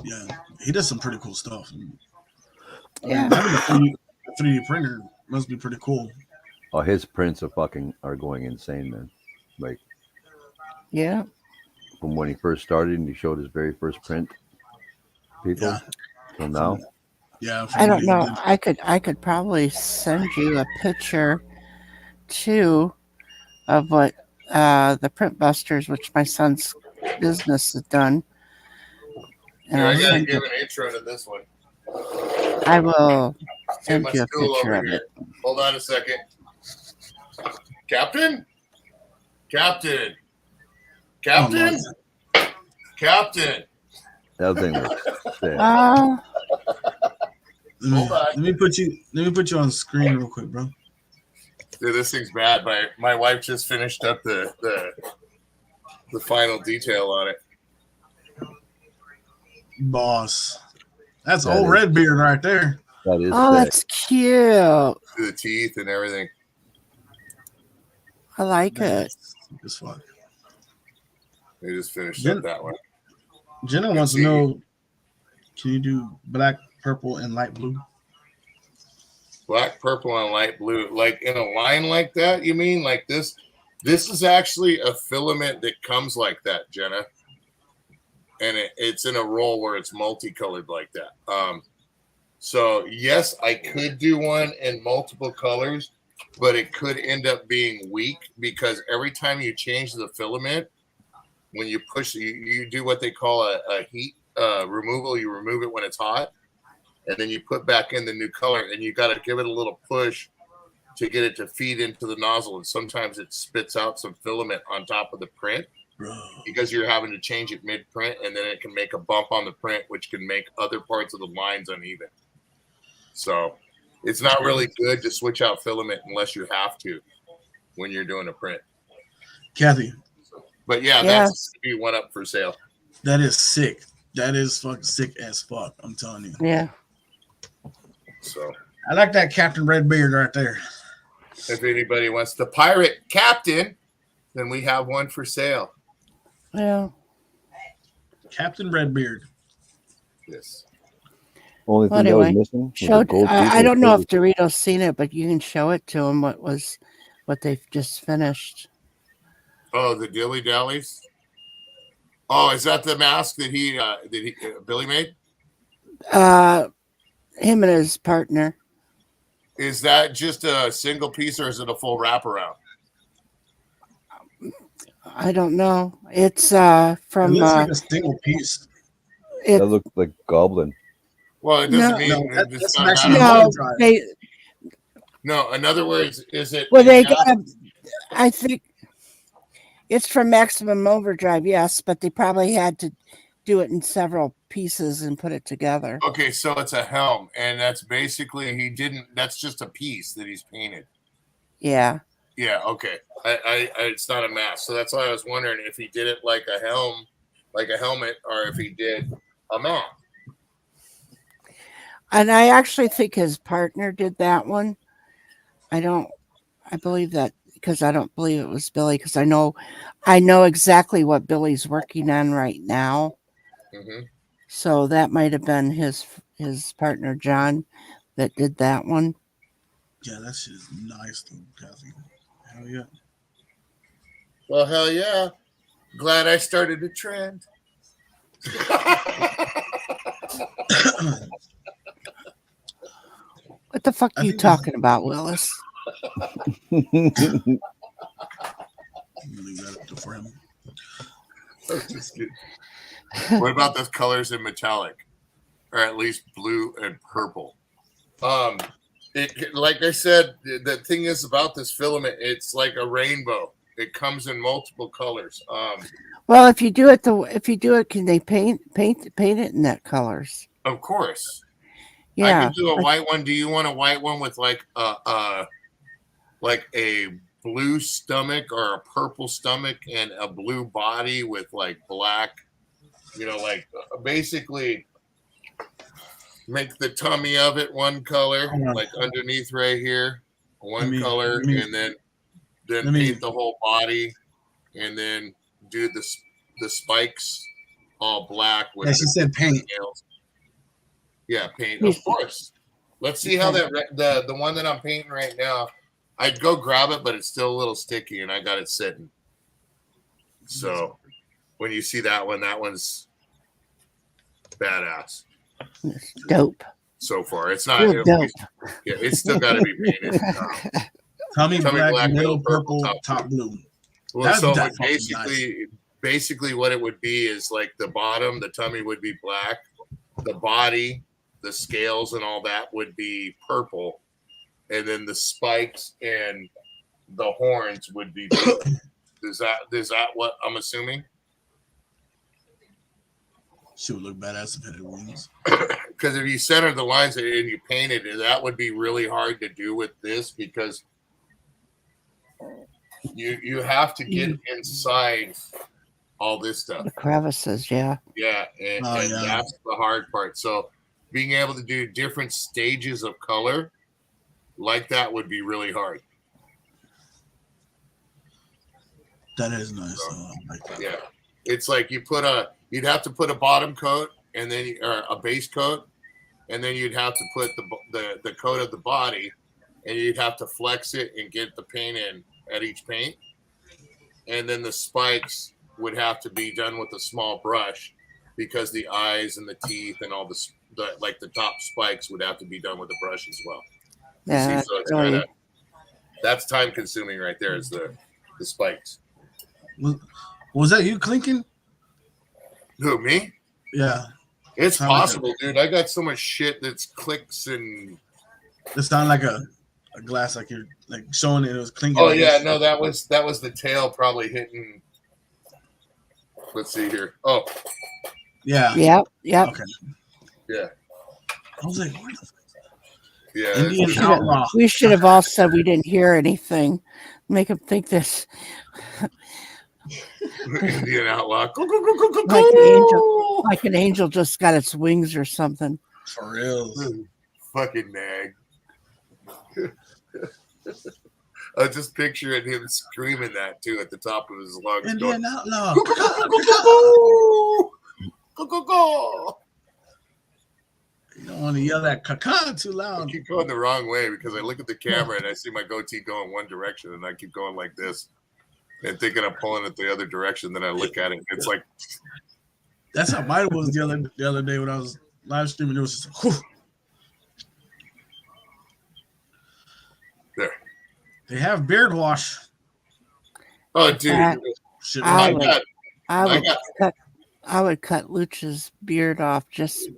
Yeah, he does some pretty cool stuff. Yeah, having a 3D printer must be pretty cool. Oh, his prints are going insane, man. Like, yeah. From when he first started and he showed his very first print, people, till now. Yeah, I don't know. I could probably send you a picture too of what the Print Busters, which my son's business has done. And I gotta give an intro to this one. I will send you a picture of it. Hold on a second. Captain? Oh, Captain. That thing was sick. Let me put you on screen real quick, bro. Dude, this thing's bad. My wife just finished up the final detail on it. Boss. That's old Redbeard right there. That is that's cute. The teeth and everything. I like it. It's fun. They just finished up that one. Jenna wants to know, can you do black, purple, and light blue? Black, purple, and light blue. Like in a line like that, you mean? Like this? This is actually a filament that comes like that, Jenna. And it's in a roll where it's multicolored like that. So yes, I could do one in multiple colors, but it could end up being weak because every time you change the filament, when you push, you do what they call a heat removal. You remove it when it's hot, and then you put back in the new color, and you got to give it a little push to get it to feed into the nozzle. And sometimes it spits out some filament on top of the print. Because you're having to change it mid-print, and then it can make a bump on the print, which can make other parts of the lines uneven. So it's not really good to switch out filament unless you have to when you're doing a print. Kathy. But yeah, that's be one up for sale. That is sick. That is fucking sick as fuck. I'm telling you. Yeah. So I like that Captain Redbeard right there. If anybody wants the pirate captain, then we have one for sale. Yeah. Captain Redbeard. Yes. Only thing that was missing was the gold I don't know if Dorito's seen it, but you can show it to him what they've just finished. Oh, the Dilly Dallies. Oh, is that the mask that Billy made? Him and his partner. Is that just a single piece or is it a full wraparound? I don't know. It's from. It looks like a single piece. That looked like Goblin. Well, it doesn't mean it's not no. In other words, is it? Well, they got. I think it's from Maximum Overdrive, yes, but they probably had to do it in several pieces and put it together. Okay, so it's a helm, and that's basically that's just a piece that he's painted. Yeah. Yeah. Okay. It's not a mask, so that's why I was wondering if he did it like a helm, like a helmet, or if he did a mask. And I actually think his partner did that one. I believe that because I don't believe it was Billy because I know exactly what Billy's working on right now. Mm-hmm. So that might have been his partner John that did that one. Yeah, that shit is nice though, Kathy. Hell yeah. Well, hell yeah. Glad I started a trend. What the fuck are you talking about, Willis? Leave that up for him. Just kidding. What about those colors in metallic, or at least blue and purple? Like I said, the thing is about this filament, it's like a rainbow. It comes in multiple colors. Well, if you do it, can they paint it in that colors? Of course. Yeah. I can do a white one. Do you want a white one with like a blue stomach or a purple stomach and a blue body with like black? Like basically make the tummy of it one color, like underneath right here, one color, and then paint the whole body, and then do the spikes all black. With she said paint. Nails. Yeah, paint, of course. Let's see how the one that I'm painting right now. I'd go grab it, but it's still a little sticky, and I got it sitting. So when you see that one's badass. It's dope. So far, it's not. Dope. Yeah, it's still got to be painted. Tummy black, middle purple, top blue. Well, so basically, what it would be is like the bottom, the tummy would be black, the body, the scales, and all that would be purple, and then the spikes and the horns would be blue. Is that what I'm assuming? She would look badass if it had wings. Because if you center the lines and you painted it, that would be really hard to do with this because you have to get inside all this stuff. The crevices, yeah. Yeah, and that's the hard part. So being able to do different stages of color like that would be really hard. That is nice. Like that. Yeah, it's like you'd have to put a bottom coat and then or a base coat, and then you'd have to put the coat of the body, and you'd have to flex it and get the paint in at each paint, and then the spikes would have to be done with a small brush because the eyes and the teeth and all the top spikes would have to be done with a brush as well. Yeah, see, so it's that's time consuming right there is the spikes. Was that you clinking? Who, me? Yeah. It's possible, dude. I got so much shit that's clicks and it sounded like a glass, like you're like showing it was clinking. Oh yeah, no, that was the tail probably hitting. Let's see here. Oh. Yeah. Yep. Okay. Yeah. I was like, what the fuck? Yeah. Indian outlaw. We should have all said we didn't hear anything. Make them think this. Indian outlaw. Like an angel just got its wings or something. For real. Fucking nag. I was just picturing him screaming that too at the top of his lungs. Indian outlaw. You don't want to yell that caca too loud. I keep going the wrong way because I look at the camera and I see my goatee going one direction and I keep going like this and thinking I'm pulling it the other direction. Then I look at it. It's like that's how mine was the other day when I was live streaming. It was just whew. There. They have beard wash. Oh, dude! I would cut Lucha's beard off just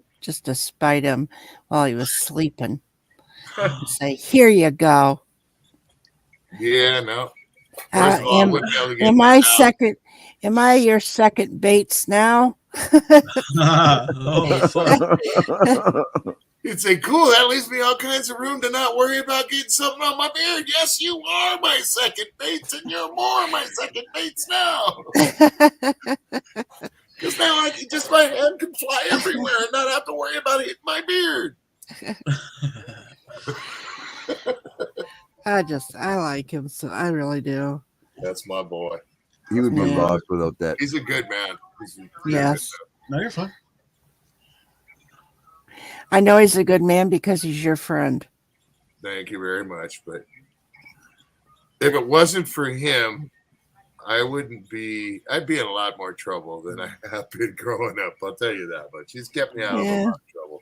to spite him while he was sleeping. And say, "Here you go." Yeah, no. Am I your second Bates now? You'd say, cool, that leaves me all kinds of room to not worry about getting something on my beard. Yes, you are my second Bates, and you're more my second Bates now. Because now my hand can fly everywhere and not have to worry about hitting my beard. I like him, so I really do. That's my boy. He would be lost without that. He's a good man. Yes. No, you're fine. I know he's a good man because he's your friend. Thank you very much. But if it wasn't for him, I'd be in a lot more trouble than I have been growing up. I'll tell you that much. He's kept me out of a lot of trouble.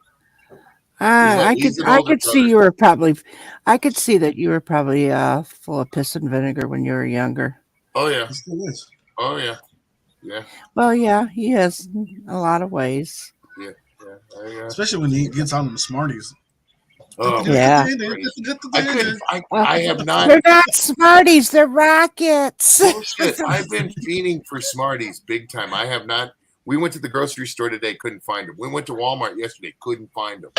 I could see that you were probably full of piss and vinegar when you were younger. Oh yeah. Oh yeah. Yeah. Well, yeah, he is in a lot of ways. Yeah. Especially when he gets on them Smarties. Oh yeah. I have not. They're not Smarties. They're Rockets. Bullshit. I've been fiending for Smarties big time. I have not. We went to the grocery store today, couldn't find them. We went to Walmart yesterday, couldn't find them.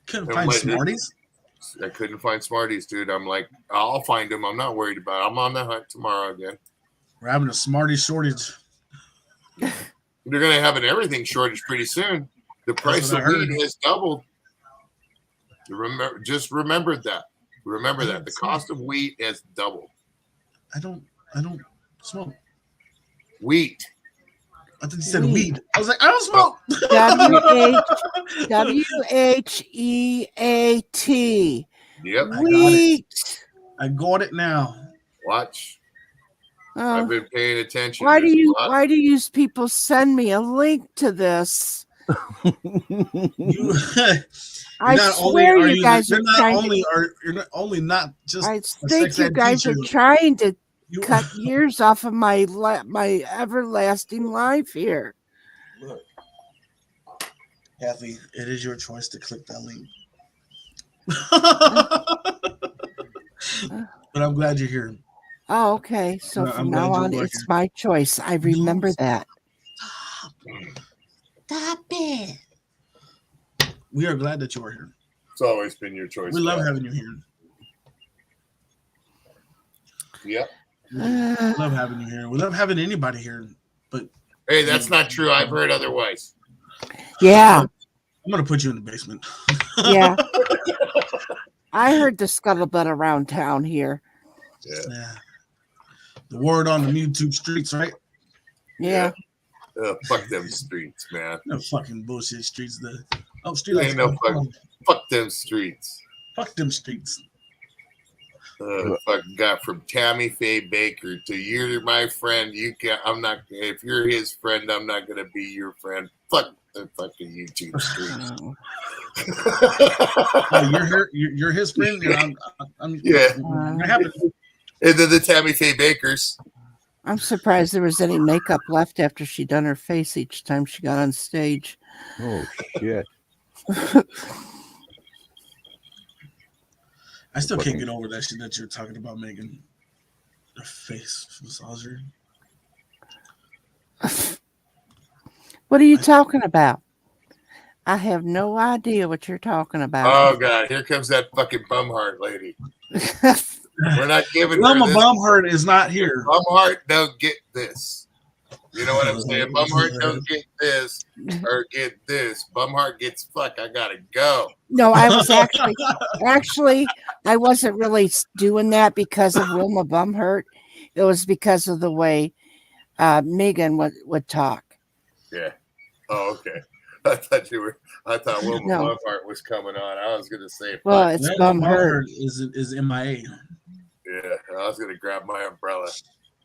Couldn't find Smarties? I couldn't find Smarties, dude. I'm like, I'll find them. I'm not worried about it. I'm on the hunt tomorrow again. We're having a Smarties shortage. They're going to have an everything shortage pretty soon. The price of weed has doubled. Remember that. Remember that. The cost of wheat has doubled. I don't smoke. Wheat. I thought you said weed. I was like, I don't smoke. WHEAT. Yep. Wheat. I got it now. Watch. I've been paying attention. Why do you people send me a link to this? I swear you guys are trying I think you guys are trying to cut years off of my everlasting life here. Look, Kathy, it is your choice to click that link. But I'm glad you're here. Oh, okay. So from now on, it's my choice. I remember that. Stop it. We are glad that you are here. It's always been your choice. We love having you here. Yep. We love having you here. We love having anybody here. But hey, that's not true. I've heard otherwise. Yeah. I'm gonna put you in the basement. Yeah. I heard the scuttlebutt around town here. Yeah. The word on the YouTube streets, right? Yeah. Fuck them streets, man. No fucking bullshit streets. Street Ain't no fuck them streets. Fuck them streets. Fucking got from Tammy Faye Baker to you're my friend. You can. I'm not. If you're his friend, I'm not gonna be your friend. Fuck the fucking YouTube streets. You're here. You're his friend. I'm yeah. What happened? And then the Tammy Faye Bakers. I'm surprised there was any makeup left after she done her face each time she got on stage. Oh shit. I still can't get over that shit that you're talking about, Megan. The face massager. What are you talking about? I have no idea what you're talking about. Oh god, here comes that fucking bumheart lady. We're not giving Wilma her this. Bumheart is not here. Bumheart don't get this. You know what I'm saying? Bumheart don't get this or get this. Bumheart gets fuck. I gotta go. No, I was actually I wasn't really doing that because of Wilma Bumhurt. It was because of the way Megan would talk. Yeah. Oh, okay. I thought Wilma Bumhart was coming on. I was gonna say, well, it's Bumhurt. Is MIA. Yeah, I was gonna grab my umbrella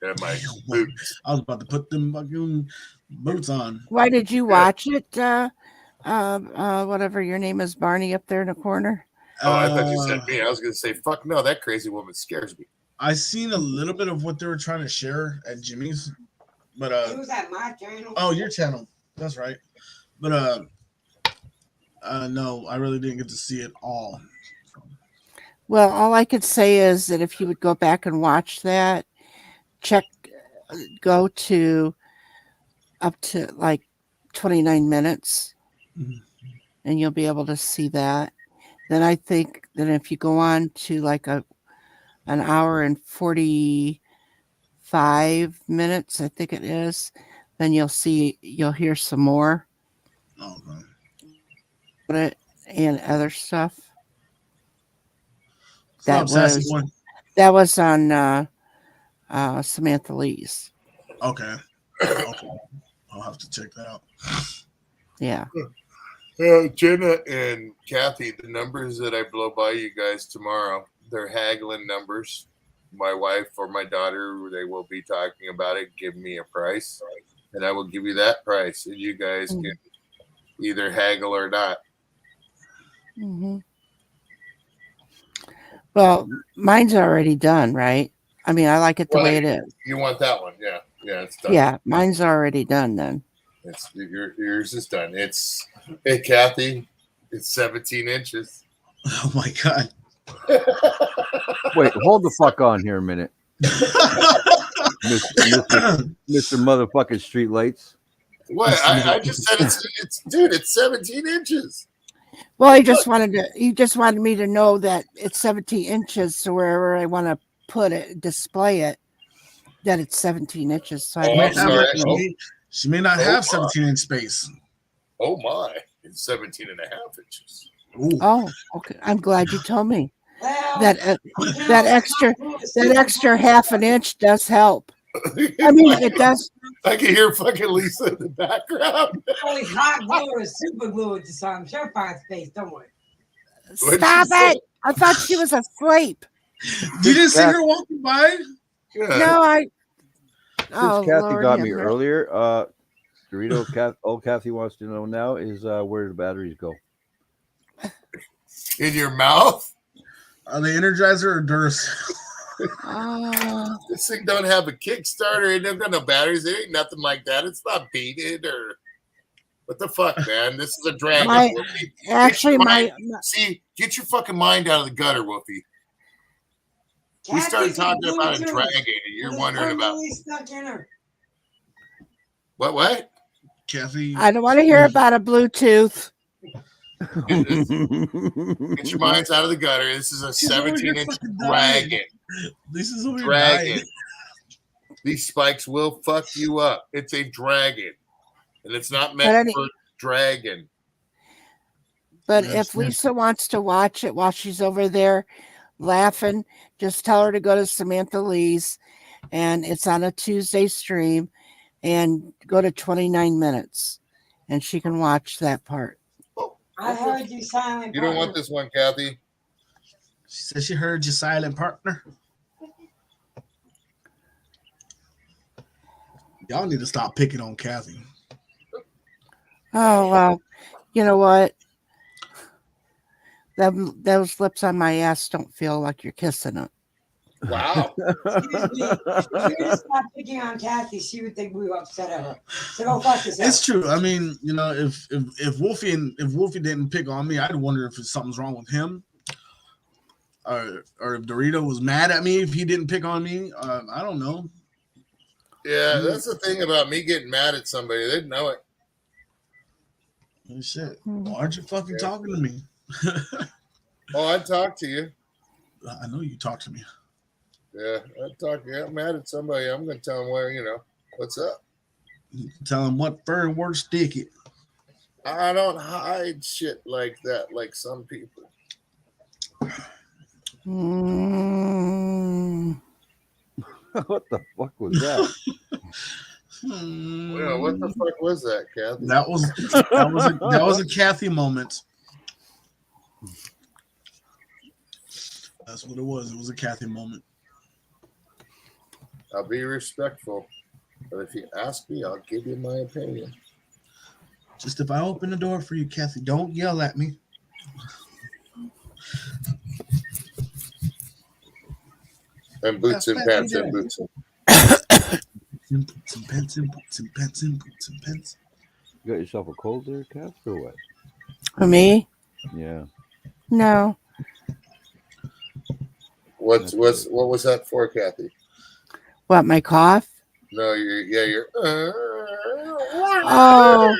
and my boots. I was about to put them fucking boots on. Why did you watch it? Whatever your name is, Barney, up there in the corner. Oh, I thought you said me. I was gonna say, fuck no, that crazy woman scares me. I seen a little bit of what they were trying to share at Jimmy's, but It was at my channel. Oh, your channel. That's right. But no, I really didn't get to see it all. Well, all I could say is that if you would go back and watch that, go to up to like 29 minutes, and you'll be able to see that. Then I think that if you go on to like an hour and 45 minutes, I think it is, then you'll hear some more. Okay. And other stuff. That was on Samantha Lee's. Okay. Okay. I'll have to check that out. Yeah. Jenna and Kathy, the numbers that I blow by you guys tomorrow, they're haggling numbers. My wife or my daughter, they will be talking about it, give me a price, and I will give you that price, and you guys can either haggle or not. Mm-hmm. Well, mine's already done, right? I mean, I like it the way it is. You want that one? Yeah, it's done. Yeah, mine's already done then. Yours is done. Hey, Kathy, it's 17 inches. Oh my god! Wait, hold the fuck on here a minute, Mr. Motherfucking Street Lights. What? I just said it's 17 inches. Well, he just wanted me to know that it's 17 inches, so wherever I want to put it, display it, that it's 17 inches. So she may not have 17-inch space. Oh my, it's 17 and a half inches. Ooh. Oh, okay. I'm glad you told me. That extra half an inch does help. I mean, it does. I can hear fucking Lisa in the background. Only hot glue or super glue at the time. Sure, find space. Don't worry. Stop it! I thought she was asleep. You didn't see her walking by? Yeah. No, Kathy Lord, got me earlier. Dorito, old Kathy wants to know now is where do the batteries go? In your mouth? Are they Energizer or Duracell? This thing don't have a Kickstarter. It don't got no batteries. It ain't nothing like that. It's not beaded or what the fuck, man. This is a dragon. Get your fucking mind out of the gutter, Wolfie. We started talking about a dragon, and you're wondering about Stuck in her. what? Kathy. I don't want to hear about a Bluetooth. Get your minds out of the gutter. This is a 17-inch dragon. This is over dragon. These spikes will fuck you up. It's a dragon, and it's not meant for dragon. But if Lisa wants to watch it while she's over there laughing, just tell her to go to Samantha Lee's, and it's on a Tuesday stream, and go to 29 minutes, and she can watch that part. I heard you silent. You don't want this one, Kathy. She said she heard your silent partner. Y'all need to stop picking on Kathy. Oh, well, you know what? Those lips on my ass don't feel like you're kissing it. Wow. Excuse me. If you just stop picking on Kathy, she would think we were upset at her. So go fuck yourself. It's true. I mean, you know, if Wolfie didn't pick on me, I'd wonder if something's wrong with him, or if Dorito was mad at me if he didn't pick on me. I don't know. Yeah, that's the thing about me getting mad at somebody. They'd know it. Oh, shit. Why aren't you fucking talking to me? Oh, I'd talk to you. I know you talk to me. Yeah, I'd talk to you. I'm mad at somebody. I'm going to tell them what's up. Tell them what fur and word stick it. I don't hide shit like that, like some people. What the fuck was that? Well, what the fuck was that, Kathy? That was a Kathy moment. That's what it was. It was a Kathy moment. I'll be respectful, but if you ask me, I'll give you my opinion. Just if I open the door for you, Kathy, don't yell at me. And boots and pants and boots and boots and pants and boots and pants and boots and pants. You got yourself a cold there, Kath, or what? For me? Yeah. No. What was that for, Kathy? What, my cough? No, you're. Oh.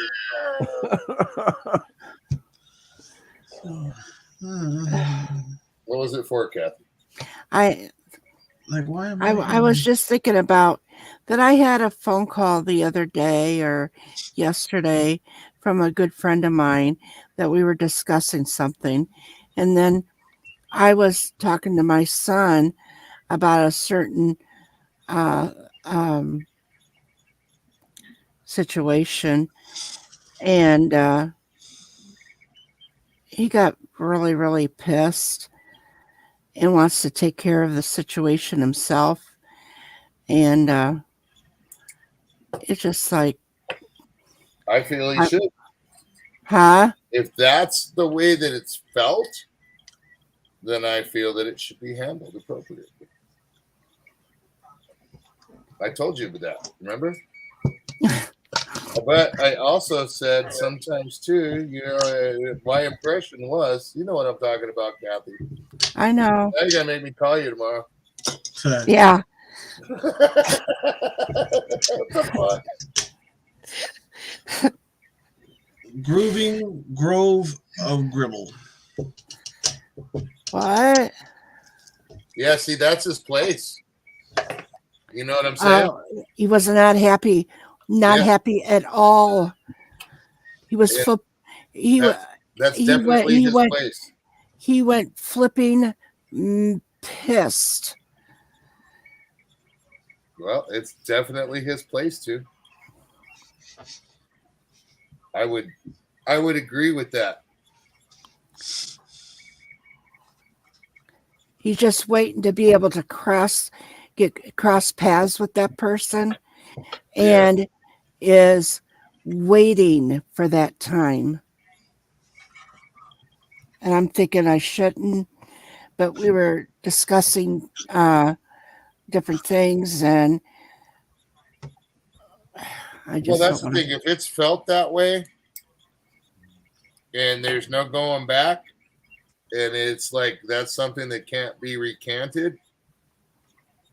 What was it for, Kathy? I why was just thinking about that. I had a phone call the other day or yesterday from a good friend of mine that we were discussing something. And then I was talking to my son about a certain situation. And he got really, really pissed and wants to take care of the situation himself. And it's just like, I feel he should. Huh? If that's the way that it's felt, then I feel that it should be handled appropriately. I told you about that, remember? But I also said sometimes too, my impression was, you know what I'm talking about, Kathy. I know. Now you're gonna make me call you tomorrow. Yeah. What the fuck? Grooving Grove of Gribble. What? Yeah, see, that's his place. You know what I'm saying? He was not happy. Not happy at all. He was that's definitely his place. He went flipping pissed. Well, it's definitely his place too. I would agree with that. He's just waiting to be able to cross paths with that person, and is waiting for that time. And I'm thinking I shouldn't, but we were discussing different things, and I just that's the thing. If it's felt that way, and there's no going back, and it's like that's something that can't be recanted,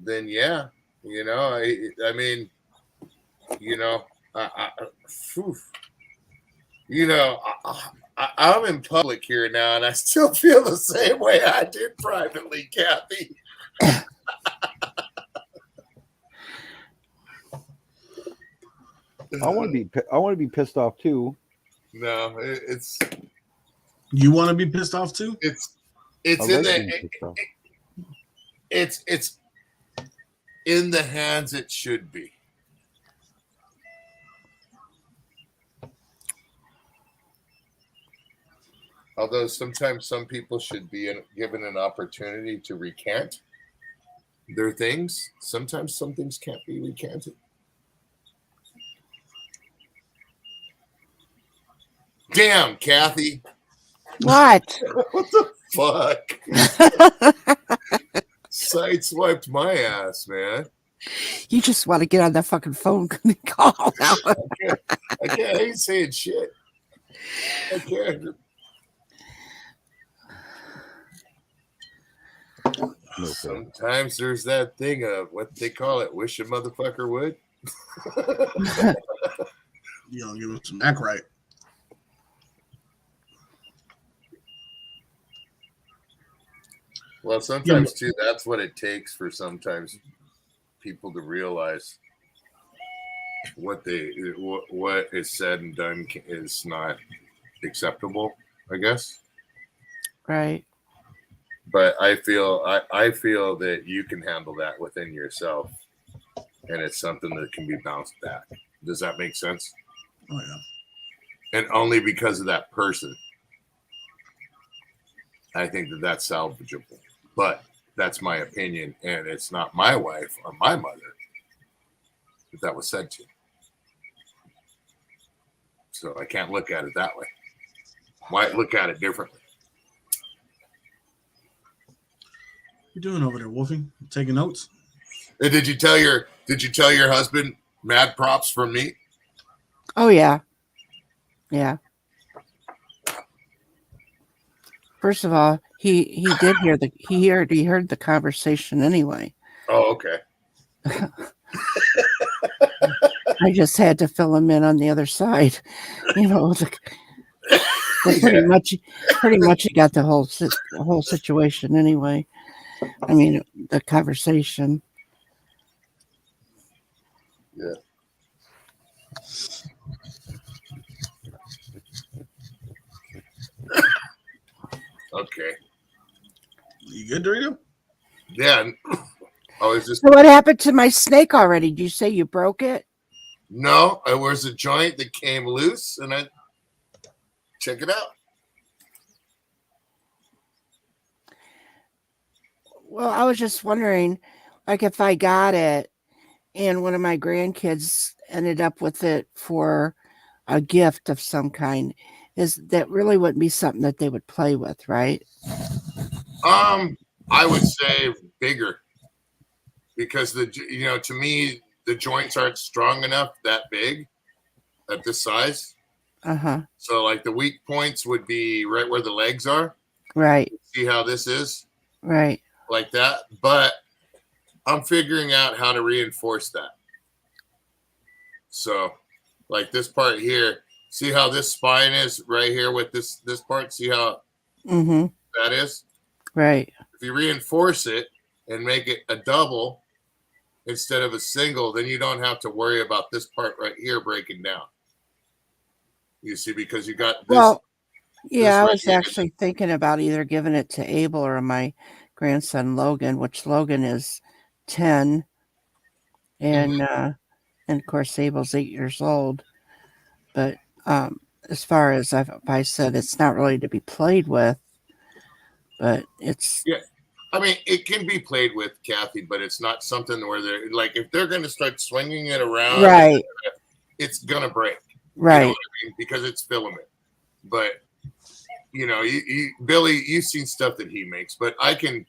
then I mean, Phew. You know, I'm in public here now, and I still feel the same way I did privately, Kathy. I want to be pissed off too. No, it's. You want to be pissed off too? It's I in like being the. pissed off. It's in the hands it should be. Although sometimes some people should be given an opportunity to recant their things, sometimes some things can't be recanted. Damn, Kathy. What? What the fuck? Sideswiped my ass, man. You just want to get on that fucking phone and call out. I can't. I ain't saying shit. I can't. Sometimes there's that thing of what they call it, wish a motherfucker would. You don't give him some act right. Well, sometimes too, that's what it takes for sometimes people to realize what is said and done is not acceptable, I guess. Right. But I feel that you can handle that within yourself, and it's something that can be bounced back. Does that make sense? Oh yeah. And only because of that person, I think that that's salvageable. But that's my opinion, and it's not my wife or my mother that was said to. So I can't look at it that way. Might look at it differently. What you doing over there, Wolfie? Taking notes? Hey, did you tell your husband mad props from me? Oh yeah. Yeah. First of all, he already heard the conversation anyway. Oh, okay. I just had to fill him in on the other side. You know, pretty much he got the whole situation anyway. I mean, the conversation. Yeah. Okay. You good, Dorito? Yeah. I was just. So what happened to my snake already? Did you say you broke it? No, it was a joint that came loose, and I check it out. Well, I was just wondering, like, if I got it and one of my grandkids ended up with it for a gift of some kind, is that really wouldn't be something that they would play with, right? I would say bigger, because to me the joints aren't strong enough that big at this size. Uh-huh. So like the weak points would be right where the legs are. Right. See how this is? Right. Like that. But I'm figuring out how to reinforce that. So like this part here, see how this spine is right here with this part? See how that is? Right. If you reinforce it and make it a double instead of a single, then you don't have to worry about this part right here breaking down. You see, because you got this. Well, yeah, I right was here. actually thinking about either giving it to Abel or my grandson Logan, which Logan is 10, and of course Abel's 8 years old. But as far as I said, it's not really to be played with, but it's. Yeah, I mean, it can be played with, Kathy, but it's not something where they're like, if they're going to start swinging it around, Right. It's gonna break. Right. You know what I mean? Because it's filament. But you Billy, you've seen stuff that he makes, but I can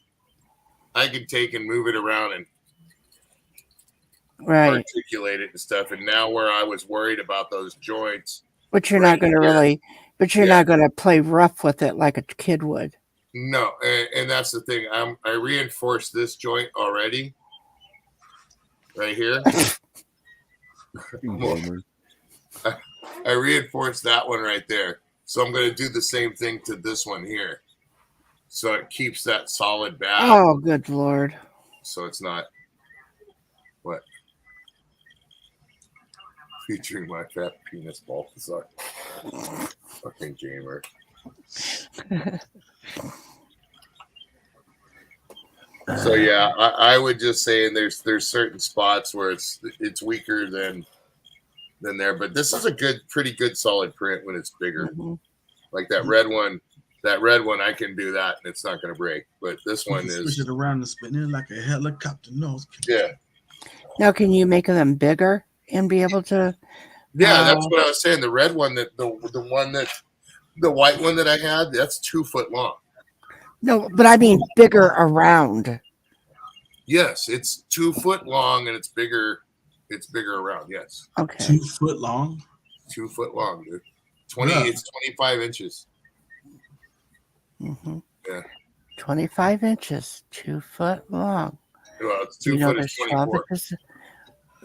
take and move it around and articulate it and stuff. And now where I was worried about those joints. But you're not going to really, not going to play rough with it like a kid would. No, and that's the thing. I reinforced this joint already, right here. I reinforced that one right there. So I'm going to do the same thing to this one here. So it keeps that solid back. Oh, good Lord. So it's not what? Featuring my fat penis Balthazar. Fucking gamer. So yeah, I would just say, and there's certain spots where it's weaker than there, but this is a pretty good solid print when it's bigger. Like that red one. That red one, I can do that, and it's not going to break. But this one is switch it around and spin it like a helicopter nose. Yeah. Now, can you make them bigger and be able to? Yeah, that's what I was saying. The red one, the white one that I had, that's 2 foot long. No, but I mean bigger around. Yes, it's 2 foot long and it's bigger. It's bigger around. Yes. Okay. 2 foot long. 2 foot long, dude. It's 25 inches. Mm-hmm. Yeah. 25 inches, 2 foot long. Well, it's 2 foot is 24.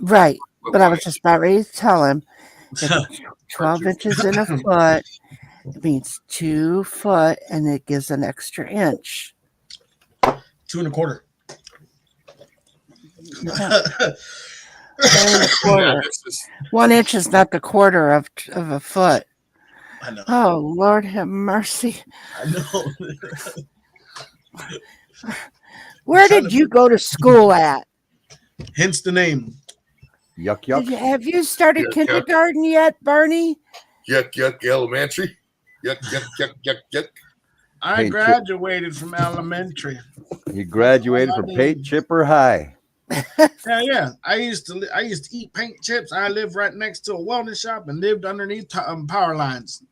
Right. But I was just about ready to tell him that 12 inches in a foot, it means 2 foot, and it gives an extra inch. 2 1/4. No. 1 1/4. 1 inch is not the quarter of a foot. I know. Oh, Lord have mercy. I know. Where did you go to school at? Hence the name. Yuck, yuck. Have you started Yuck, kindergarten yet, Barney? Yuck, yuck, elementary. Yuck, yuck, yuck, yuck, yuck. I graduated from elementary. He graduated from Paint Chipper High. Yeah. I used to eat paint chips. I lived right next to a welding shop and lived underneath power lines.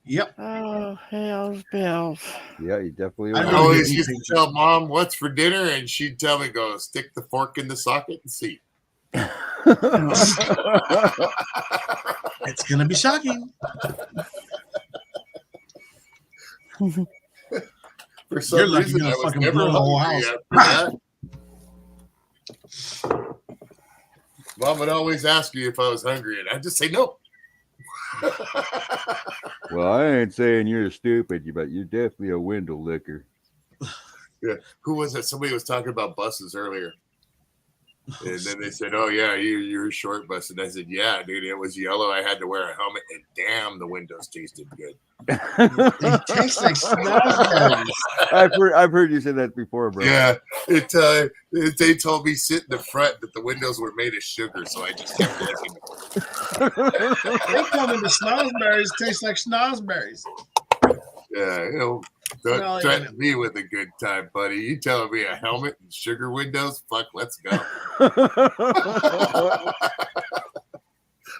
Yep. Oh, hell's bells. Yeah, he definitely I was. always used to tell Mom what's for dinner, and she'd tell me, "Go stick the fork in the socket and see." It's gonna be shocking. For some reason, I was never hungry after that. Mom would always ask me if I was hungry, and I'd just say no. Well, I ain't saying you're stupid, but you're definitely a window licker. Yeah. Who was it? Somebody was talking about buses earlier. And then they said, "Oh yeah, you're a short bus." And I said, "Yeah, dude, it was yellow. I had to wear a helmet, and damn, the windows tasted good." It tastes like snowberries. I've heard you say that before, bro. Yeah, they told me sit in the front that the windows were made of sugar, so I just kept looking. They told me the snowberries taste like snowberries. Yeah, don't threaten me with a good time, buddy. You telling me a helmet and sugar windows? Fuck, let's go.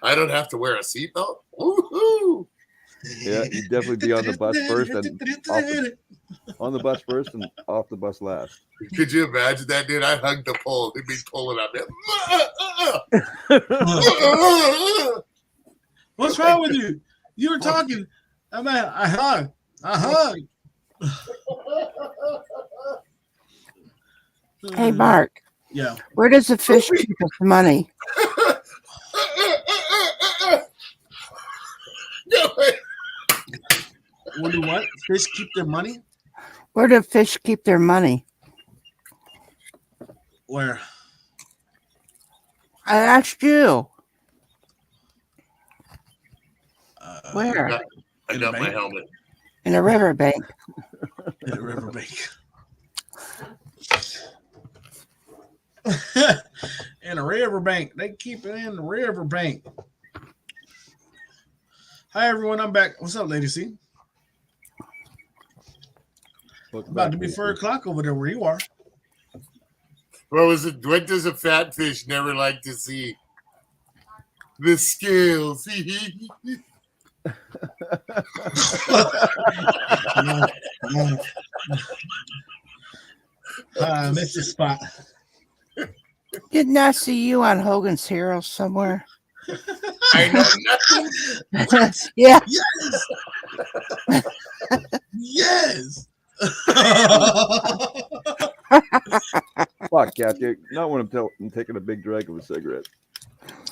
I don't have to wear a seatbelt. Woohoo! Yeah, you'd definitely be on the bus first and on the bus first and off the bus last. Could you imagine that, dude? I hugged the pole. He'd be pulling up. What's wrong with you? You were talking. I hug. Hey, Mark. Yeah. Where does the fish keep his money? What do what? Fish keep their money? Where do fish keep their money? Where? I asked you. Where? I got my helmet. In a riverbank. In a riverbank. In a riverbank. They keep it in the riverbank. Hi, everyone. I'm back. What's up, Lady C? About to be 4 o'clock over there where you are. What does a fat fish never like to see? The scales. Missed the spot. Didn't I see you on Hogan's Heroes somewhere? I know nothing. Yeah. Yes. Fuck, yeah, dude. Not when I'm taking a big drag of a cigarette.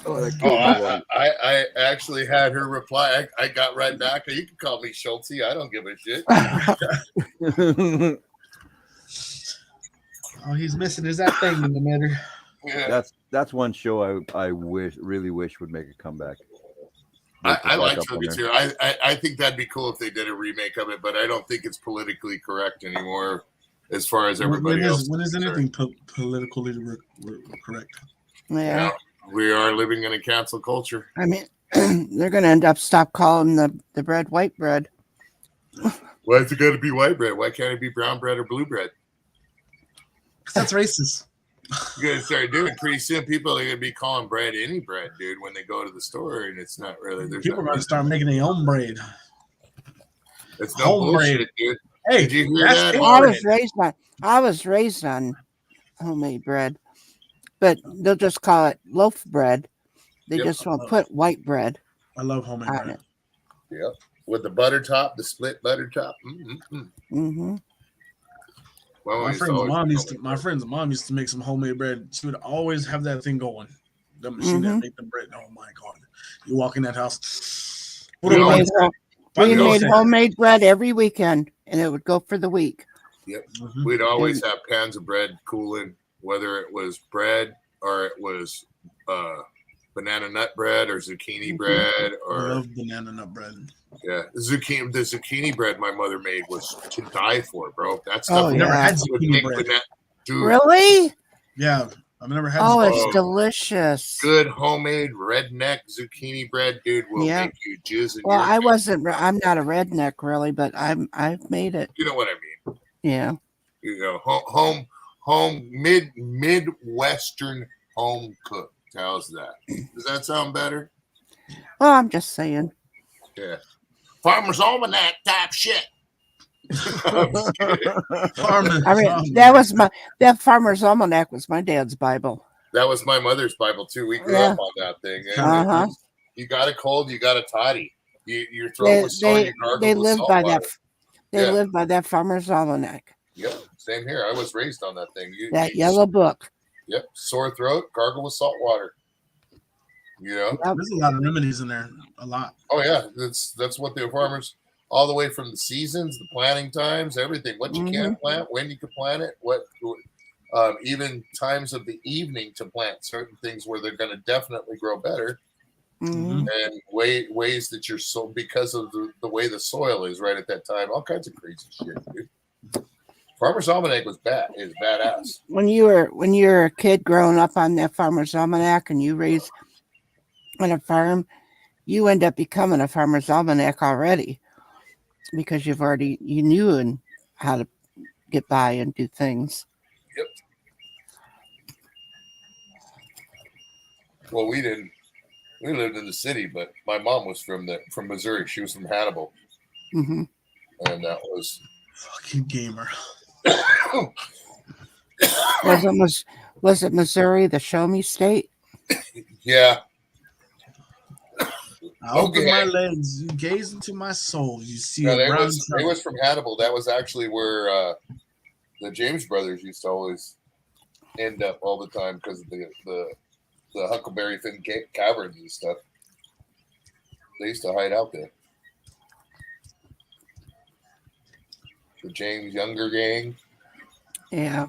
I actually had her reply. I got right back. You can call me Schultze. I don't give a shit. Oh, he's missing his that thing in the matter. Yeah. That's one show I really wish would make a comeback. I like Sugar too. I think that'd be cool if they did a remake of it, but I don't think it's politically correct anymore as far as everybody else. When is anything politically correct? Yeah. We are living in a cancel culture. I mean, they're going to end up stop calling the bread white bread. Why is it got to be white bread? Why can't it be brown bread or blue bread? Because that's racist. You're going to start doing pretty soon. People are going to be calling bread any bread, dude, when they go to the store, and it's not really. People are going to start making their own bread. It's no bullshit, dude. Hey, did you hear that? I was raised on homemade bread, but they'll just call it loaf bread. They just won't put white bread. I love homemade bread. Yep, with the butter top, the split butter top. Mm-hmm. Well, my friend's mom used to make some homemade bread. She would always have that thing going. The machine that make the bread. Oh my god! You walk in that house. We made homemade bread every weekend, and it would go for the week. Yep. We'd always have pans of bread cooling, whether it was bread or it was banana nut bread or zucchini bread or I love banana nut bread. Yeah, the zucchini bread my mother made was to die for, bro. That's stuff. Never had zucchini bread. Dude. Really? Yeah, I've never had. Oh, it's delicious. Good homemade redneck zucchini bread, dude, will make you jizz in well, your I wasn't. I'm not a redneck really, but I've made it. You know what I mean? Yeah. You know, home midwestern home cooked. How's that? Does that sound better? Well, I'm just saying. Yeah. Farmer's Almanac type shit. I mean, that Farmer's Almanac was my dad's Bible. That was my mother's Bible too. We grew up on that thing. And you got a cold, you got a toddy. Your throat was sore. They lived by that. They lived by that Farmer's Almanac. Yep, same here. I was raised on that thing. Yellow book. Yep, sore throat, gargle with salt water. You know, there's a lot of remedies in there. A lot. Oh yeah, that's what the farmers, all the way from the seasons, the planting times, everything. What you can plant, when you can plant it, even times of the evening to plant certain things where they're going to definitely grow better, and ways that you're so because of the way the soil is right at that time. All kinds of crazy shit, dude. Farmer's Almanac is badass. When you were a kid growing up on that Farmer's Almanac and you raised on a farm, you end up becoming a Farmer's Almanac already because you knew how to get by and do things. Yep. Well, we didn't. We lived in the city, but my mom was from Missouri. She was from Hannibal, and that was fucking gamer. Was it Missouri, the show me state? Yeah. I open my legs, you gaze into my soul. You see, they was from Hannibal. That was actually where the James brothers used to always end up all the time because of the Huckleberry Finn caverns and stuff. They used to hide out there. The James Younger gang. Yeah.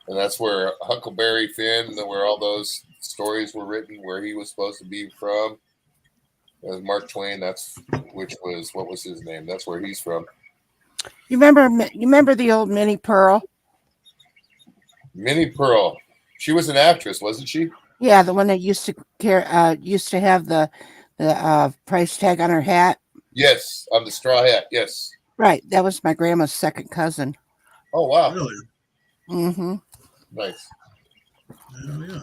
And that's where Huckleberry Finn, where all those stories were written, where he was supposed to be from. It was Mark Twain. What was his name? That's where he's from. You remember the old Minnie Pearl? Minnie Pearl. She was an actress, wasn't she? Yeah, the one that used to have the price tag on her hat. Yes, on the straw hat. Yes. Right. That was my grandma's second cousin. Oh wow! Really? Mm-hmm. Nice. Yeah.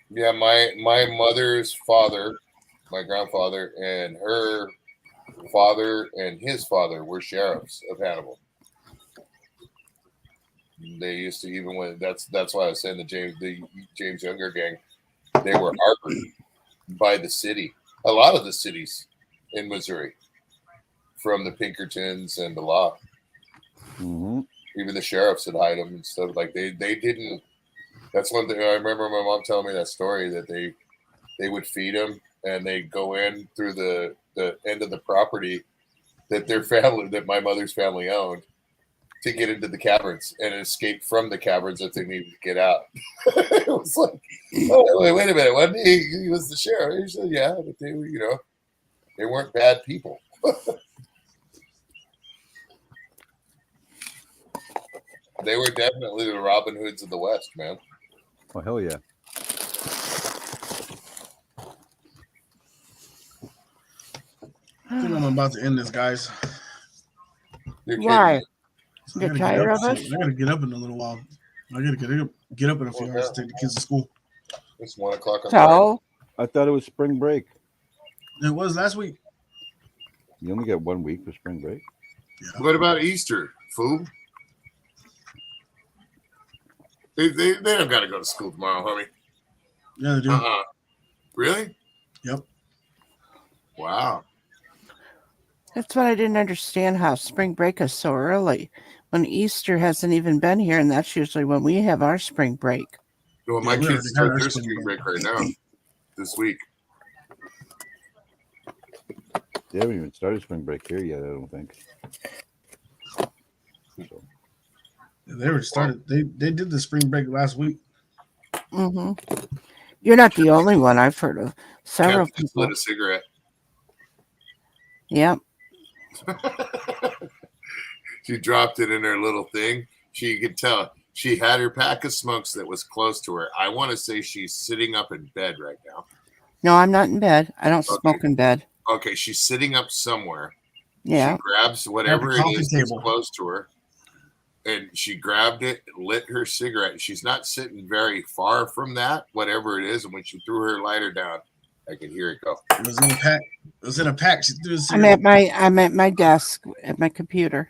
Yeah, my mother's father, my grandfather, and her father and his father were sheriffs of Hannibal. They used to, even when that's why I was saying the James Younger gang, they were harbored by the city. A lot of the cities in Missouri, from the Pinkertons and the law. Even the sheriffs would hide them and stuff. Like they That's one thing I remember my mom telling me that story that they would feed them and they go in through the end of the property that my mother's family owned to get into the caverns and escape from the caverns if they needed to get out. It was like, oh, wait a minute, wasn't he was the sheriff. He said, yeah, but they were, they weren't bad people. They were definitely the Robin Hoods of the West, man. Oh, hell yeah. I think I'm about to end this, guys. Why? I You're gotta tired get of up. us? I gotta get up in a little while. I gotta get up in a few hours to take the kids to school. It's 1 o'clock on So? I thought it was spring break. It was last week. You only get 1 week for spring break. Yeah. What about Easter, fool? They don't got to go to school tomorrow, homie. Yeah, they do. Really? Yep. Wow. That's what I didn't understand, how spring break is so early when Easter hasn't even been here, and that's usually when we have our spring break. Well, my kids start their spring break right now, this week. They haven't even started spring break here yet, I don't think. So. They already started. They did the spring break last week. Mm-hmm. You're not the only one. I've heard of several Kathy just people. lit a cigarette. Yep. She dropped it in her little thing. She could tell she had her pack of smokes that was close to her. I want to say she's sitting up in bed right now. No, I'm not in bed. I don't smoke in bed. Okay, she's sitting up somewhere. Yeah. She grabs whatever it is that's close to her, and she grabbed it, lit her cigarette. She's not sitting very far from that, whatever it is. And when she threw her lighter down, I could hear it go. It was in a pack. It was in a pack. She threw the I'm at my desk at my computer.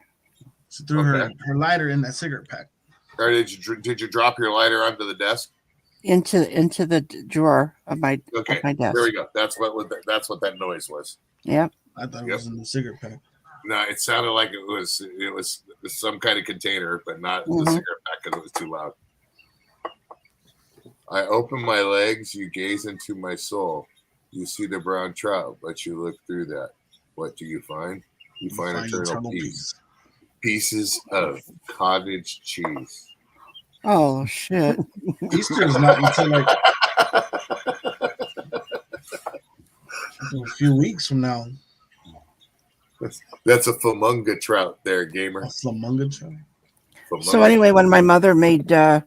She threw her lighter in that cigarette pack. Or did you drop your lighter onto the desk? Into the drawer of my desk. There we go. That's what that noise was. Yep. I thought it was in the cigarette pack. No, it sounded like it was some kind of container, but not the cigarette pack because it was too loud. I open my legs, you gaze into my soul. You see the brown trout, but you look through that. What do you find? You find eternal peace. Pieces of cottage cheese. Oh shit! Easter is not until like a few weeks from now. That's a flamunga trout there, gamer. A flamunga trout. So anyway, when my mother made the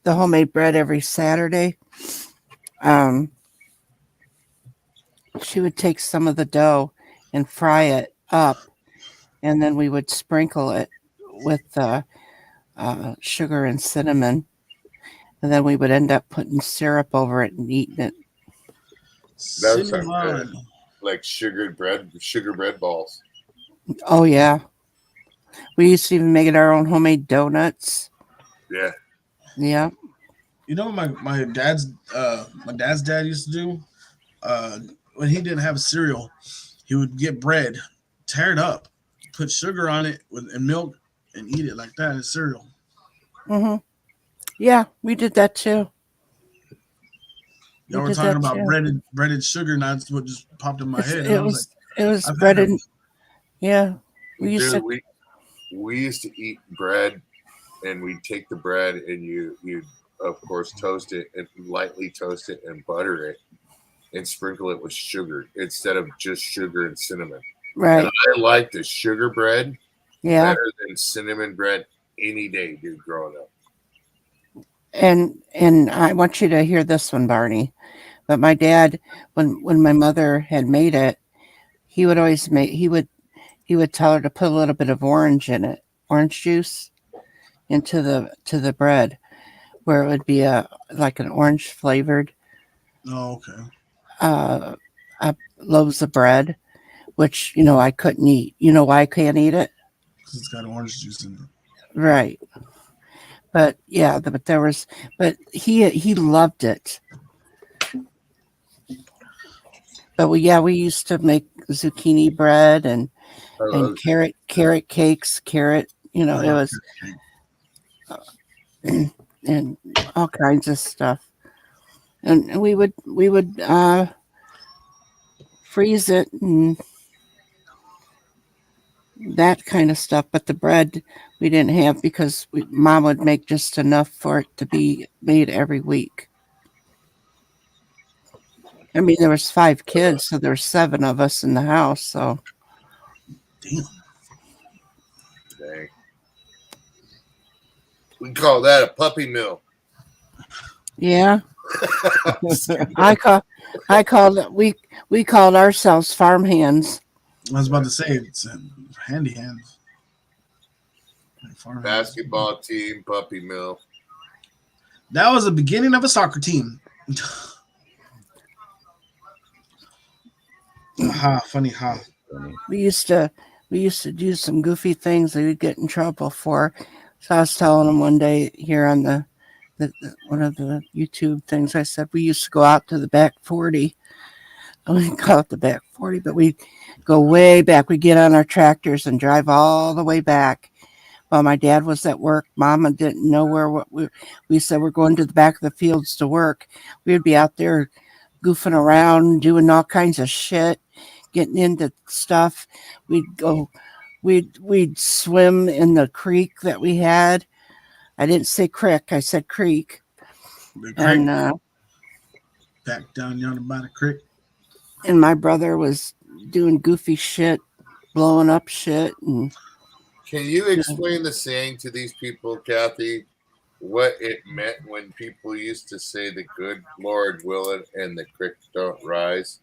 homemade bread every Saturday, she would take some of the dough and fry it up, and then we would sprinkle it with sugar and cinnamon, and then we would end up putting syrup over it and eating it. That would sound good. Like sugar bread balls. Oh yeah, we used to even make it our own homemade donuts. Yeah. Yeah. You know what my dad's dad used to do? When he didn't have cereal, he would get bread, tear it up, put sugar on it and milk, and eat it like that as cereal. Mm-hmm. Yeah, we did that too. Y'all were talking about breaded sugar, and that's what just popped in my head. It was breaded. Yeah, we used to eat bread, and we'd take the bread, and you of course toast it and lightly toast it and butter it, and sprinkle it with sugar instead of just sugar and cinnamon. Right. And I like the sugar bread better than cinnamon bread any day, dude. Growing up. And I want you to hear this one, Barney. But my dad, when my mother had made it, he would always he would tell her to put a little bit of orange in it, orange juice, into the bread, where it would be like an orange flavored. Oh, okay. Loaves of bread, which I couldn't eat. You know why I can't eat it? Because it's got orange juice in it. Right. But yeah, but he loved it. But we used to make zucchini bread and carrot cakes, it was and all kinds of stuff. And we would freeze it and that kind of stuff. But the bread we didn't have because Mom would make just enough for it to be made every week. I mean, there was 5 kids, so there's 7 of us in the house. So, damn. Dang. We call that a puppy mill. yeah, we called ourselves farm hands. I was about to say it's handy hands. Basketball team, puppy mill. That was the beginning of a soccer team. Funny. We used to do some goofy things that we'd get in trouble for. So I was telling them one day here on the one of the YouTube things, I said we used to go out to the back 40. I wouldn't call it the back 40, but we'd go way back. We'd get on our tractors and drive all the way back. While my dad was at work, Mama didn't know where we said we're going to the back of the fields to work. We'd be out there goofing around, doing all kinds of shit, getting into stuff. We'd swim in the creek that we had. I didn't say crick, I said creek. And back down yonder by the creek. And my brother was doing goofy shit, blowing up shit. And can you explain the saying to these people, Kathy, what it meant when people used to say the good Lord willeth and the creek don't rise?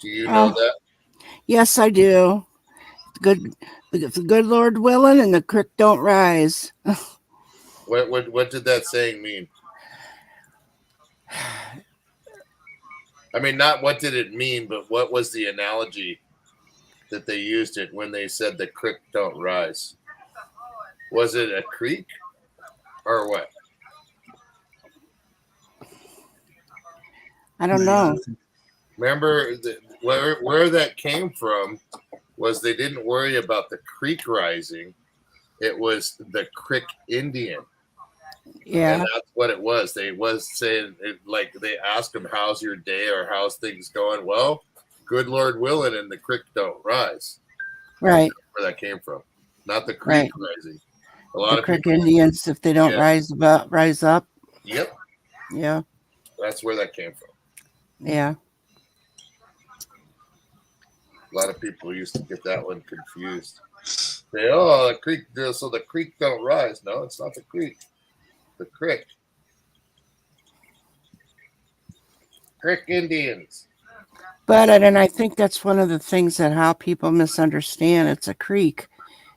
Do you know that? Yes, I do. The good Lord willing and the creek don't rise. What did that saying mean? I mean, not what did it mean, but what was the analogy that they used it when they said the creek don't rise? Was it a creek or what? I don't know. Remember where that came from was they didn't worry about the creek rising. It was the creek Indian. Yeah. And that's what it was. They was saying it, like they asked him, how's your day or how's things going? Well, good Lord willing and the creek don't rise. Right. That's where that came from. Not the creek rising. A lot the of creek people, Indians, if they don't rise up. Yep. Yeah. That's where that came from. Yeah. A lot of people used to get that one confused. Say, oh, the creek, so the creek don't rise. No, it's not the creek. The creek. Creek Indians. But and I think that's one of the things that how people misunderstand. It's a creek,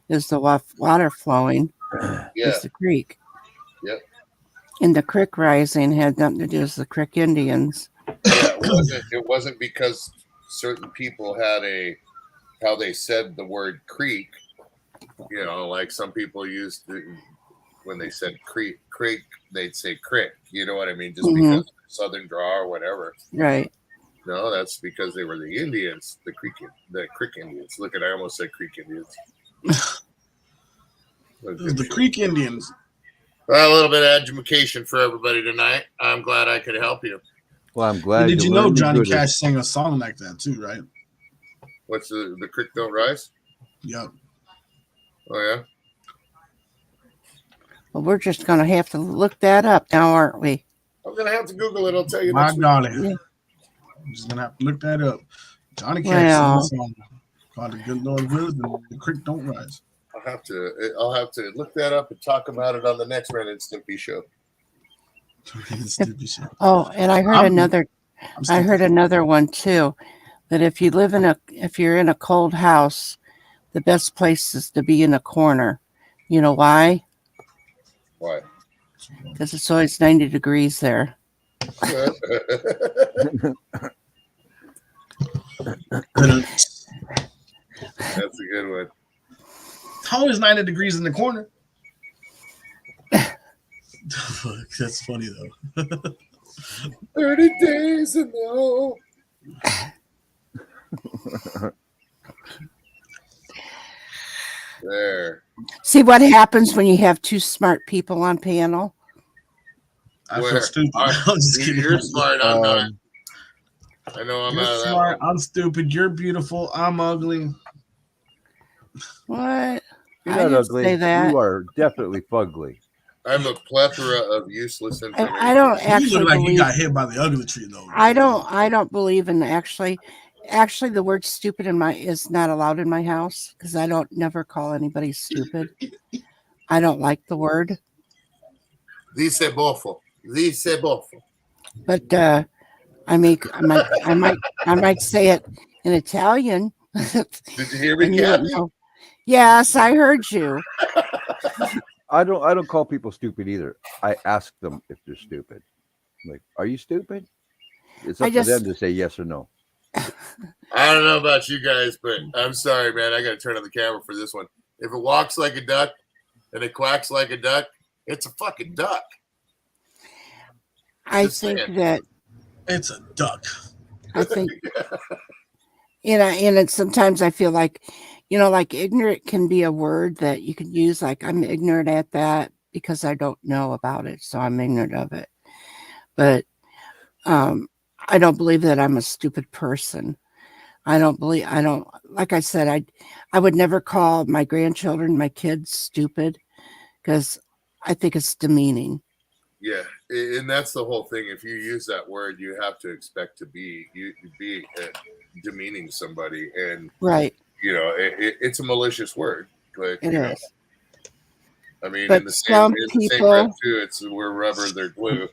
is the water flowing. Yeah. Is the creek. Yep. And the creek rising had nothing to do with the creek Indians. Yeah, it wasn't because certain people had how they said the word creek. You know, like some people used when they said creek, they'd say crick. You know what I mean? Just because of Southern draw or whatever. Right. No, that's because they were the Indians, the creek Indians. Look at, I almost said Creek Indians. The Creek Indians. Well, a little bit of education for everybody tonight. I'm glad I could help you. Well, I'm glad. Did you know Johnny Cash sang a song like that too, right? What's the creek don't rise? Yep. Oh yeah. Well, we're just gonna have to look that up now, aren't we? I'm gonna have to Google it. I'll tell you. My golly. Yeah. I'm just gonna have to look that up. Johnny Cash sang a song called "The Good Lord Wills and the Creek Don't Rise." I'll have to look that up and talk about it on the next Ren and Stimpy show. Oh, and I heard another one too. That if you're in a cold house, the best place is to be in a corner. You know why? Why? Because it's always 90 degrees there. That's a good one. How is 90 degrees in the corner? That's funny though. 30 days ago. There. See what happens when you have two smart people on panel? I feel stupid. I'm just kidding. You're smart. I'm not. I know I'm You're out of that smart. one. I'm stupid. You're beautiful. I'm ugly. What? You're I not didn't ugly. say that. You are definitely fugly. I'm a plethora of useless information. I don't You actually look like believe. you got hit by the ugly tree, though. I don't believe in actually. Actually, the word "stupid" is not allowed in my house because I don't never call anybody stupid. I don't like the word. Dice bofo. Dice bofo. But I might say it in Italian. Did you hear me, And you wouldn't Kathy? know. Yes, I heard you. I don't call people stupid either. I ask them if they're stupid. Like, are you stupid? It's up to them to say yes or no. I don't know about you guys, but I'm sorry, man. I got to turn on the camera for this one. If it walks like a duck and it quacks like a duck, it's a fucking duck. I Just think saying. that it's a duck. I think, and it's sometimes I feel like, like ignorant can be a word that you can use. Like I'm ignorant at that because I don't know about it, so I'm ignorant of it. But I don't believe that I'm a stupid person. Like I said, I would never call my grandchildren, my kids stupid because I think it's demeaning. Yeah, and that's the whole thing. If you use that word, you have to expect to be demeaning somebody, and right. It's a malicious word, but It is. I mean, but in the same people, breath too, it's we're rubber, they're glue.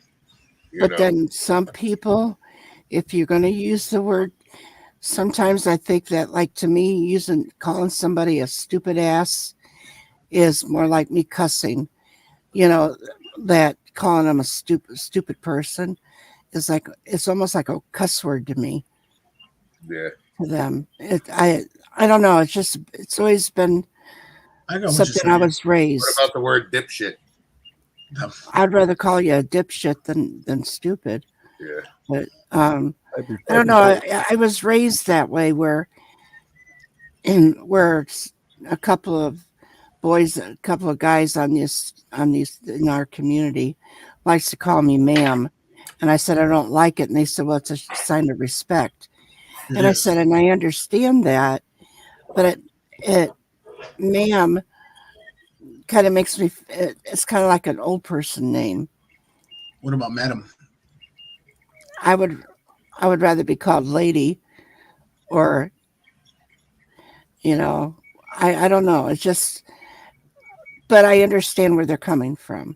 Then some people, if you're going to use the word, sometimes I think that, like to me, calling somebody a stupid ass is more like me cussing. That calling them a stupid person is like it's almost like a cuss word to me. Yeah. To them, I don't know. It's always been something I was raised. What about the word dipshit? I'd rather call you a dipshit than stupid. Yeah. But I don't know. I was raised that way where a couple of guys on these in our community likes to call me ma'am, and I said I don't like it, and they said, well, it's a sign of respect. And I said, and I understand that, but it ma'am kind of makes me, it's kind of like an old person name. What about madam? I would rather be called lady, or I don't know. It's just, but I understand where they're coming from.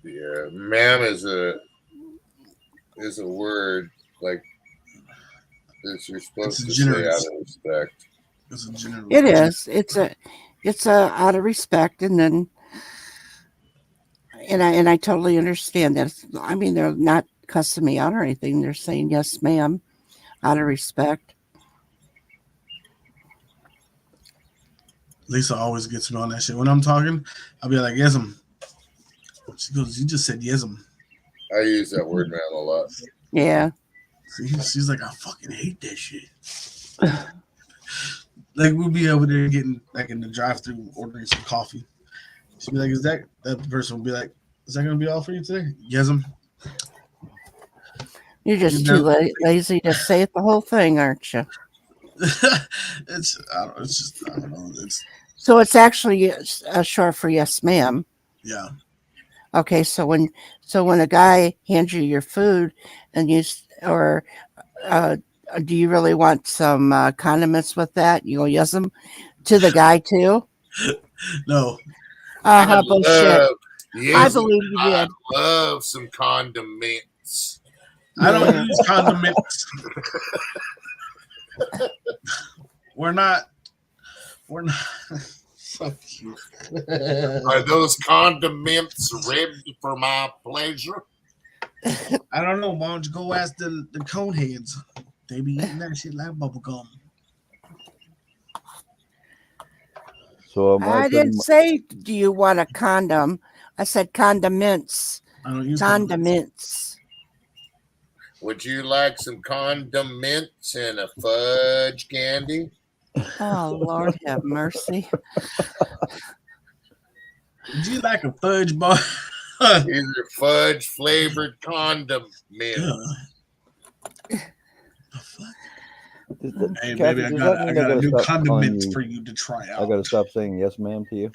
Yeah, ma'am is a word like that you're supposed to say out of respect. It is. It's a out of respect, and then and I totally understand that. I mean, they're not cussing me out or anything. They're saying yes, ma'am, out of respect. Lisa always gets me on that shit. When I'm talking, I'll be like, yes'm. She goes, you just said yes'm. I use that word, man, a lot. Yeah. See, she's like, I fucking hate that shit. Like, we'll be over there getting, like, in the drive-thru ordering some coffee. She'll be like, that person will be like, is that going to be all for you today? Yes'm. You're just too lazy to say it the whole thing, aren't you? I don't know. So it's actually short for yes, ma'am. Yeah. Okay, so when a guy hands you your food and do you really want some condiments with that? You go yes'm to the guy too. No. Bullshit. I believe you did. I love some condiments. I don't use condiments. We're not. Fuck you. Are those condiments ribbed for my pleasure? I don't know. Why don't you go ask the cone heads? They be eating that shit like bubble gum. So I didn't say, do you want a condom? I said condiments. I don't use condiments. Would you like some condiments and a fudge candy? Oh, Lord have mercy. Would you like a fudge bar? These are fudge flavored condom men. Hey, Kathy, baby, I does got that mean a gotta new stop calling condiment you- for you to try I out. got to stop saying yes, ma'am, to you?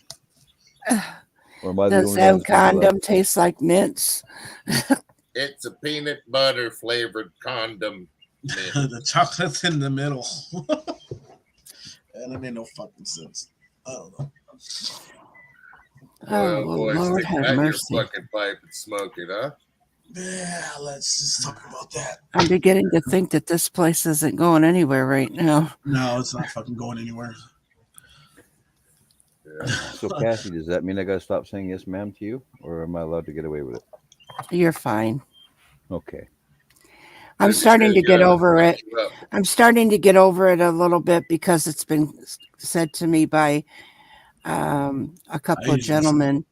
Or am I the Does only one that that's gonna be condom like, taste like mints? It's a peanut butter flavored condom. Man. The chocolate's in the middle. And it made no fucking sense. I don't know. Oh, Well, boy, Lord stick have that in your mercy. fucking pipe and smoke it, huh? Yeah, let's just talk about that. I'm beginning to think that this place isn't going anywhere right now. No, it's not fucking going anywhere. Yeah. so Kathy, does that mean I got to stop saying yes, ma'am, to you? Or am I allowed to get away with it? You're fine. Okay. I'm Just starting to because get you over it. you up. I'm starting to get over it a little bit because it's been said to me by a couple of usually say- gentlemen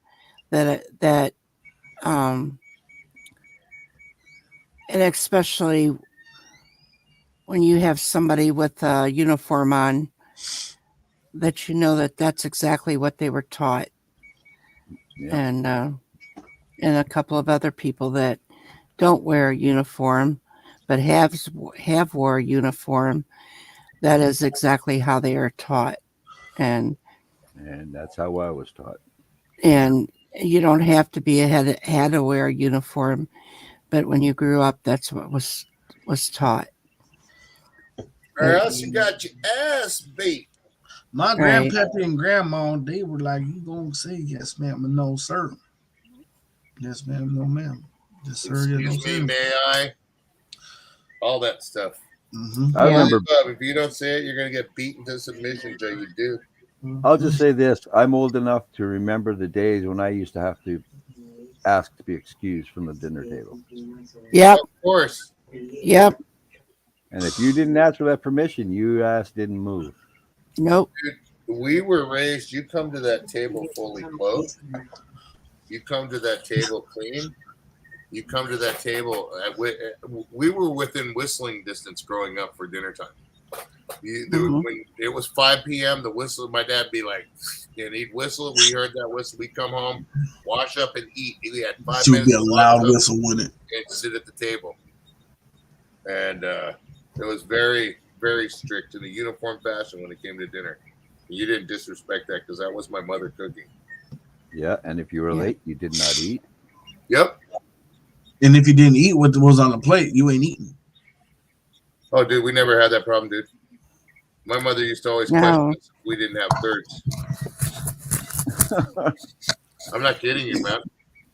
that and especially when you have somebody with a uniform on, that you know that that's exactly what they were taught. Yeah. And a couple of other people that don't wear a uniform but have wore a uniform, that is exactly how they are taught. And that's how I was taught. And you don't have to be had to wear a uniform, but when you grew up, that's what was taught. Or else you got your ass beat. My Right. grandpappy and grandma, they were like, "You gonna say yes, ma'am, or no, sir? Yes, ma'am, no, ma'am. Yes, sir, yes, no, Excuse me, sir." may I? All that stuff. Mm-hmm. I remember. If you don't say it, you're gonna get beaten to submission till you do. I'll just say this: I'm old enough to remember the days when I used to have to ask to be excused from the dinner table. Yep. Of course. Yep. And if you didn't ask for that permission, your ass didn't move. Nope. Dude, we were raised. You come to that table fully clothed. You come to that table clean. You come to that table. We were within whistling distance growing up for dinner time. When it was 5 p.m., the whistle, my dad be like, and he'd whistle. We heard that whistle. We'd come home, wash up and eat. We had 5 Should minutes be a to loud wash up whistle, wouldn't it? and sit at the table. And it was very, very strict in a uniform fashion when it came to dinner. You didn't disrespect that because that was my mother cooking. Yeah, and if you were late, you did not eat. Yep. And if you didn't eat what was on the plate, you ain't eating. Oh, dude, we never had that problem, dude. My mother used to always question us if we didn't have thirds. I'm not kidding you, man.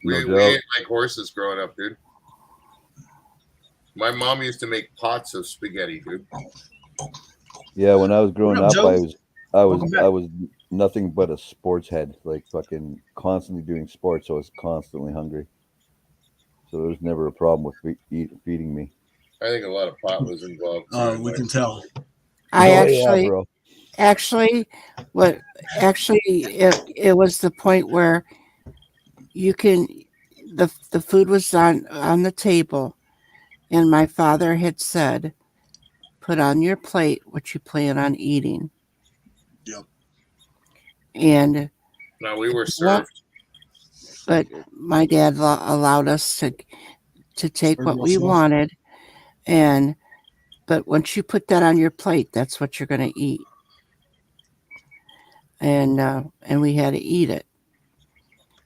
We ate like horses growing up, dude. My mom used to make pots of spaghetti, dude. Yeah, when I was growing up, Joe? I was nothing but a sports head, like fucking constantly doing sports, so I was constantly hungry. So there was never a problem with feeding me. I think a lot of pot was involved. We can tell. It was the point where you can the food was on the table, and my father had said, put on your plate what you plan on eating. Yep. And now we were served. But my dad allowed us to take what we wanted, but once you put that on your plate, that's what you're going to eat. And we had to eat it.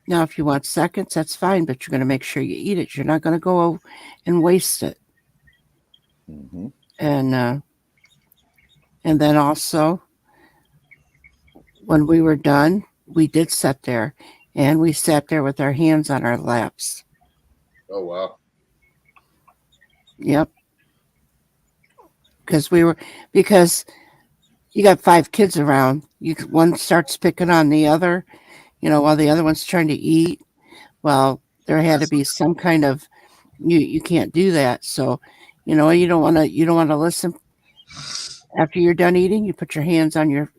Now, if you want seconds, that's fine, but you're going to make sure you eat it. You're not going to go and waste it. Mm-hmm. And then also, when we were done, we did sit there, and we sat there with our hands on our laps. Oh, wow. Yep. Because you got 5 kids around. One starts picking on the other, while the other one's trying to eat. Well, there had to be some kind of, you can't do that. So, you don't want to listen. After you're done eating, you put your hands on your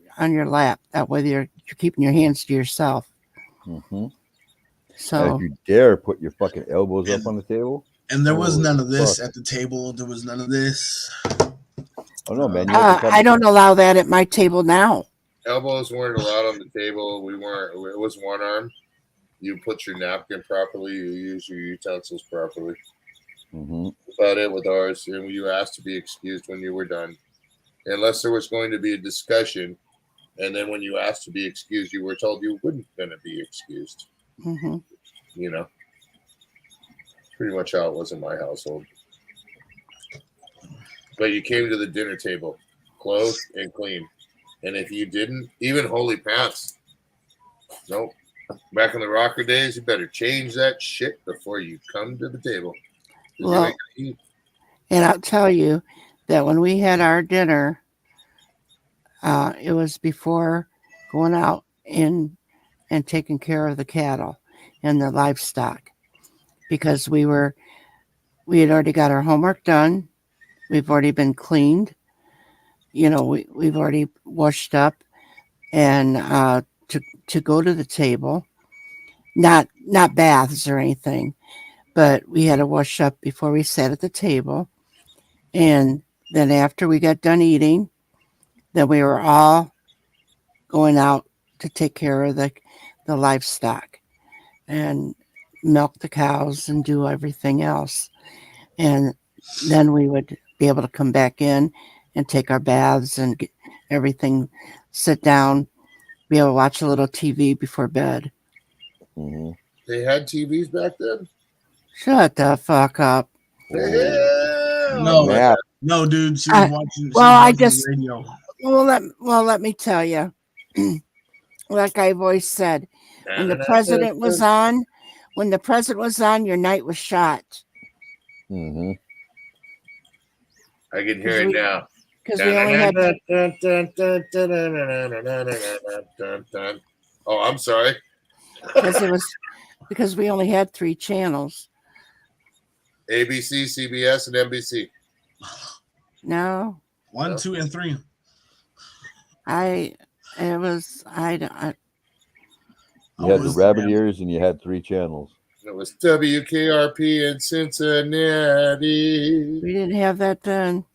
lap. That way you're keeping your hands to yourself. Mm-hmm. So and if you dare put your fucking elbows up on the table. And there was none of this at the table. There was none of this. Oh no, man! I don't allow that at my table now. Elbows weren't allowed on the table. It was one arm. You put your napkin properly. You use your utensils properly. Mm-hmm. About it with ours, and you asked to be excused when you were done, unless there was going to be a discussion. And then when you asked to be excused, you were told you wouldn't going to be excused. Mm-hmm. You know, pretty much how it was in my household. But you came to the dinner table, clothed and clean. And if you didn't, even holy pants. Nope. Back in the rocker days, you better change that shit before you come to the table. Well, and I'll tell you that when we had our dinner, it was before going out and taking care of the cattle and the livestock, because we had already got our homework done. We've already been cleaned. You know, we've already washed up, and to go to the table, not baths or anything, but we had to wash up before we sat at the table. And then after we got done eating, then we were all going out to take care of the livestock and milk the cows and do everything else. And then we would be able to come back in and take our baths and get everything, sit down, be able to watch a little TV before bed. Mm-hmm. They had TVs back then? Shut the fuck up. No, dude. She was watching. The radio. Let me tell you, like I've always said, when the president was on, your night was shot. Mm-hmm. I can hear it now. Because we only had. Oh, I'm sorry. Because we only had 3 channels. ABC, CBS, and NBC. No. 1, 2, and 3. You had the rabbit ears, and you had 3 channels. It was WKRP in Cincinnati. We didn't have that then.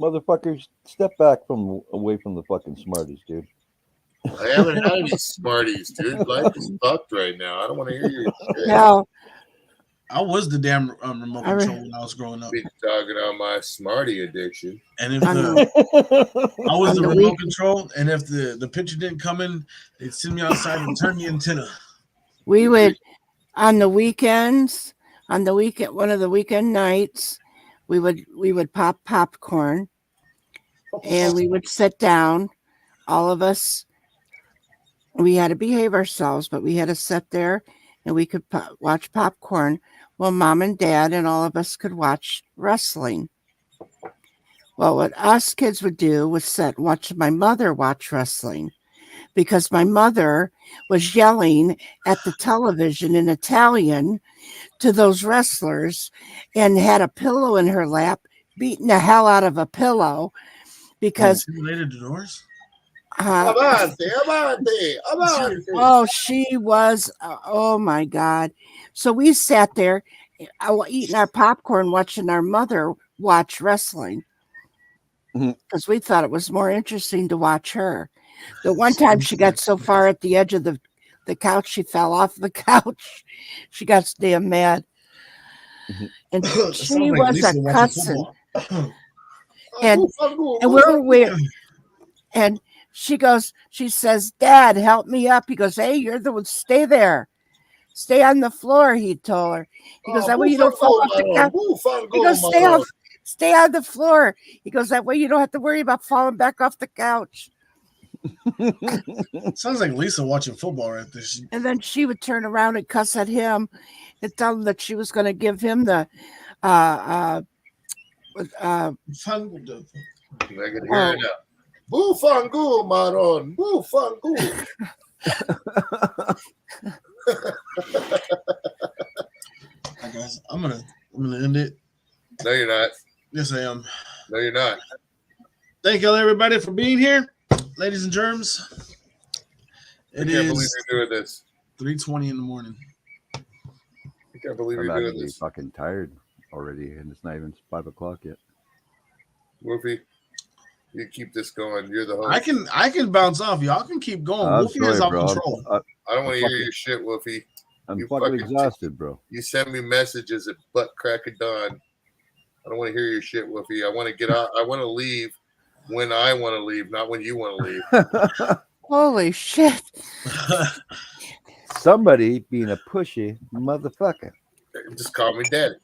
Motherfuckers, step back away from the fucking Smarties, dude. I haven't had any Smarties, dude. Life is fucked right now. I don't want to hear your shit. No. I was the damn remote control when I was growing up. Be talking on my Smartie addiction. And if I was the remote control, and if the picture didn't come in, they'd send me outside and turn the antenna. We would, on the weekends, one of the weekend nights, we would pop popcorn, and we would sit down, all of us. We had to behave ourselves, but we had to sit there, and we could watch popcorn while Mom and Dad and all of us could watch wrestling. Well, what us kids would do was watch my mother watch wrestling, because my mother was yelling at the television in Italian to those wrestlers and had a pillow in her lap, beating the hell out of a pillow because related to doors. Avanti. Oh, she was. Oh my God. So we sat there eating our popcorn, watching our mother watch wrestling, because we thought it was more interesting to watch her. The one time she got so far at the edge of the couch, she fell off the couch. She got damn mad. And she was a cussing. And we're weird. And she says, Dad, help me up. He goes, hey, you're the one, stay there. Stay on the floor, he told her. He goes, that way you don't fall off the couch. He goes, stay on the floor. He goes, that way you don't have to worry about falling back off the couch. Sounds like Lisa watching football right there. And then she would turn around and cuss at him and tell him that she was going to give him the I can hear it now. Bufangu, Maron. Bufangu. Hi guys, I'm gonna end it. No, you're not. Yes, I am. No, you're not. Thank you, everybody, for being here, ladies and germs. I can't believe you're doing this. 3:20 in the morning. I can't believe I'm you're doing actually this. fucking tired already, and it's not even 5 o'clock yet. Wolfie, you keep this going. You're the host. I can bounce off. Y'all can keep going. Wolfie is off control. I don't want to hear your shit, Wolfie. I'm You fucking fucking- exhausted, bro. You send me messages at butt crack of dawn. I don't want to hear your shit, Wolfie. I want to get out. I want to leave when I want to leave, not when you want to leave. Holy shit. Somebody being a pushy motherfucker. Just call me daddy.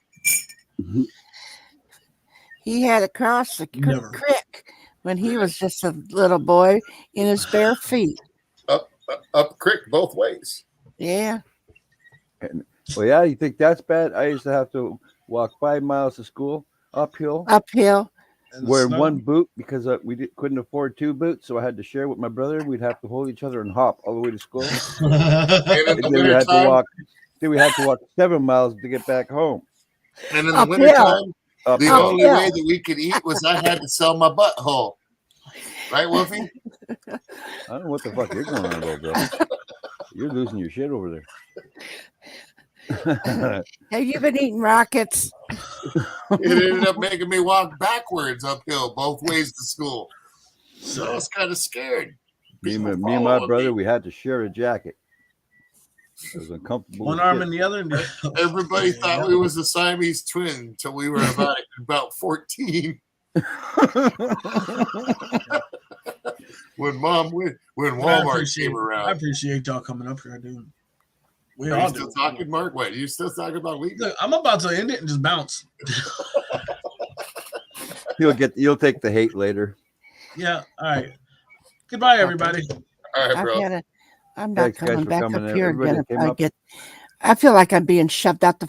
He had to cross the Never. creek when he was just a little boy in his bare feet. Up creek both ways. Yeah. And, well, yeah, you think that's bad? I used to have to walk 5 miles to school uphill. Uphill. Wearing one boot because couldn't afford 2 boots, so I had to share with my brother. We'd have to hold each other and hop all the way to school. And then we had to walk. Then we had to walk 7 miles to get back home. And in the wintertime, the Uphill. only way that we could eat was I had to sell my butthole. Right, Wolfie? I don't know what the fuck you're going on about, bro. You're losing your shit over there. Have you been eating rockets? It ended up making me walk backwards uphill both ways to school. So I was kind of scared. Me and my brother, we had to share a jacket. It was uncomfortable. One as arm shit. in the other. Everybody thought we was a Siamese twin until we were about 14. when Walmart came around. I appreciate y'all coming up here, dude. We Are all you still do. talking, Mark? What? You still talking about leaving? Look, I'm about to end it and just bounce. You'll take the hate later. Yeah. All right. Goodbye, everybody. All right, bro. I'm not Thanks, guys, coming for back coming. up here Everybody again. that came up. I feel like I'm being shoved out the